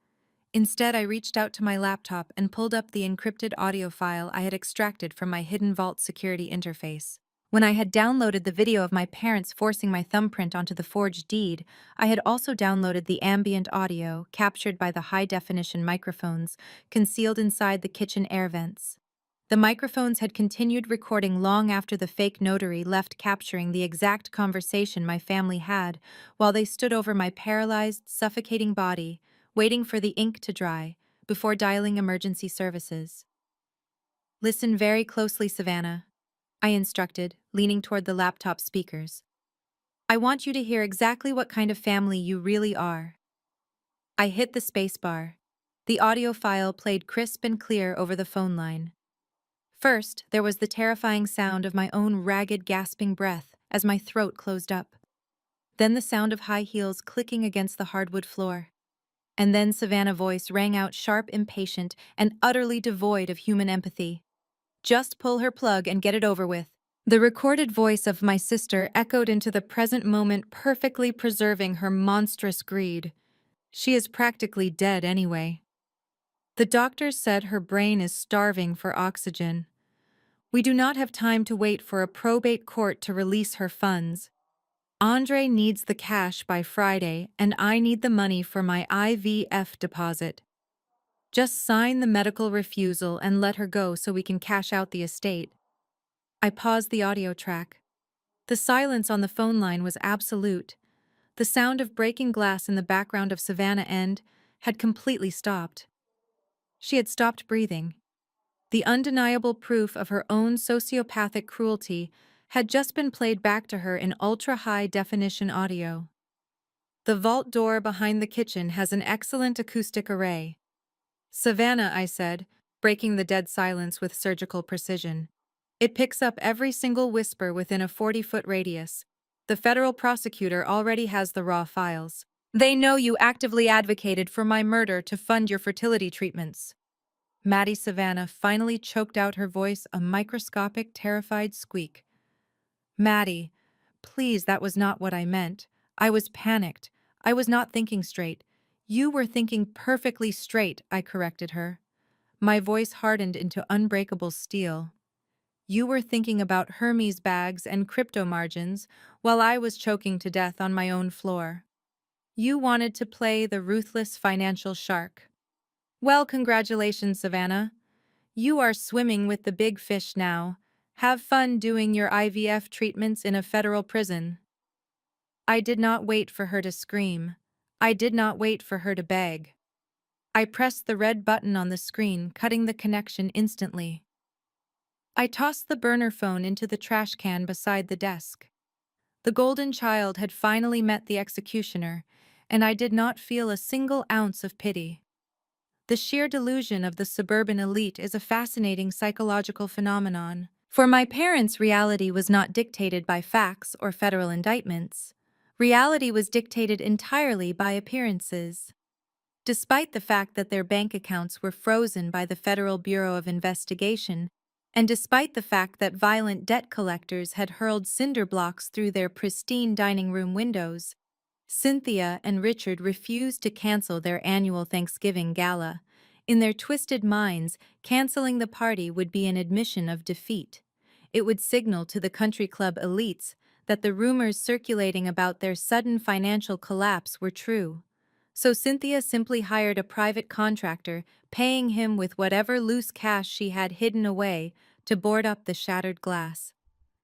Instead, I reached out to my laptop and pulled up the encrypted audio file I had extracted from my hidden vault security interface. When I had downloaded the video of my parents forcing my thumbprint onto the forged deed, I had also downloaded the ambient audio captured by the high-definition microphones concealed inside the kitchen air vents. The microphones had continued recording long after the fake notary left, capturing the exact conversation my family had while they stood over my paralyzed, suffocating body, waiting for the ink to dry before dialing emergency services. "Listen very closely, Savannah," I instructed, leaning toward the laptop speakers. "I want you to hear exactly what kind of family you really are." I hit the spacebar. The audio file played crisp and clear over the phone line. First, there was the terrifying sound of my own ragged, gasping breath as my throat closed up. Then the sound of high heels clicking against the hardwood floor. And then Savannah's voice rang out, sharp, impatient, and utterly devoid of human empathy. "Just pull her plug and get it over with." The recorded voice of my sister echoed into the present moment, perfectly preserving her monstrous greed. "She is practically dead anyway. The doctors said her brain is starving for oxygen. We do not have time to wait for a probate court to release her funds. Andre needs the cash by Friday, and I need the money for my IVF deposit. Just sign the medical refusal and let her go so we can cash out the estate." I paused the audio track. The silence on the phone line was absolute. The sound of breaking glass in the background of Savannah End had completely stopped. She had stopped breathing. The undeniable proof of her own sociopathic cruelty had just been played back to her in ultra-high definition audio. The vault door behind the kitchen has an excellent acoustic array. Savannah, I said, breaking the dead silence with surgical precision. It picks up every single whisper within a 40-foot radius. The federal prosecutor already has the raw files. They know you actively advocated for my murder to fund your fertility treatments. Maddie Savannah finally choked out her voice a microscopic, terrified squeak. Maddie, please, that was not what I meant. I was panicked. I was not thinking straight. You were thinking perfectly straight, I corrected her. My voice hardened into unbreakable steel. You were thinking about Hermes bags and crypto margins while I was choking to death on my own floor. You wanted to play the ruthless financial shark. Well, congratulations, Savannah. You are swimming with the big fish now. Have fun doing your IVF treatments in a federal prison. I did not wait for her to scream. I did not wait for her to beg. I pressed the red button on the screen, cutting the connection instantly. I tossed the burner phone into the trash can beside the desk. The golden child had finally met the executioner, and I did not feel a single ounce of pity. The sheer delusion of the suburban elite is a fascinating psychological phenomenon. For my parents, reality was not dictated by facts or federal indictments. Reality was dictated entirely by appearances. Despite the fact that their bank accounts were frozen by the Federal Bureau of Investigation, and despite the fact that violent debt collectors had hurled cinder blocks through their pristine dining room windows, Cynthia and Richard refused to cancel their annual Thanksgiving gala. In their twisted minds, canceling the party would be an admission of defeat. It would signal to the country club elites that the rumors circulating about their sudden financial collapse were true. So Cynthia simply hired a private contractor, paying him with whatever loose cash she had hidden away to board up the shattered glass.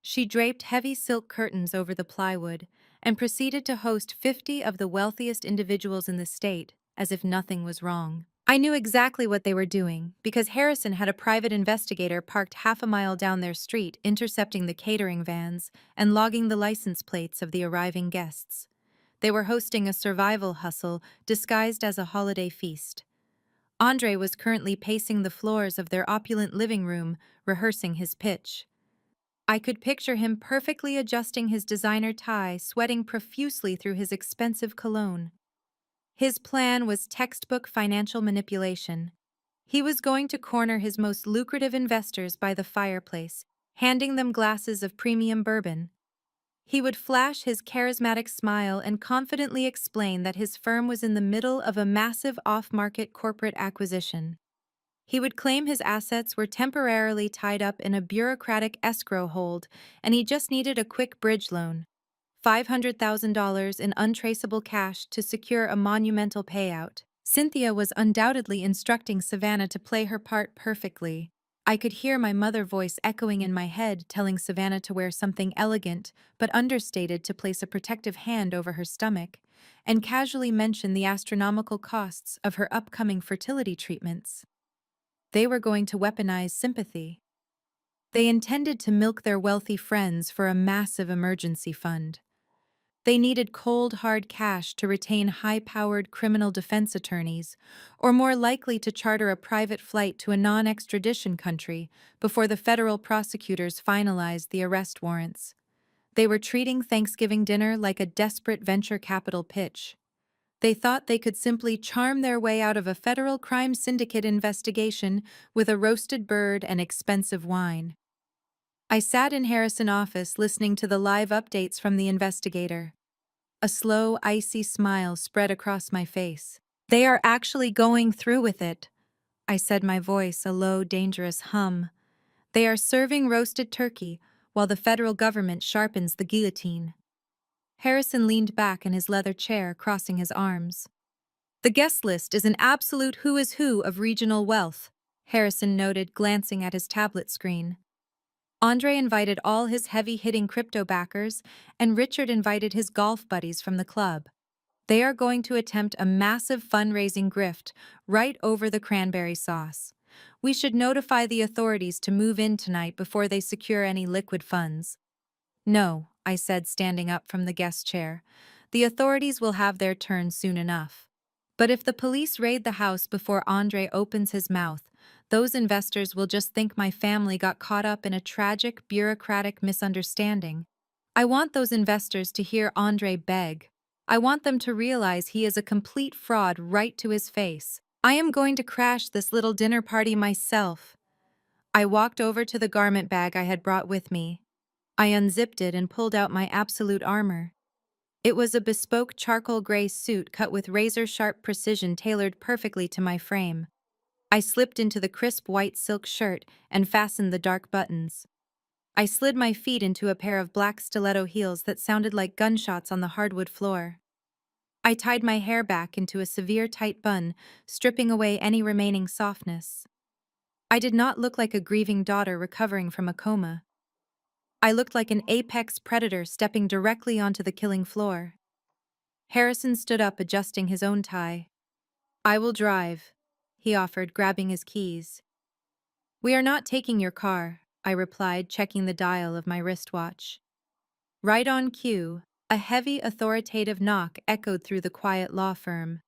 She draped heavy silk curtains over the plywood and proceeded to host 50 of the wealthiest individuals in the state, as if nothing was wrong. I knew exactly what they were doing because Harrison had a private investigator parked half a mile down their street, intercepting the catering vans and logging the license plates of the arriving guests. They were hosting a survival hustle disguised as a holiday feast. Andre was currently pacing the floors of their opulent living room, rehearsing his pitch. I could picture him perfectly adjusting his designer tie, sweating profusely through his expensive cologne. His plan was textbook financial manipulation. He was going to corner his most lucrative investors by the fireplace, handing them glasses of premium bourbon. He would flash his charismatic smile and confidently explain that his firm was in the middle of a massive off-market corporate acquisition. He would claim his assets were temporarily tied up in a bureaucratic escrow hold, and he just needed a quick bridge loan, $500,000 in untraceable cash to secure a monumental payout. Cynthia was undoubtedly instructing Savannah to play her part perfectly. I could hear my mother voice echoing in my head, telling Savannah to wear something elegant but understated to place a protective hand over her stomach, and casually mention the astronomical costs of her upcoming fertility treatments. They were going to weaponize sympathy. They intended to milk their wealthy friends for a massive emergency fund. They needed cold, hard cash to retain high-powered criminal defense attorneys, or more likely to charter a private flight to a non-extradition country before the federal prosecutors finalized the arrest warrants. They were treating Thanksgiving dinner like a desperate venture capital pitch. They thought they could simply charm their way out of a federal crime syndicate investigation with a roasted bird and expensive wine. I sat in Harrison's office listening to the live updates from the investigator. A slow, icy smile spread across my face. They are actually going through with it, I said, my voice a low, dangerous hum. They are serving roasted turkey while the federal government sharpens the guillotine. Harrison leaned back in his leather chair, crossing his arms. The guest list is an absolute who is who of regional wealth, Harrison noted, glancing at his tablet screen. Andre invited all his heavy-hitting crypto backers, and Richard invited his golf buddies from the club. They are going to attempt a massive fundraising grift right over the cranberry sauce. We should notify the authorities to move in tonight before they secure any liquid funds. No, I said, standing up from the guest chair. The authorities will have their turn soon enough. But if the police raid the house before Andre opens his mouth, those investors will just think my family got caught up in a tragic bureaucratic misunderstanding. I want those investors to hear Andre beg. I want them to realize he is a complete fraud right to his face. I am going to crash this little dinner party myself. I walked over to the garment bag I had brought with me. I unzipped it and pulled out my absolute armor. It was a bespoke charcoal gray suit cut with razor-sharp precision tailored perfectly to my frame. I slipped into the crisp white silk shirt and fastened the dark buttons. I slid my feet into a pair of black stiletto heels that sounded like gunshots on the hardwood floor. I tied my hair back into a severe tight bun, stripping away any remaining softness. I did not look like a grieving daughter recovering from a coma. I looked like an apex predator stepping directly onto the killing floor. Harrison stood up, adjusting his own tie. "I will drive," he offered, grabbing his keys. "We are not taking your car," I replied, checking the dial of my wristwatch. Right on cue, a heavy, authoritative knock echoed through the quiet law firm.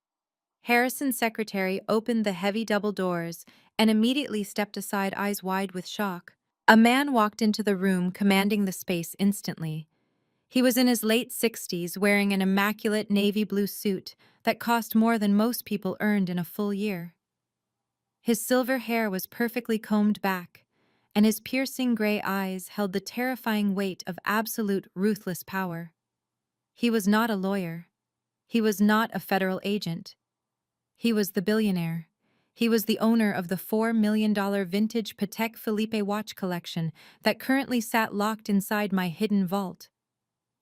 Harrison's secretary opened the heavy double doors and immediately stepped aside, eyes wide with shock. A man walked into the room, commanding the space instantly. He was in his late 60s, wearing an immaculate navy blue suit that cost more than most people earned in a full year. His silver hair was perfectly combed back, and his piercing gray eyes held the terrifying weight of absolute, ruthless power. He was not a lawyer. He was not a federal agent. He was the billionaire. He was the owner of the $4 million vintage Patek Philippe watch collection that currently sat locked inside my hidden vault.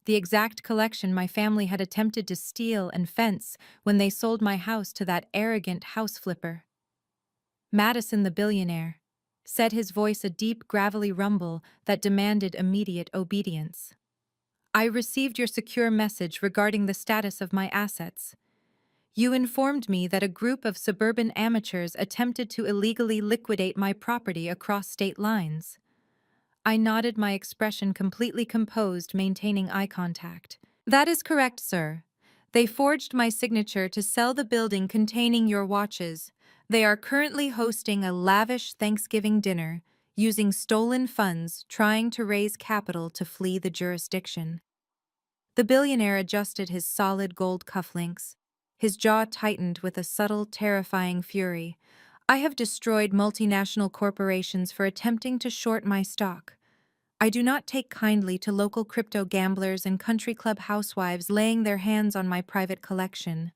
The exact collection my family had attempted to steal and fence when they sold my house to that arrogant house flipper. "Madison the billionaire," said, his voice a deep, gravelly rumble that demanded immediate obedience. "I received your secure message regarding the status of my assets. You informed me that a group of suburban amateurs attempted to illegally liquidate my property across state lines." I nodded, my expression completely composed, maintaining eye contact. "That is correct, sir. They forged my signature to sell the building containing your watches. They are currently hosting a lavish Thanksgiving dinner, using stolen funds, trying to raise capital to flee the jurisdiction." The billionaire adjusted his solid gold cufflinks. His jaw tightened with a subtle, terrifying fury. "I have destroyed multinational corporations for attempting to short my stock. I do not take kindly to local crypto gamblers and country club housewives laying their hands on my private collection.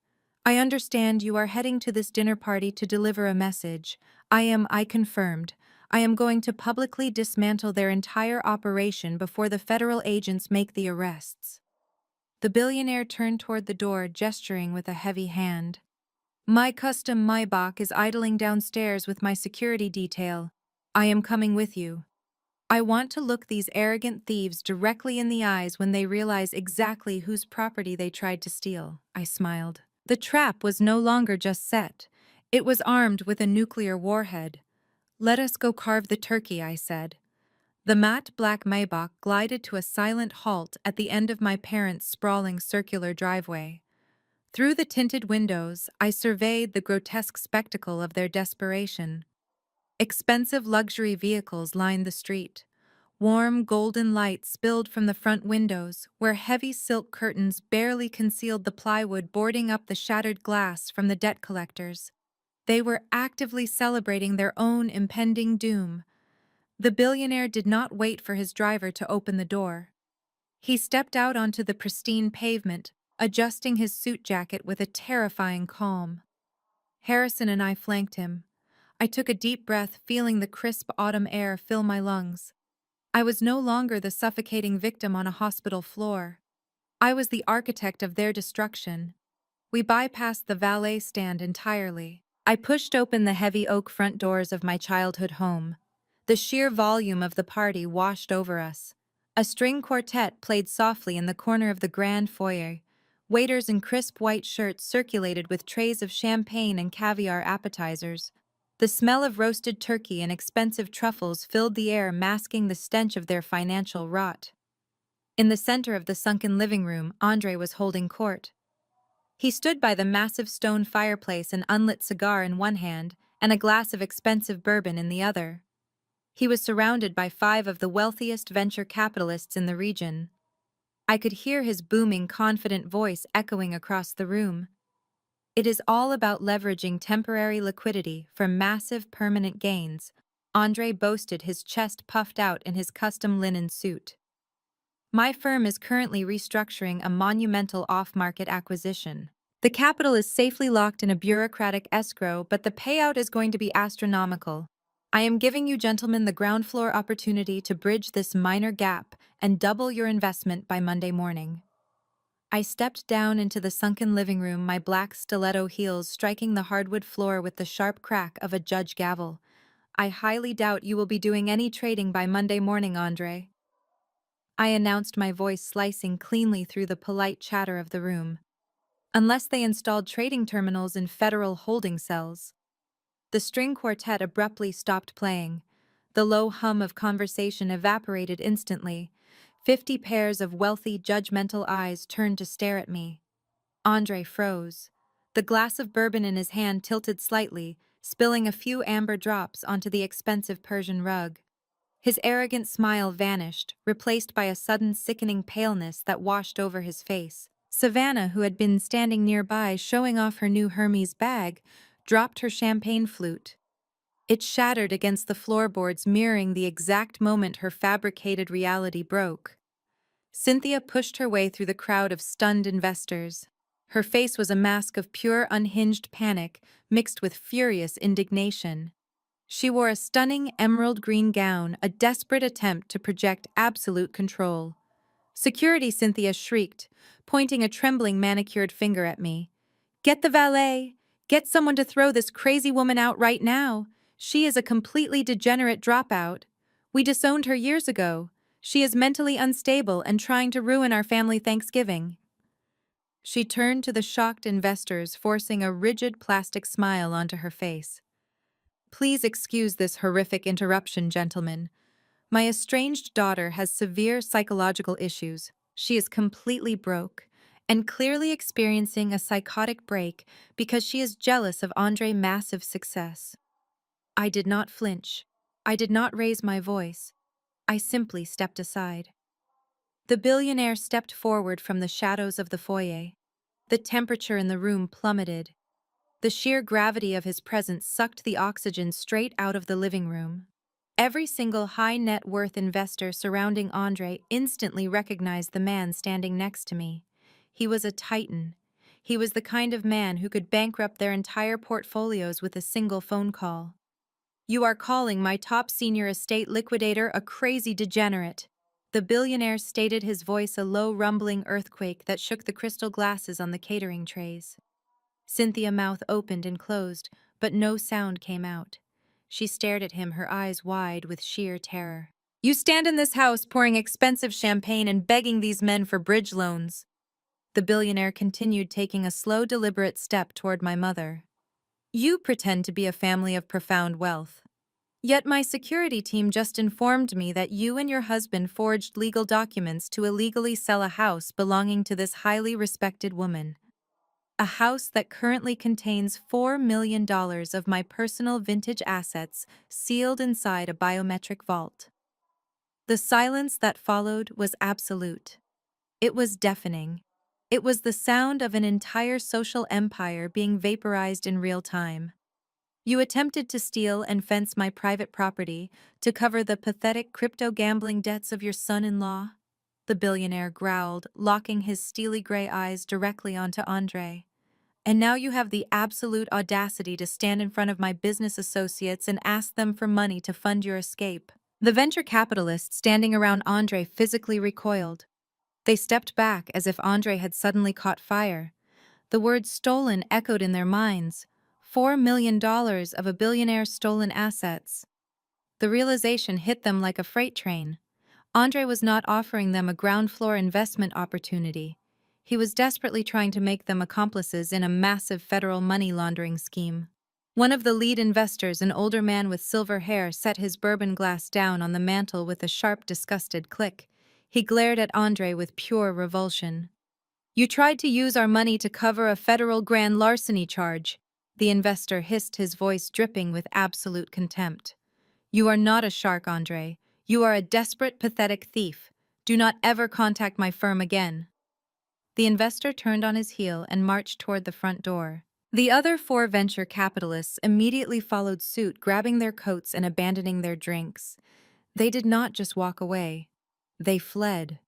I understand you are heading to this dinner party to deliver a message. I confirmed. I am going to publicly dismantle their entire operation before the federal agents make the arrests." The billionaire turned toward the door, gesturing with a heavy hand. "My custom Maybach is idling downstairs with my security detail. I am coming with you. I want to look these arrogant thieves directly in the eyes when they realize exactly whose property they tried to steal." I smiled. The trap was no longer just set. It was armed with a nuclear warhead. "Let us go carve the turkey," I said. The matte black Maybach glided to a silent halt at the end of my parents' sprawling circular driveway. Through the tinted windows, I surveyed the grotesque spectacle of their desperation. Expensive luxury vehicles lined the street. Warm, golden light spilled from the front windows, where heavy silk curtains barely concealed the plywood boarding up the shattered glass from the debt collectors. They were actively celebrating their own impending doom. The billionaire did not wait for his driver to open the door. He stepped out onto the pristine pavement, adjusting his suit jacket with a terrifying calm. Harrison and I flanked him. I took a deep breath, feeling the crisp autumn air fill my lungs. I was no longer the suffocating victim on a hospital floor. I was the architect of their destruction. We bypassed the valet stand entirely. I pushed open the heavy oak front doors of my childhood home. The sheer volume of the party washed over us. A string quartet played softly in the corner of the grand foyer, Waiters in crisp white shirts circulated with trays of champagne and caviar appetizers. The smell of roasted turkey and expensive truffles filled the air, masking the stench of their financial rot. In the center of the sunken living room, Andre was holding court. He stood by the massive stone fireplace, an unlit cigar in one hand and a glass of expensive bourbon in the other. He was surrounded by 5 of the wealthiest venture capitalists in the region. I could hear his booming, confident voice echoing across the room. It is all about leveraging temporary liquidity for massive permanent gains, Andre boasted, his chest puffed out in his custom linen suit. My firm is currently restructuring a monumental off-market acquisition. The capital is safely locked in a bureaucratic escrow, but the payout is going to be astronomical. I am giving you gentlemen the ground floor opportunity to bridge this minor gap and double your investment by Monday morning. I stepped down into the sunken living room, my black stiletto heels striking the hardwood floor with the sharp crack of a judge gavel. I highly doubt you will be doing any trading by Monday morning, Andre. I announced, my voice slicing cleanly through the polite chatter of the room. Unless they installed trading terminals in federal holding cells. The string quartet abruptly stopped playing. The low hum of conversation evaporated instantly. 50 pairs of wealthy, judgmental eyes turned to stare at me. Andre froze. The glass of bourbon in his hand tilted slightly, spilling a few amber drops onto the expensive Persian rug. His arrogant smile vanished, replaced by a sudden sickening paleness that washed over his face. Savannah, who had been standing nearby showing off her new Hermes bag, dropped her champagne flute. It shattered against the floorboards, mirroring the exact moment her fabricated reality broke. Cynthia pushed her way through the crowd of stunned investors. Her face was a mask of pure, unhinged panic mixed with furious indignation. She wore a stunning emerald green gown, a desperate attempt to project absolute control. "Security!" Cynthia shrieked, pointing a trembling manicured finger at me. "Get the valet! Get someone to throw this crazy woman out right now! She is a completely degenerate dropout. We disowned her years ago. She is mentally unstable and trying to ruin our family Thanksgiving." She turned to the shocked investors, forcing a rigid plastic smile onto her face. "Please excuse this horrific interruption, gentlemen. My estranged daughter has severe psychological issues. She is completely broke and clearly experiencing a psychotic break because she is jealous of Andre's massive success." I did not flinch. I did not raise my voice. I simply stepped aside. The billionaire stepped forward from the shadows of the foyer. The temperature in the room plummeted. The sheer gravity of his presence sucked the oxygen straight out of the living room. Every single high net worth investor surrounding Andre instantly recognized the man standing next to me. He was a titan. He was the kind of man who could bankrupt their entire portfolios with a single phone call. "You are calling my top senior estate liquidator a crazy degenerate." The billionaire stated, his voice a low rumbling earthquake that shook the crystal glasses on the catering trays. Cynthia's mouth opened and closed, but no sound came out. She stared at him, her eyes wide with sheer terror. "You stand in this house pouring expensive champagne and begging these men for bridge loans." The billionaire continued, taking a slow, deliberate step toward my mother. "You pretend to be a family of profound wealth. Yet my security team just informed me that you and your husband forged legal documents to illegally sell a house belonging to this highly respected woman. A house that currently contains $4 million of my personal vintage assets sealed inside a biometric vault." The silence that followed was absolute. It was deafening. It was the sound of an entire social empire being vaporized in real time. "You attempted to steal and fence my private property to cover the pathetic crypto gambling debts of your son-in-law," the billionaire growled, locking his steely gray eyes directly onto Andre. "And now you have the absolute audacity to stand in front of my business associates and ask them for money to fund your escape." The venture capitalists standing around Andre physically recoiled. They stepped back as if Andre had suddenly caught fire. The word stolen echoed in their minds. $4 million of a billionaire's stolen assets. The realization hit them like a freight train. Andre was not offering them a ground floor investment opportunity. He was desperately trying to make them accomplices in a massive federal money laundering scheme. One of the lead investors, an older man with silver hair, set his bourbon glass down on the mantel with a sharp, disgusted click. He glared at Andre with pure revulsion. "You tried to use our money to cover a federal grand larceny charge," the investor hissed, his voice dripping with absolute contempt. "You are not a shark, Andre. You are a desperate, pathetic thief. Do not ever contact my firm again." The investor turned on his heel and marched toward the front door. The other four venture capitalists immediately followed suit, grabbing their coats and abandoning their drinks. They did not just walk away. They fled.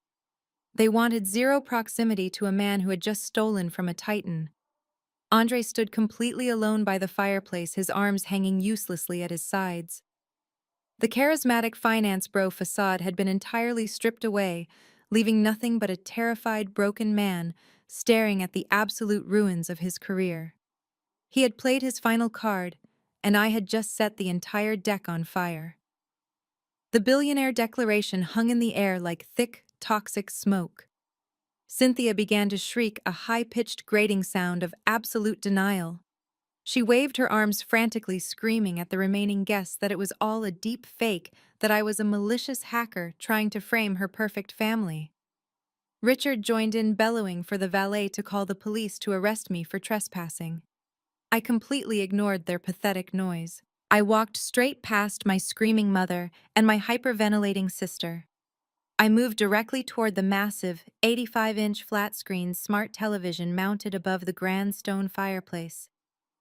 They wanted zero proximity to a man who had just stolen from a titan. Andre stood completely alone by the fireplace, his arms hanging uselessly at his sides. The charismatic finance bro facade had been entirely stripped away, leaving nothing but a terrified, broken man staring at the absolute ruins of his career. He had played his final card, and I had just set the entire deck on fire. The billionaire declaration hung in the air like thick, toxic smoke. Cynthia began to shriek, a high-pitched grating sound of absolute denial. She waved her arms frantically, screaming at the remaining guests that it was all a deep fake, that I was a malicious hacker trying to frame her perfect family. Richard joined in, bellowing for the valet to call the police to arrest me for trespassing. I completely ignored their pathetic noise. I walked straight past my screaming mother and my hyperventilating sister. I moved directly toward the massive, 85-inch flat-screen smart television mounted above the grand stone fireplace.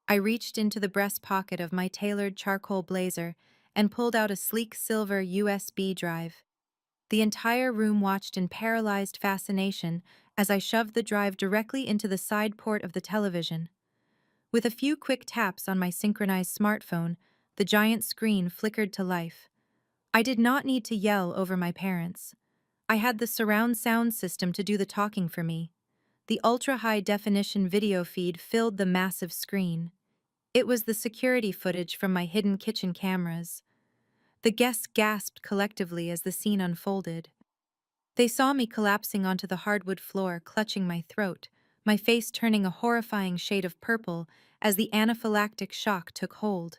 I reached into the breast pocket of my tailored charcoal blazer and pulled out a sleek silver USB drive. The entire room watched in paralyzed fascination as I shoved the drive directly into the side port of the television. With a few quick taps on my synchronized smartphone, the giant screen flickered to life. I did not need to yell over my parents. I had the surround sound system to do the talking for me. The ultra-high-definition video feed filled the massive screen. It was the security footage from my hidden kitchen cameras. The guests gasped collectively as the scene unfolded. They saw me collapsing onto the hardwood floor, clutching my throat, my face turning a horrifying shade of purple as the anaphylactic shock took hold.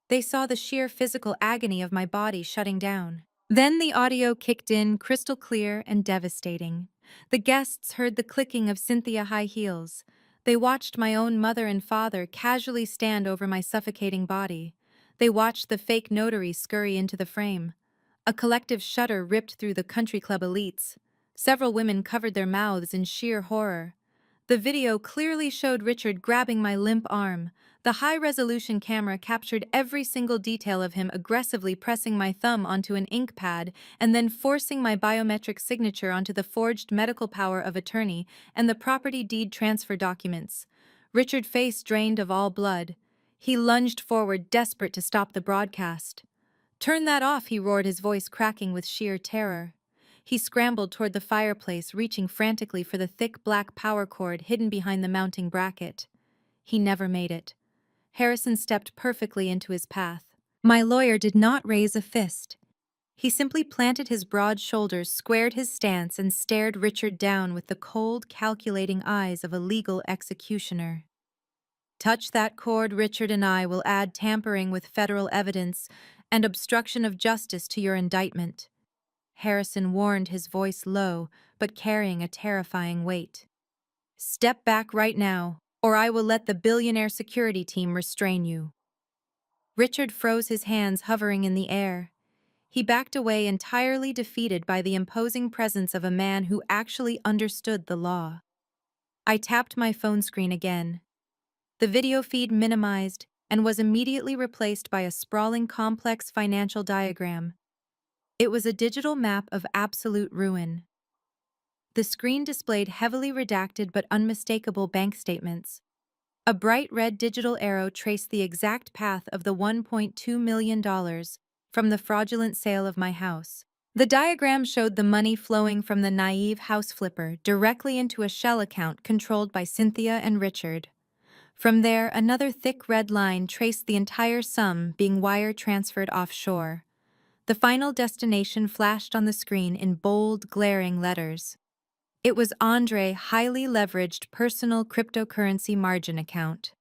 They saw the sheer physical agony of my body shutting down. Then the audio kicked in, crystal clear and devastating. The guests heard the clicking of Cynthia high heels. They watched my own mother and father casually stand over my suffocating body. They watched the fake notary scurry into the frame. A collective shudder ripped through the country club elites. Several women covered their mouths in sheer horror. The video clearly showed Richard grabbing my limp arm. The high-resolution camera captured every single detail of him aggressively pressing my thumb onto an ink pad and then forcing my biometric signature onto the forged medical power of attorney and the property deed transfer documents. Richard's face drained of all blood. He lunged forward, desperate to stop the broadcast. "Turn that off," he roared, his voice cracking with sheer terror. He scrambled toward the fireplace, reaching frantically for the thick black power cord hidden behind the mounting bracket. He never made it. Harrison stepped perfectly into his path. My lawyer did not raise a fist. He simply planted his broad shoulders, squared his stance, and stared Richard down with the cold, calculating eyes of a legal executioner. "Touch that cord, Richard, and I will add tampering with federal evidence and obstruction of justice to your indictment," Harrison warned, his voice low, but carrying a terrifying weight. "Step back right now, or I will let the billionaire security team restrain you." Richard froze, his hands hovering in the air. He backed away, entirely defeated by the imposing presence of a man who actually understood the law. I tapped my phone screen again. The video feed minimized and was immediately replaced by a sprawling, complex financial diagram. It was a digital map of absolute ruin. The screen displayed heavily redacted but unmistakable bank statements. A bright red digital arrow traced the exact path of the $1.2 million from the fraudulent sale of my house. The diagram showed the money flowing from the naive house flipper directly into a shell account controlled by Cynthia and Richard. From there, another thick red line traced the entire sum being wire transferred offshore. The final destination flashed on the screen in bold, glaring letters: It was Andre's highly leveraged personal cryptocurrency margin account.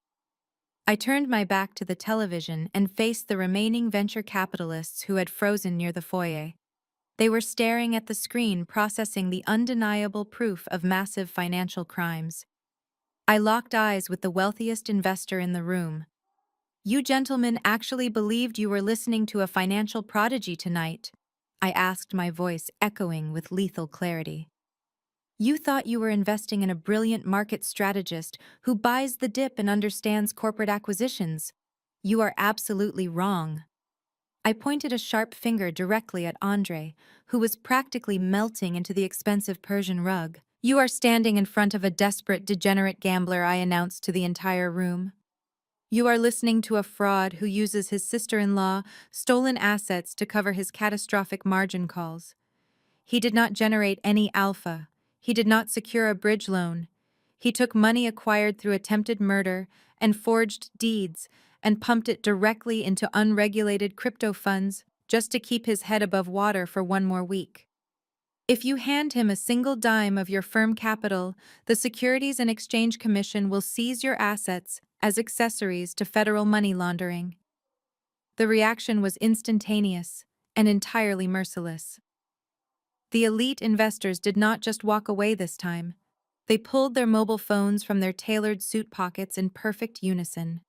I turned my back to the television and faced the remaining venture capitalists who had frozen near the foyer. They were staring at the screen, processing the undeniable proof of massive financial crimes. I locked eyes with the wealthiest investor in the room. "You gentlemen actually believed you were listening to a financial prodigy tonight?" I asked, my voice echoing with lethal clarity. "You thought you were investing in a brilliant market strategist who buys the dip and understands corporate acquisitions. You are absolutely wrong." I pointed a sharp finger directly at Andre, who was practically melting into the expensive Persian rug. "You are standing in front of a desperate, degenerate gambler," I announced to the entire room. "You are listening to a fraud who uses his sister-in-law stolen assets to cover his catastrophic margin calls. He did not generate any alpha. He did not secure a bridge loan. He took money acquired through attempted murder and forged deeds and pumped it directly into unregulated crypto funds just to keep his head above water for one more week. If you hand him a single dime of your firm capital, the Securities and Exchange Commission will seize your assets as accessories to federal money laundering." The reaction was instantaneous and entirely merciless. The elite investors did not just walk away this time. They pulled their mobile phones from their tailored suit pockets in perfect unison.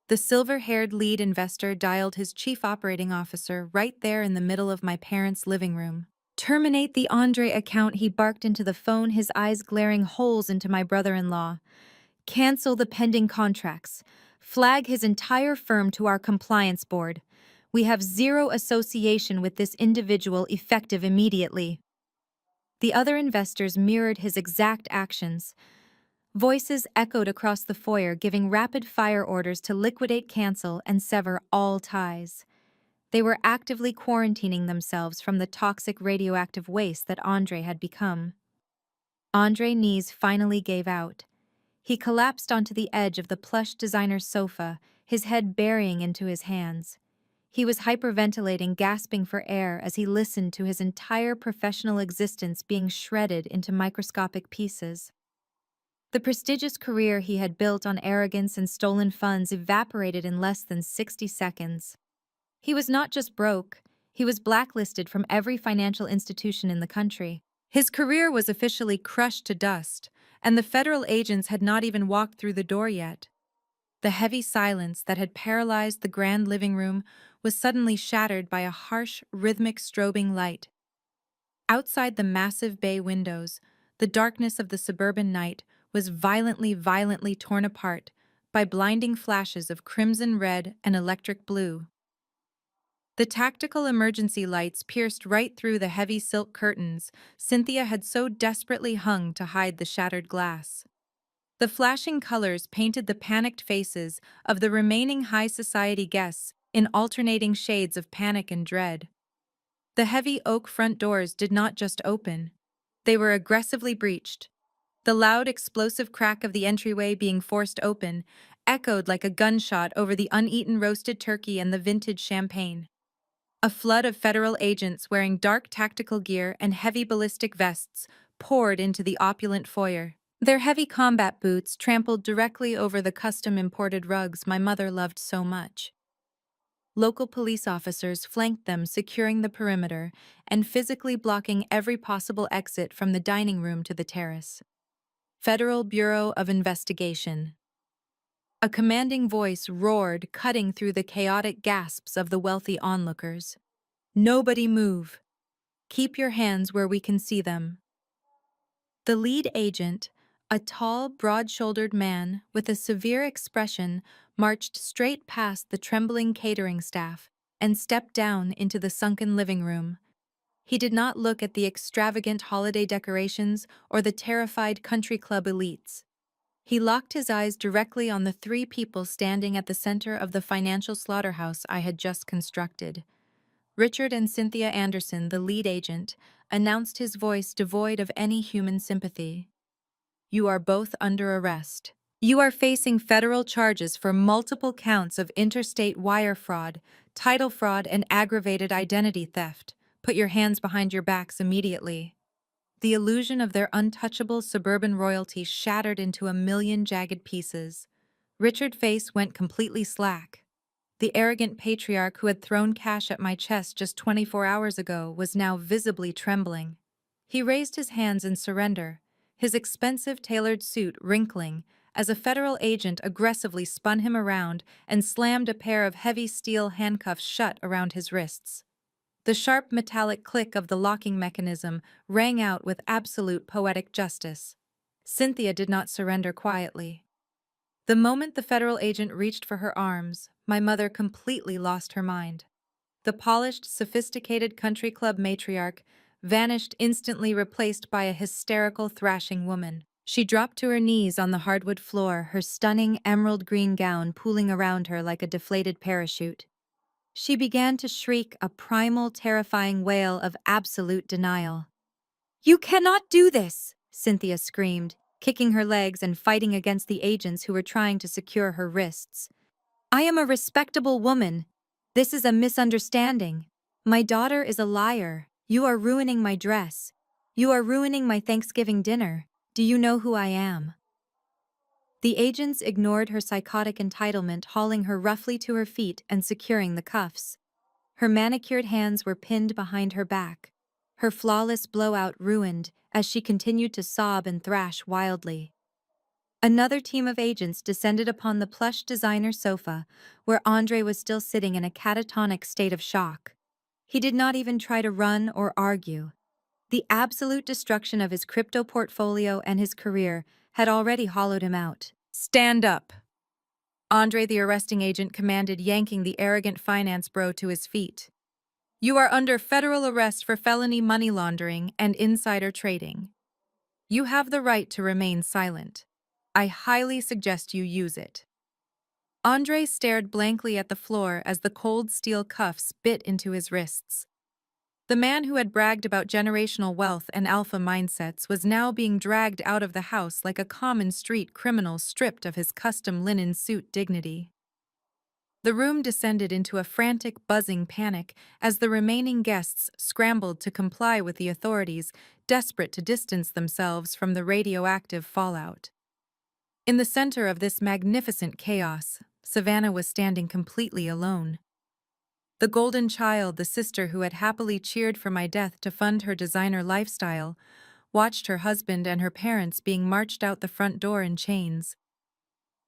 The silver-haired lead investor dialed his chief operating officer right there in the middle of my parents' living room. "Terminate the Andre account," he barked into the phone, his eyes glaring holes into my brother-in-law. "Cancel the pending contracts. Flag his entire firm to our compliance board. We have zero association with this individual, effective immediately." The other investors mirrored his exact actions. Voices echoed across the foyer, giving rapid-fire orders to liquidate, cancel, and sever all ties. They were actively quarantining themselves from the toxic radioactive waste that Andre had become. Andre's knees finally gave out. He collapsed onto the edge of the plush designer's sofa, his head burying into his hands. He was hyperventilating, gasping for air as he listened to his entire professional existence being shredded into microscopic pieces. The prestigious career he had built on arrogance and stolen funds evaporated in less than 60 seconds. He was not just broke, he was blacklisted from every financial institution in the country. His career was officially crushed to dust, and the federal agents had not even walked through the door yet. The heavy silence that had paralyzed the grand living room was suddenly shattered by a harsh, rhythmic strobing light. Outside the massive bay windows, the darkness of the suburban night was violently torn apart by blinding flashes of crimson red and electric blue. The tactical emergency lights pierced right through the heavy silk curtains Cynthia had so desperately hung to hide the shattered glass. The flashing colors painted the panicked faces of the remaining high society guests in alternating shades of panic and dread. The heavy oak front doors did not just open, they were aggressively breached. The loud, explosive crack of the entryway being forced open echoed like a gunshot over the uneaten roasted turkey and the vintage champagne. A flood of federal agents wearing dark tactical gear and heavy ballistic vests poured into the opulent foyer. Their heavy combat boots trampled directly over the custom-imported rugs my mother loved so much. Local police officers flanked them, securing the perimeter and physically blocking every possible exit from the dining room to the terrace. Federal Bureau of Investigation. A commanding voice roared, cutting through the chaotic gasps of the wealthy onlookers. "Nobody move. Keep your hands where we can see them." The lead agent, a tall, broad-shouldered man with a severe expression, marched straight past the trembling catering staff and stepped down into the sunken living room. He did not look at the extravagant holiday decorations or the terrified country club elites. He locked his eyes directly on the three people standing at the center of the financial slaughterhouse I had just constructed. Richard and Cynthia Anderson, the lead agent, announced, his voice devoid of any human sympathy. "You are both under arrest. You are facing federal charges for multiple counts of interstate wire fraud, title fraud, and aggravated identity theft. Put your hands behind your backs immediately." The illusion of their untouchable suburban royalty shattered into a million jagged pieces. Richard's face went completely slack. The arrogant patriarch who had thrown cash at my chest just 24 hours ago was now visibly trembling. He raised his hands in surrender, his expensive tailored suit wrinkling, as a federal agent aggressively spun him around and slammed a pair of heavy steel handcuffs shut around his wrists. The sharp metallic click of the locking mechanism rang out with absolute poetic justice. Cynthia did not surrender quietly. The moment the federal agent reached for her arms, my mother completely lost her mind. The polished, sophisticated country club matriarch vanished instantly, replaced by a hysterical, thrashing woman. She dropped to her knees on the hardwood floor, her stunning emerald green gown pooling around her like a deflated parachute. She began to shriek a primal, terrifying wail of absolute denial. "You cannot do this!" Cynthia screamed, kicking her legs and fighting against the agents who were trying to secure her wrists. "I am a respectable woman. This is a misunderstanding. My daughter is a liar. You are ruining my dress. You are ruining my Thanksgiving dinner. Do you know who I am?" The agents ignored her psychotic entitlement, hauling her roughly to her feet and securing the cuffs. Her manicured hands were pinned behind her back, her flawless blowout ruined as she continued to sob and thrash wildly. Another team of agents descended upon the plush designer sofa, where Andre was still sitting in a catatonic state of shock. He did not even try to run or argue. The absolute destruction of his crypto portfolio and his career had already hollowed him out. "Stand up!" Andre, the arresting agent, commanded, yanking the arrogant finance bro to his feet. "You are under federal arrest for felony money laundering and insider trading. You have the right to remain silent. I highly suggest you use it." Andre stared blankly at the floor as the cold steel cuffs bit into his wrists. The man who had bragged about generational wealth and alpha mindsets was now being dragged out of the house like a common street criminal stripped of his custom linen suit dignity. The room descended into a frantic, buzzing panic as the remaining guests scrambled to comply with the authorities, desperate to distance themselves from the radioactive fallout. In the center of this magnificent chaos, Savannah was standing completely alone. The golden child, the sister who had happily cheered for my death to fund her designer lifestyle, watched her husband and her parents being marched out the front door in chains.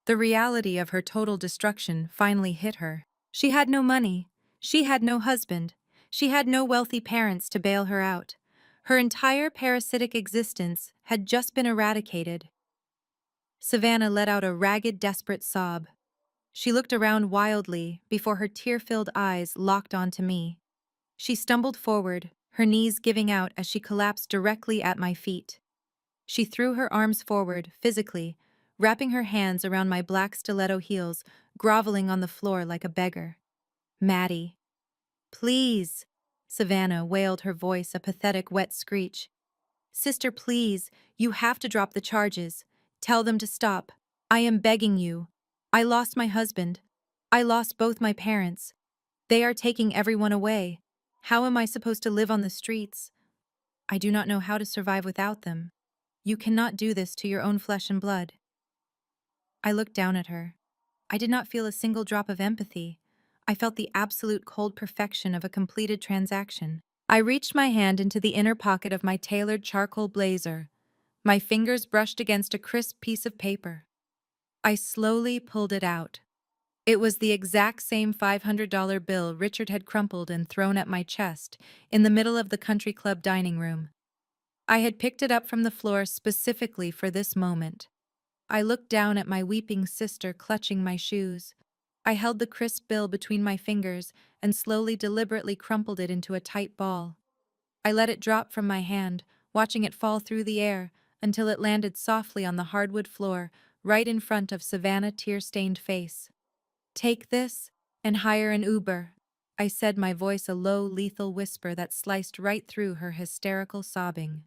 The reality of her total destruction finally hit her. She had no money. She had no husband. She had no wealthy parents to bail her out. Her entire parasitic existence had just been eradicated. Savannah let out a ragged, desperate sob. She looked around wildly before her tear-filled eyes locked onto me. She stumbled forward, her knees giving out as she collapsed directly at my feet. She threw her arms forward, physically, wrapping her hands around my black stiletto heels, groveling on the floor like a beggar. "Maddie." "Please," Savannah wailed, her voice a pathetic wet screech. "Sister, please, you have to drop the charges. Tell them to stop. I am begging you. I lost my husband. I lost both my parents. They are taking everyone away. How am I supposed to live on the streets? I do not know how to survive without them. You cannot do this to your own flesh and blood." I looked down at her. I did not feel a single drop of empathy. I felt the absolute cold perfection of a completed transaction. I reached my hand into the inner pocket of my tailored charcoal blazer. My fingers brushed against a crisp piece of paper. I slowly pulled it out. It was the exact same $500 bill Richard had crumpled and thrown at my chest in the middle of the country club dining room. I had picked it up from the floor specifically for this moment. I looked down at my weeping sister clutching my shoes. I held the crisp bill between my fingers and slowly, deliberately crumpled it into a tight ball. I let it drop from my hand, watching it fall through the air until it landed softly on the hardwood floor, right in front of Savannah's tear-stained face. "Take this and hire an Uber," I said, my voice a low, lethal whisper that sliced right through her hysterical sobbing.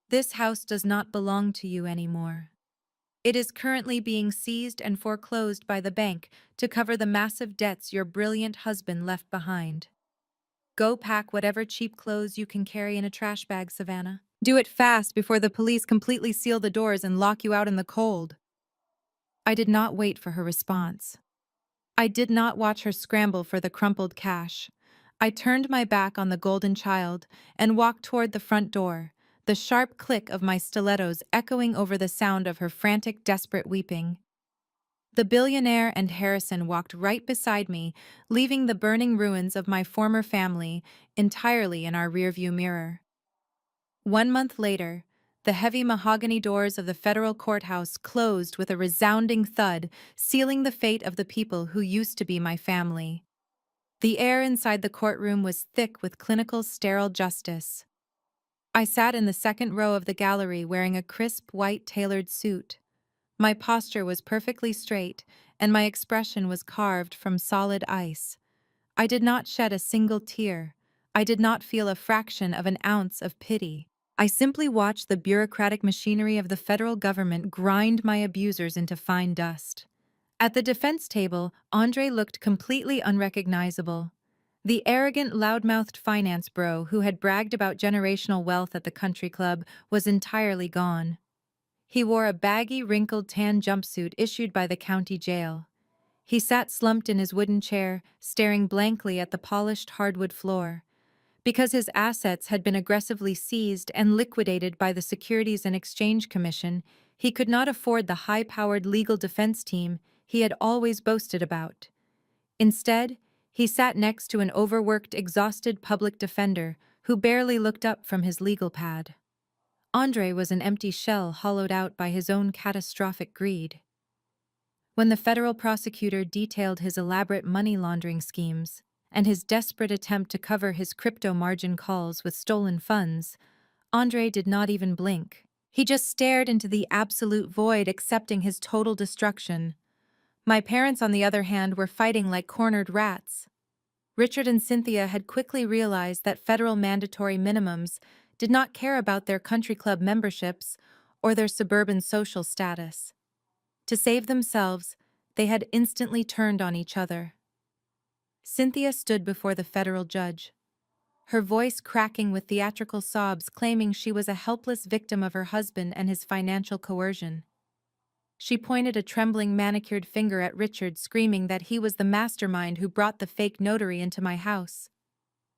"This house does not belong to you anymore. It is currently being seized and foreclosed by the bank to cover the massive debts your brilliant husband left behind. Go pack whatever cheap clothes you can carry in a trash bag, Savannah. Do it fast before the police completely seal the doors and lock you out in the cold. I did not wait for her response. I did not watch her scramble for the crumpled cash. I turned my back on the golden child and walked toward the front door, the sharp click of my stilettos echoing over the sound of her frantic, desperate weeping. The billionaire and Harrison walked right beside me, leaving the burning ruins of my former family entirely in our rearview mirror. 1 month later, the heavy mahogany doors of the federal courthouse closed with a resounding thud, sealing the fate of the people who used to be my family. The air inside the courtroom was thick with clinical, sterile justice. I sat in the second row of the gallery wearing a crisp, white tailored suit. My posture was perfectly straight, and my expression was carved from solid ice. I did not shed a single tear. I did not feel a fraction of an ounce of pity. I simply watched the bureaucratic machinery of the federal government grind my abusers into fine dust. At the defense table, Andre looked completely unrecognizable. The arrogant, loudmouthed finance bro who had bragged about generational wealth at the country club was entirely gone. He wore a baggy, wrinkled tan jumpsuit issued by the county jail. He sat slumped in his wooden chair, staring blankly at the polished hardwood floor. Because his assets had been aggressively seized and liquidated by the Securities and Exchange Commission, he could not afford the high-powered legal defense team he had always boasted about. Instead, he sat next to an overworked, exhausted public defender who barely looked up from his legal pad. Andre was an empty shell hollowed out by his own catastrophic greed. When the federal prosecutor detailed his elaborate money laundering schemes and his desperate attempt to cover his crypto margin calls with stolen funds, Andre did not even blink. He just stared into the absolute void, accepting his total destruction. My parents, on the other hand, were fighting like cornered rats. Richard and Cynthia had quickly realized that federal mandatory minimums did not care about their country club memberships or their suburban social status. To save themselves, they had instantly turned on each other. Cynthia stood before the federal judge, her voice cracking with theatrical sobs, claiming she was a helpless victim of her husband and his financial coercion. She pointed a trembling manicured finger at Richard, screaming that he was the mastermind who brought the fake notary into my house.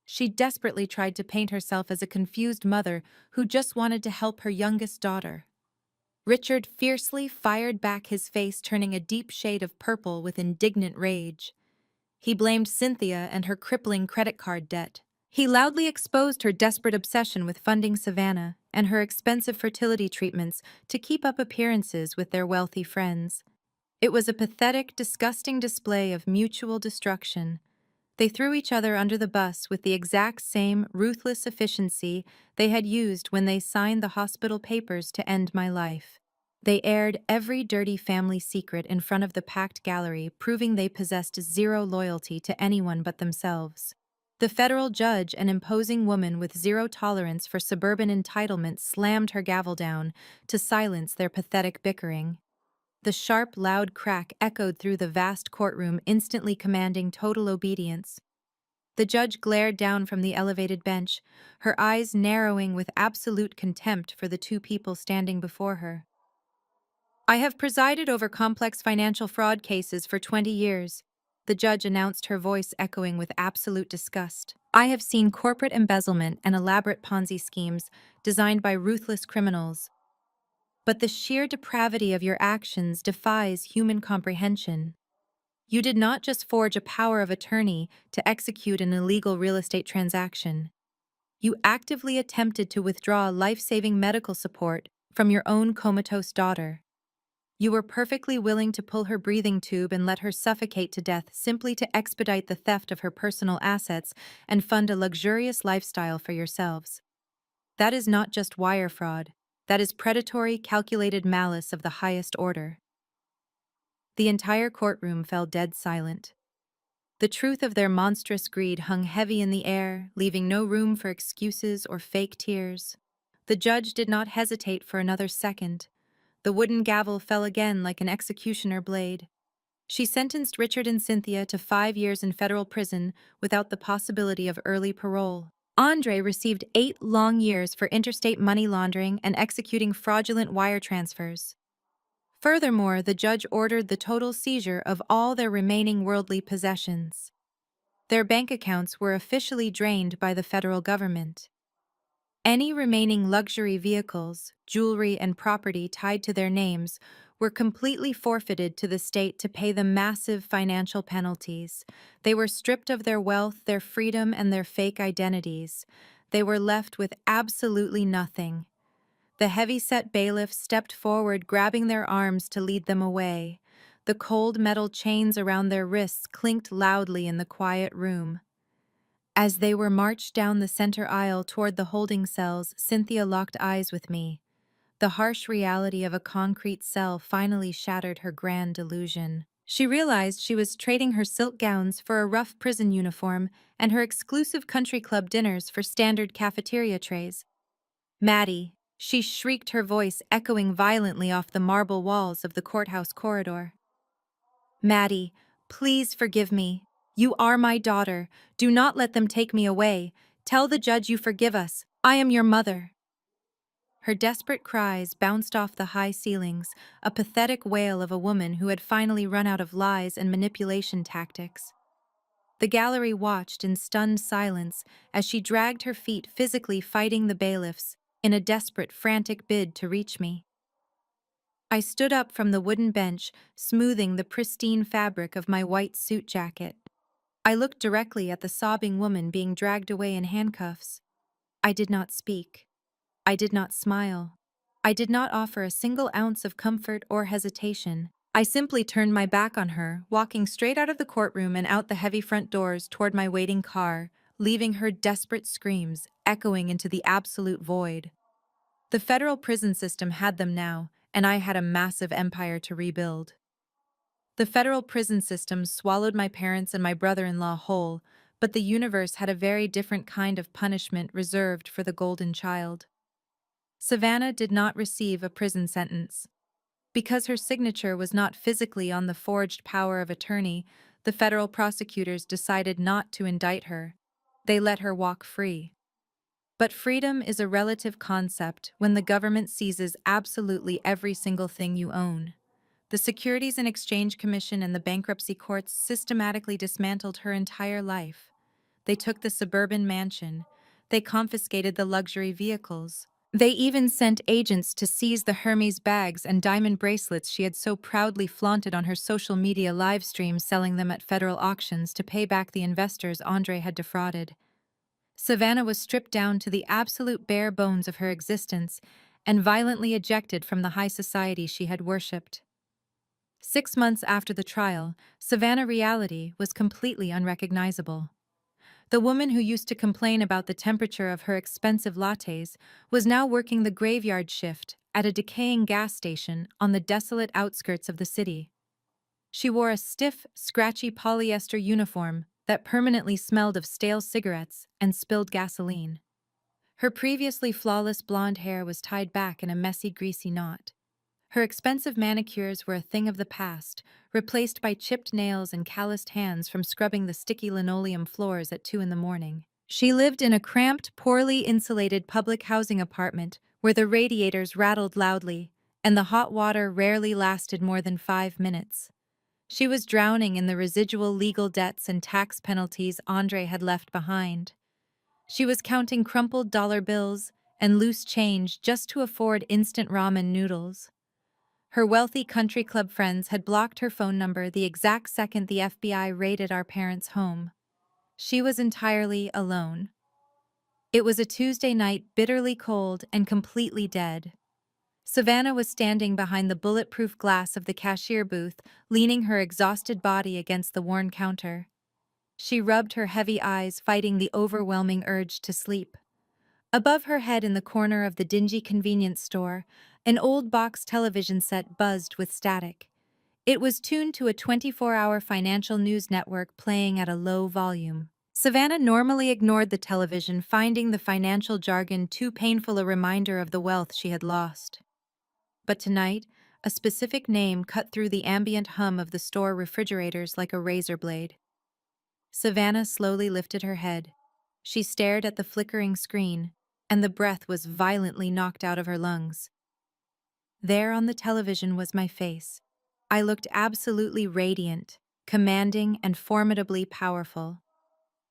She desperately tried to paint herself as a confused mother who just wanted to help her youngest daughter. Richard fiercely fired back, his face turning a deep shade of purple with indignant rage. He blamed Cynthia and her crippling credit card debt. He loudly exposed her desperate obsession with funding Savannah and her expensive fertility treatments to keep up appearances with their wealthy friends. It was a pathetic, disgusting display of mutual destruction. They threw each other under the bus with the exact same ruthless efficiency they had used when they signed the hospital papers to end my life. They aired every dirty family secret in front of the packed gallery, proving they possessed zero loyalty to anyone but themselves. The federal judge, an imposing woman with zero tolerance for suburban entitlement, slammed her gavel down to silence their pathetic bickering. The sharp, loud crack echoed through the vast courtroom, instantly commanding total obedience. The judge glared down from the elevated bench, her eyes narrowing with absolute contempt for the two people standing before her. "I have presided over complex financial fraud cases for 20 years," the judge announced, her voice echoing with absolute disgust. "I have seen corporate embezzlement and elaborate Ponzi schemes designed by ruthless criminals. But the sheer depravity of your actions defies human comprehension. You did not just forge a power of attorney to execute an illegal real estate transaction. You actively attempted to withdraw life-saving medical support from your own comatose daughter. You were perfectly willing to pull her breathing tube and let her suffocate to death simply to expedite the theft of her personal assets and fund a luxurious lifestyle for yourselves. That is not just wire fraud. That is predatory, calculated malice of the highest order." The entire courtroom fell dead silent. The truth of their monstrous greed hung heavy in the air, leaving no room for excuses or fake tears. The judge did not hesitate for another second. The wooden gavel fell again like an executioner blade. She sentenced Richard and Cynthia to 5 years in federal prison without the possibility of early parole. Andre received 8 long years for interstate money laundering and executing fraudulent wire transfers. Furthermore, the judge ordered the total seizure of all their remaining worldly possessions. Their bank accounts were officially drained by the federal government. Any remaining luxury vehicles, jewelry, and property tied to their names were completely forfeited to the state to pay the massive financial penalties. They were stripped of their wealth, their freedom, and their fake identities. They were left with absolutely nothing. The heavy-set bailiff stepped forward, grabbing their arms to lead them away. The cold metal chains around their wrists clinked loudly in the quiet room. As they were marched down the center aisle toward the holding cells, Cynthia locked eyes with me. The harsh reality of a concrete cell finally shattered her grand delusion. She realized she was trading her silk gowns for a rough prison uniform and her exclusive country club dinners for standard cafeteria trays. "Maddie," she shrieked, her voice echoing violently off the marble walls of the courthouse corridor. "Maddie, please forgive me. You are my daughter. Do not let them take me away. Tell the judge you forgive us. I am your mother." Her desperate cries bounced off the high ceilings, a pathetic wail of a woman who had finally run out of lies and manipulation tactics. The gallery watched in stunned silence as she dragged her feet, physically fighting the bailiffs in a desperate, frantic bid to reach me. I stood up from the wooden bench, smoothing the pristine fabric of my white suit jacket. I looked directly at the sobbing woman being dragged away in handcuffs. I did not speak. I did not smile. I did not offer a single ounce of comfort or hesitation. I simply turned my back on her, walking straight out of the courtroom and out the heavy front doors toward my waiting car, leaving her desperate screams echoing into the absolute void. The federal prison system had them now, and I had a massive empire to rebuild. The federal prison system swallowed my parents and my brother-in-law whole, but the universe had a very different kind of punishment reserved for the golden child. Savannah did not receive a prison sentence. Because her signature was not physically on the forged power of attorney, the federal prosecutors decided not to indict her. They let her walk free. But freedom is a relative concept when the government seizes absolutely every single thing you own. The Securities and Exchange Commission and the bankruptcy courts systematically dismantled her entire life. They took the suburban mansion. They confiscated the luxury vehicles. They even sent agents to seize the Hermes bags and diamond bracelets she had so proudly flaunted on her social media live streams, selling them at federal auctions to pay back the investors Andre had defrauded. Savannah was stripped down to the absolute bare bones of her existence and violently ejected from the high society she had worshipped. 6 months after the trial, Savannah reality was completely unrecognizable. The woman who used to complain about the temperature of her expensive lattes was now working the graveyard shift at a decaying gas station on the desolate outskirts of the city. She wore a stiff, scratchy polyester uniform that permanently smelled of stale cigarettes and spilled gasoline. Her previously flawless blonde hair was tied back in a messy, greasy knot. Her expensive manicures were a thing of the past, replaced by chipped nails and calloused hands from scrubbing the sticky linoleum floors at 2 in the morning. She lived in a cramped, poorly insulated public housing apartment where the radiators rattled loudly and the hot water rarely lasted more than 5 minutes. She was drowning in the residual legal debts and tax penalties Andre had left behind. She was counting crumpled dollar bills and loose change just to afford instant ramen noodles. Her wealthy country club friends had blocked her phone number the exact second the FBI raided our parents' home. She was entirely alone. It was a Tuesday night, bitterly cold and completely dead. Savannah was standing behind the bulletproof glass of the cashier booth, leaning her exhausted body against the worn counter. She rubbed her heavy eyes, fighting the overwhelming urge to sleep. Above her head in the corner of the dingy convenience store, an old box television set buzzed with static. It was tuned to a 24-hour financial news network playing at a low volume. Savannah normally ignored the television, finding the financial jargon too painful a reminder of the wealth she had lost. But tonight, a specific name cut through the ambient hum of the store refrigerators like a razor blade. Savannah slowly lifted her head. She stared at the flickering screen, and the breath was violently knocked out of her lungs. There on the television was my face. I looked absolutely radiant, commanding, and formidably powerful.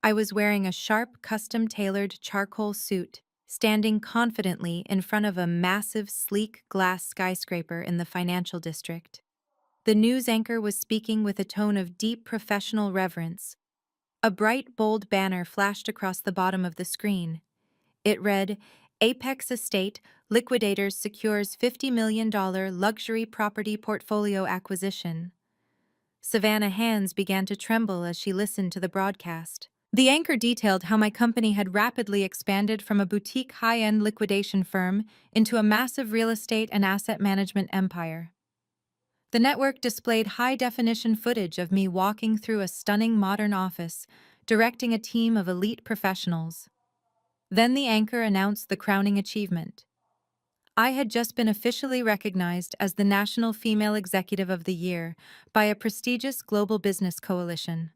I was wearing a sharp, custom-tailored charcoal suit, standing confidently in front of a massive, sleek glass skyscraper in the financial district. The news anchor was speaking with a tone of deep professional reverence. A bright, bold banner flashed across the bottom of the screen. It read, Apex Estate Liquidators secures $50 million luxury property portfolio acquisition. Savannah's hands began to tremble as she listened to the broadcast. The anchor detailed how my company had rapidly expanded from a boutique high-end liquidation firm into a massive real estate and asset management empire. The network displayed high-definition footage of me walking through a stunning modern office, directing a team of elite professionals. Then the anchor announced the crowning achievement. I had just been officially recognized as the National Female Executive of the Year by a prestigious global business coalition.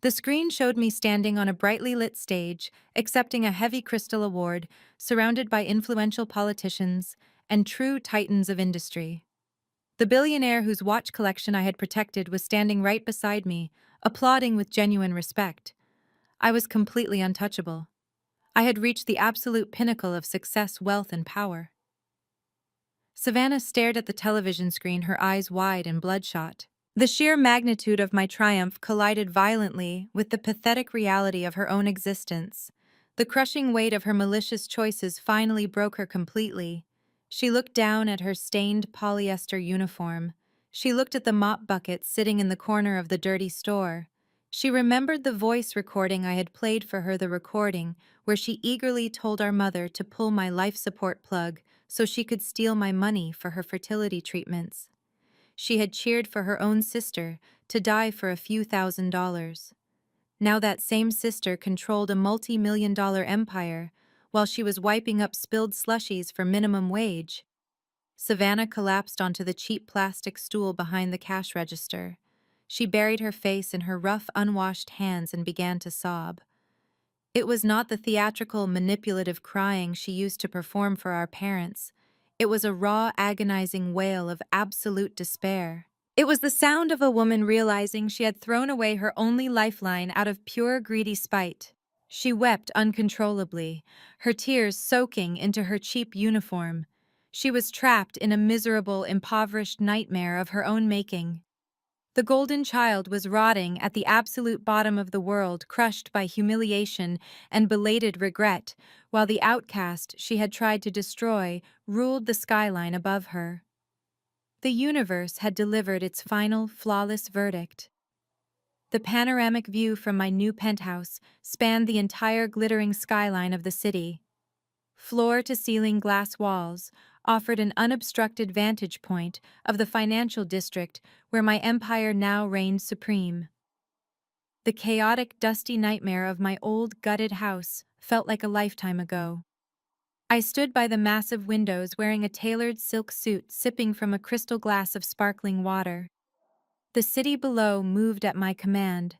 The screen showed me standing on a brightly lit stage, accepting a heavy crystal award, surrounded by influential politicians and true titans of industry. The billionaire whose watch collection I had protected was standing right beside me, applauding with genuine respect. I was completely untouchable. I had reached the absolute pinnacle of success, wealth, and power. Savannah stared at the television screen, her eyes wide and bloodshot. The sheer magnitude of my triumph collided violently with the pathetic reality of her own existence. The crushing weight of her malicious choices finally broke her completely. She looked down at her stained polyester uniform. She looked at the mop bucket sitting in the corner of the dirty store. She remembered the voice recording I had played for her, the recording where she eagerly told our mother to pull my life support plug so she could steal my money for her fertility treatments. She had cheered for her own sister to die for a few $1,000s. Now that same sister controlled a multi-million-dollar empire while she was wiping up spilled slushies for minimum wage. Savannah collapsed onto the cheap plastic stool behind the cash register. She buried her face in her rough, unwashed hands and began to sob. It was not the theatrical, manipulative crying she used to perform for our parents. It was a raw, agonizing wail of absolute despair. It was the sound of a woman realizing she had thrown away her only lifeline out of pure, greedy spite. She wept uncontrollably, her tears soaking into her cheap uniform. She was trapped in a miserable, impoverished nightmare of her own making. The golden child was rotting at the absolute bottom of the world, crushed by humiliation and belated regret, while the outcast she had tried to destroy ruled the skyline above her. The universe had delivered its final, flawless verdict. The panoramic view from my new penthouse spanned the entire glittering skyline of the city. Floor-to-ceiling glass walls offered an unobstructed vantage point of the financial district where my empire now reigned supreme. The chaotic, dusty nightmare of my old, gutted house felt like a lifetime ago. I stood by the massive windows wearing a tailored silk suit, sipping from a crystal glass of sparkling water. The city below moved at my command.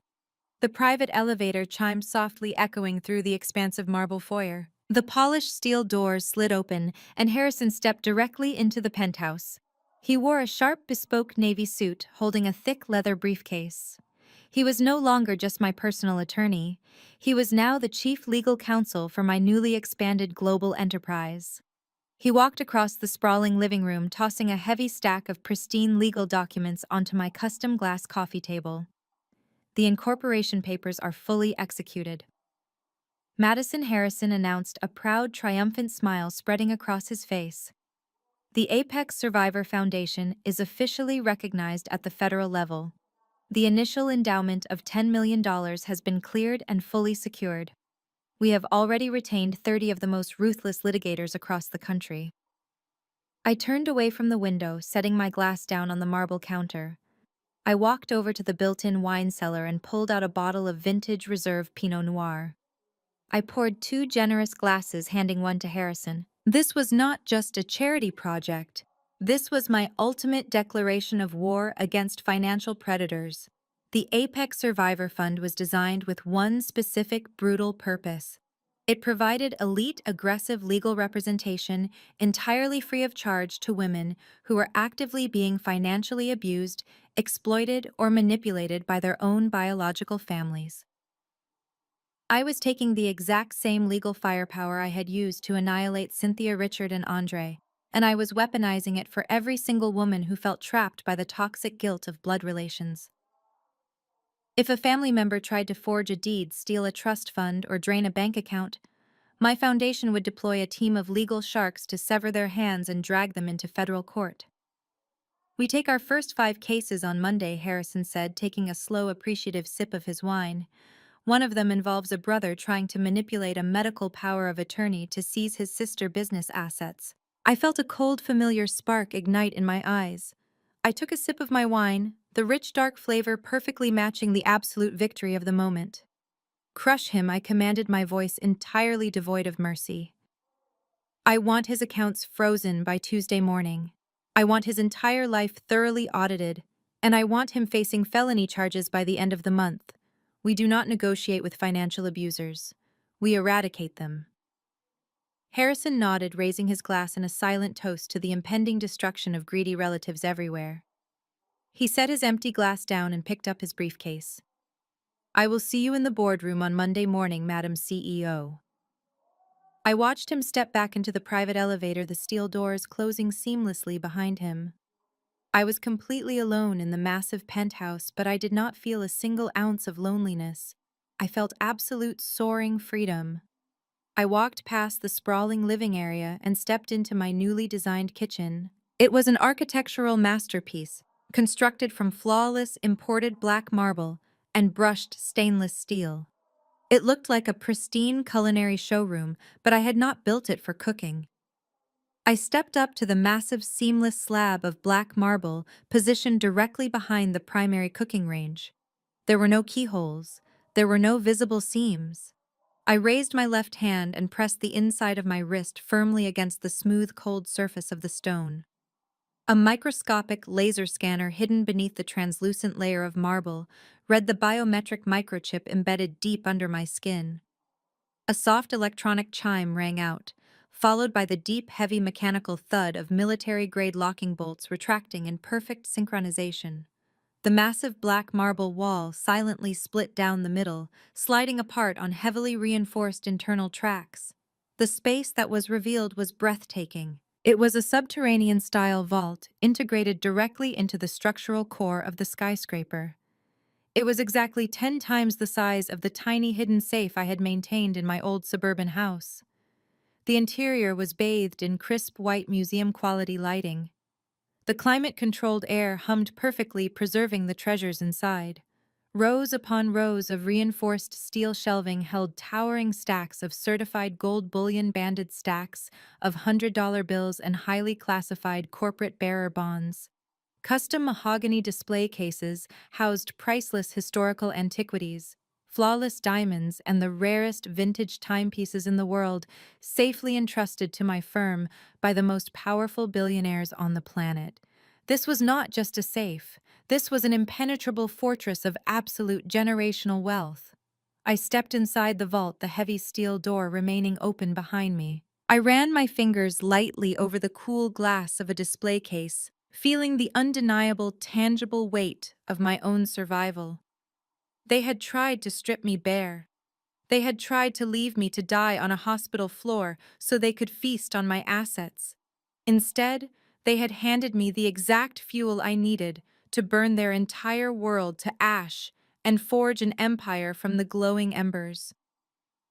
The private elevator chimed softly, echoing through the expansive marble foyer. The polished steel doors slid open, and Harrison stepped directly into the penthouse. He wore a sharp, bespoke navy suit, holding a thick leather briefcase. He was no longer just my personal attorney. He was now the chief legal counsel for my newly expanded global enterprise. He walked across the sprawling living room, tossing a heavy stack of pristine legal documents onto my custom glass coffee table. The incorporation papers are fully executed. Madison Harrison announced, a proud, triumphant smile spreading across his face. The Apex Survivor Foundation is officially recognized at the federal level. The initial endowment of $10 million has been cleared and fully secured. We have already retained 30 of the most ruthless litigators across the country. I turned away from the window, setting my glass down on the marble counter. I walked over to the built-in wine cellar and pulled out a bottle of vintage reserve Pinot Noir. I poured 2 generous glasses, handing one to Harrison. This was not just a charity project. This was my ultimate declaration of war against financial predators. The Apex Survivor Fund was designed with one specific brutal purpose. It provided elite, aggressive legal representation entirely free of charge to women who were actively being financially abused, exploited, or manipulated by their own biological families. I was taking the exact same legal firepower I had used to annihilate Cynthia, Richard, and Andre, and I was weaponizing it for every single woman who felt trapped by the toxic guilt of blood relations. If a family member tried to forge a deed, steal a trust fund, or drain a bank account, my foundation would deploy a team of legal sharks to sever their hands and drag them into federal court. "We take our first 5 cases on Monday," Harrison said, taking a slow, appreciative sip of his wine. "One of them involves a brother trying to manipulate a medical power of attorney to seize his sister's business assets." I felt a cold, familiar spark ignite in my eyes. I took a sip of my wine, the rich, dark flavor perfectly matching the absolute victory of the moment. "Crush him," I commanded, my voice entirely devoid of mercy. "I want his accounts frozen by Tuesday morning. I want his entire life thoroughly audited, and I want him facing felony charges by the end of the month. We do not negotiate with financial abusers. We eradicate them." Harrison nodded, raising his glass in a silent toast to the impending destruction of greedy relatives everywhere. He set his empty glass down and picked up his briefcase. "I will see you in the boardroom on Monday morning, Madam CEO." I watched him step back into the private elevator, the steel doors closing seamlessly behind him. I was completely alone in the massive penthouse, but I did not feel a single ounce of loneliness. I felt absolute soaring freedom. I walked past the sprawling living area and stepped into my newly designed kitchen. It was an architectural masterpiece, constructed from flawless imported black marble and brushed stainless steel. It looked like a pristine culinary showroom, but I had not built it for cooking. I stepped up to the massive seamless slab of black marble positioned directly behind the primary cooking range. There were no keyholes. There were no visible seams. I raised my left hand and pressed the inside of my wrist firmly against the smooth, cold surface of the stone. A microscopic laser scanner hidden beneath the translucent layer of marble read the biometric microchip embedded deep under my skin. A soft electronic chime rang out, followed by the deep, heavy mechanical thud of military-grade locking bolts retracting in perfect synchronization. The massive black marble wall silently split down the middle, sliding apart on heavily reinforced internal tracks. The space that was revealed was breathtaking. It was a subterranean-style vault integrated directly into the structural core of the skyscraper. It was exactly 10 times the size of the tiny hidden safe I had maintained in my old suburban house. The interior was bathed in crisp white museum-quality lighting. The climate-controlled air hummed perfectly, preserving the treasures inside. Rows upon rows of reinforced steel shelving held towering stacks of certified gold bullion, banded stacks of $100 bills, and highly classified corporate bearer bonds. Custom mahogany display cases housed priceless historical antiquities, flawless diamonds, and the rarest vintage timepieces in the world, safely entrusted to my firm by the most powerful billionaires on the planet. This was not just a safe. This was an impenetrable fortress of absolute generational wealth. I stepped inside the vault, the heavy steel door remaining open behind me. I ran my fingers lightly over the cool glass of a display case, feeling the undeniable, tangible weight of my own survival. They had tried to strip me bare. They had tried to leave me to die on a hospital floor so they could feast on my assets. Instead, they had handed me the exact fuel I needed to burn their entire world to ash and forge an empire from the glowing embers.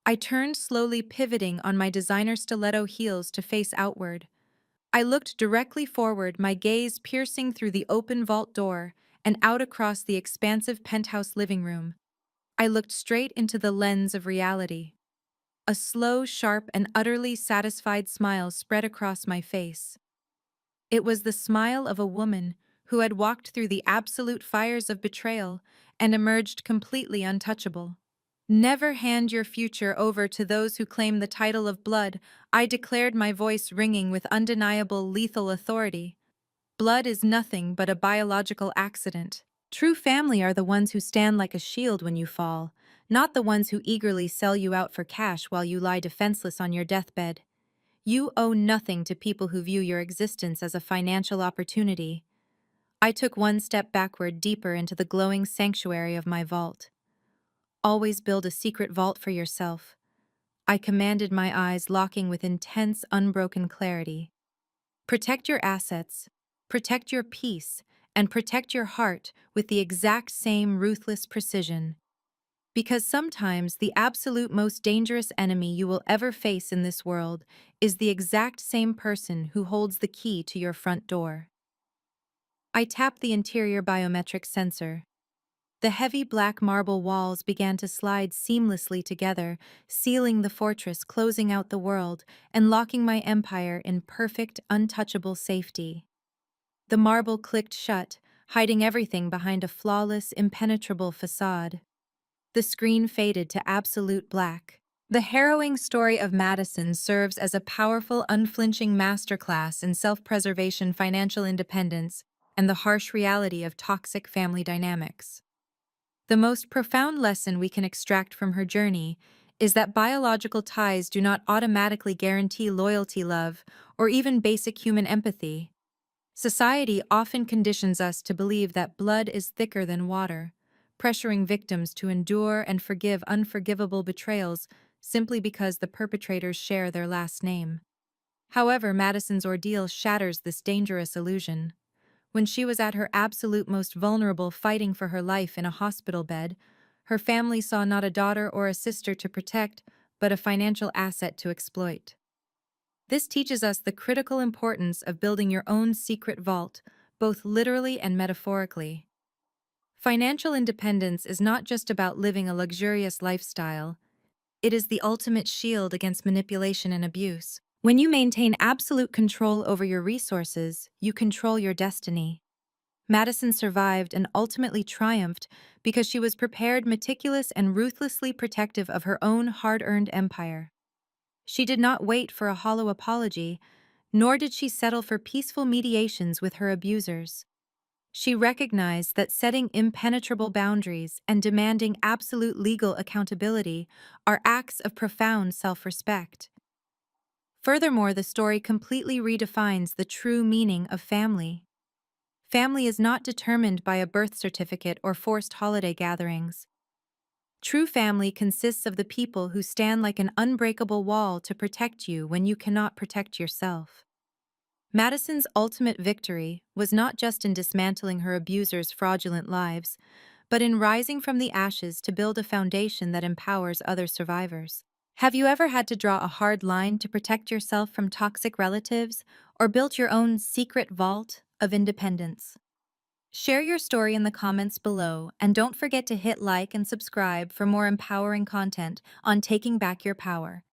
I turned slowly, pivoting on my designer stiletto heels to face outward. I looked directly forward, my gaze piercing through the open vault door and out across the expansive penthouse living room. I looked straight into the lens of reality. A slow, sharp, and utterly satisfied smile spread across my face. It was the smile of a woman who had walked through the absolute fires of betrayal and emerged completely untouchable. "Never hand your future over to those who claim the title of blood," I declared, my voice ringing with undeniable lethal authority. "Blood is nothing but a biological accident. True family are the ones who stand like a shield when you fall, not the ones who eagerly sell you out for cash while you lie defenseless on your deathbed. You owe nothing to people who view your existence as a financial opportunity. I took one step backward deeper into the glowing sanctuary of my vault. Always build a secret vault for yourself. I commanded my eyes locking with intense, unbroken clarity. Protect your assets, protect your peace, and protect your heart with the exact same ruthless precision. Because sometimes the absolute most dangerous enemy you will ever face in this world is the exact same person who holds the key to your front door. I tapped the interior biometric sensor. The heavy black marble walls began to slide seamlessly together, sealing the fortress, closing out the world, and locking my empire in perfect, untouchable safety. The marble clicked shut, hiding everything behind a flawless, impenetrable facade. The screen faded to absolute black. The harrowing story of Madison serves as a powerful, unflinching masterclass in self-preservation, financial independence, and the harsh reality of toxic family dynamics. The most profound lesson we can extract from her journey is that biological ties do not automatically guarantee loyalty, love, or even basic human empathy. Society often conditions us to believe that blood is thicker than water, pressuring victims to endure and forgive unforgivable betrayals simply because the perpetrators share their last name. However, Madison's ordeal shatters this dangerous illusion. When she was at her absolute most vulnerable, fighting for her life in a hospital bed, her family saw not a daughter or a sister to protect, but a financial asset to exploit. This teaches us the critical importance of building your own secret vault, both literally and metaphorically. Financial independence is not just about living a luxurious lifestyle, it is the ultimate shield against manipulation and abuse. When you maintain absolute control over your resources, you control your destiny. Madison survived and ultimately triumphed because she was prepared, meticulous, and ruthlessly protective of her own hard-earned empire. She did not wait for a hollow apology, nor did she settle for peaceful mediations with her abusers. She recognized that setting impenetrable boundaries and demanding absolute legal accountability are acts of profound self-respect. Furthermore, the story completely redefines the true meaning of family. Family is not determined by a birth certificate or forced holiday gatherings. True family consists of the people who stand like an unbreakable wall to protect you when you cannot protect yourself. Madison's ultimate victory was not just in dismantling her abusers' fraudulent lives, but in rising from the ashes to build a foundation that empowers other survivors. Have you ever had to draw a hard line to protect yourself from toxic relatives, or built your own secret vault of independence? Share your story in the comments below, and don't forget to hit like and subscribe for more empowering content on taking back your power.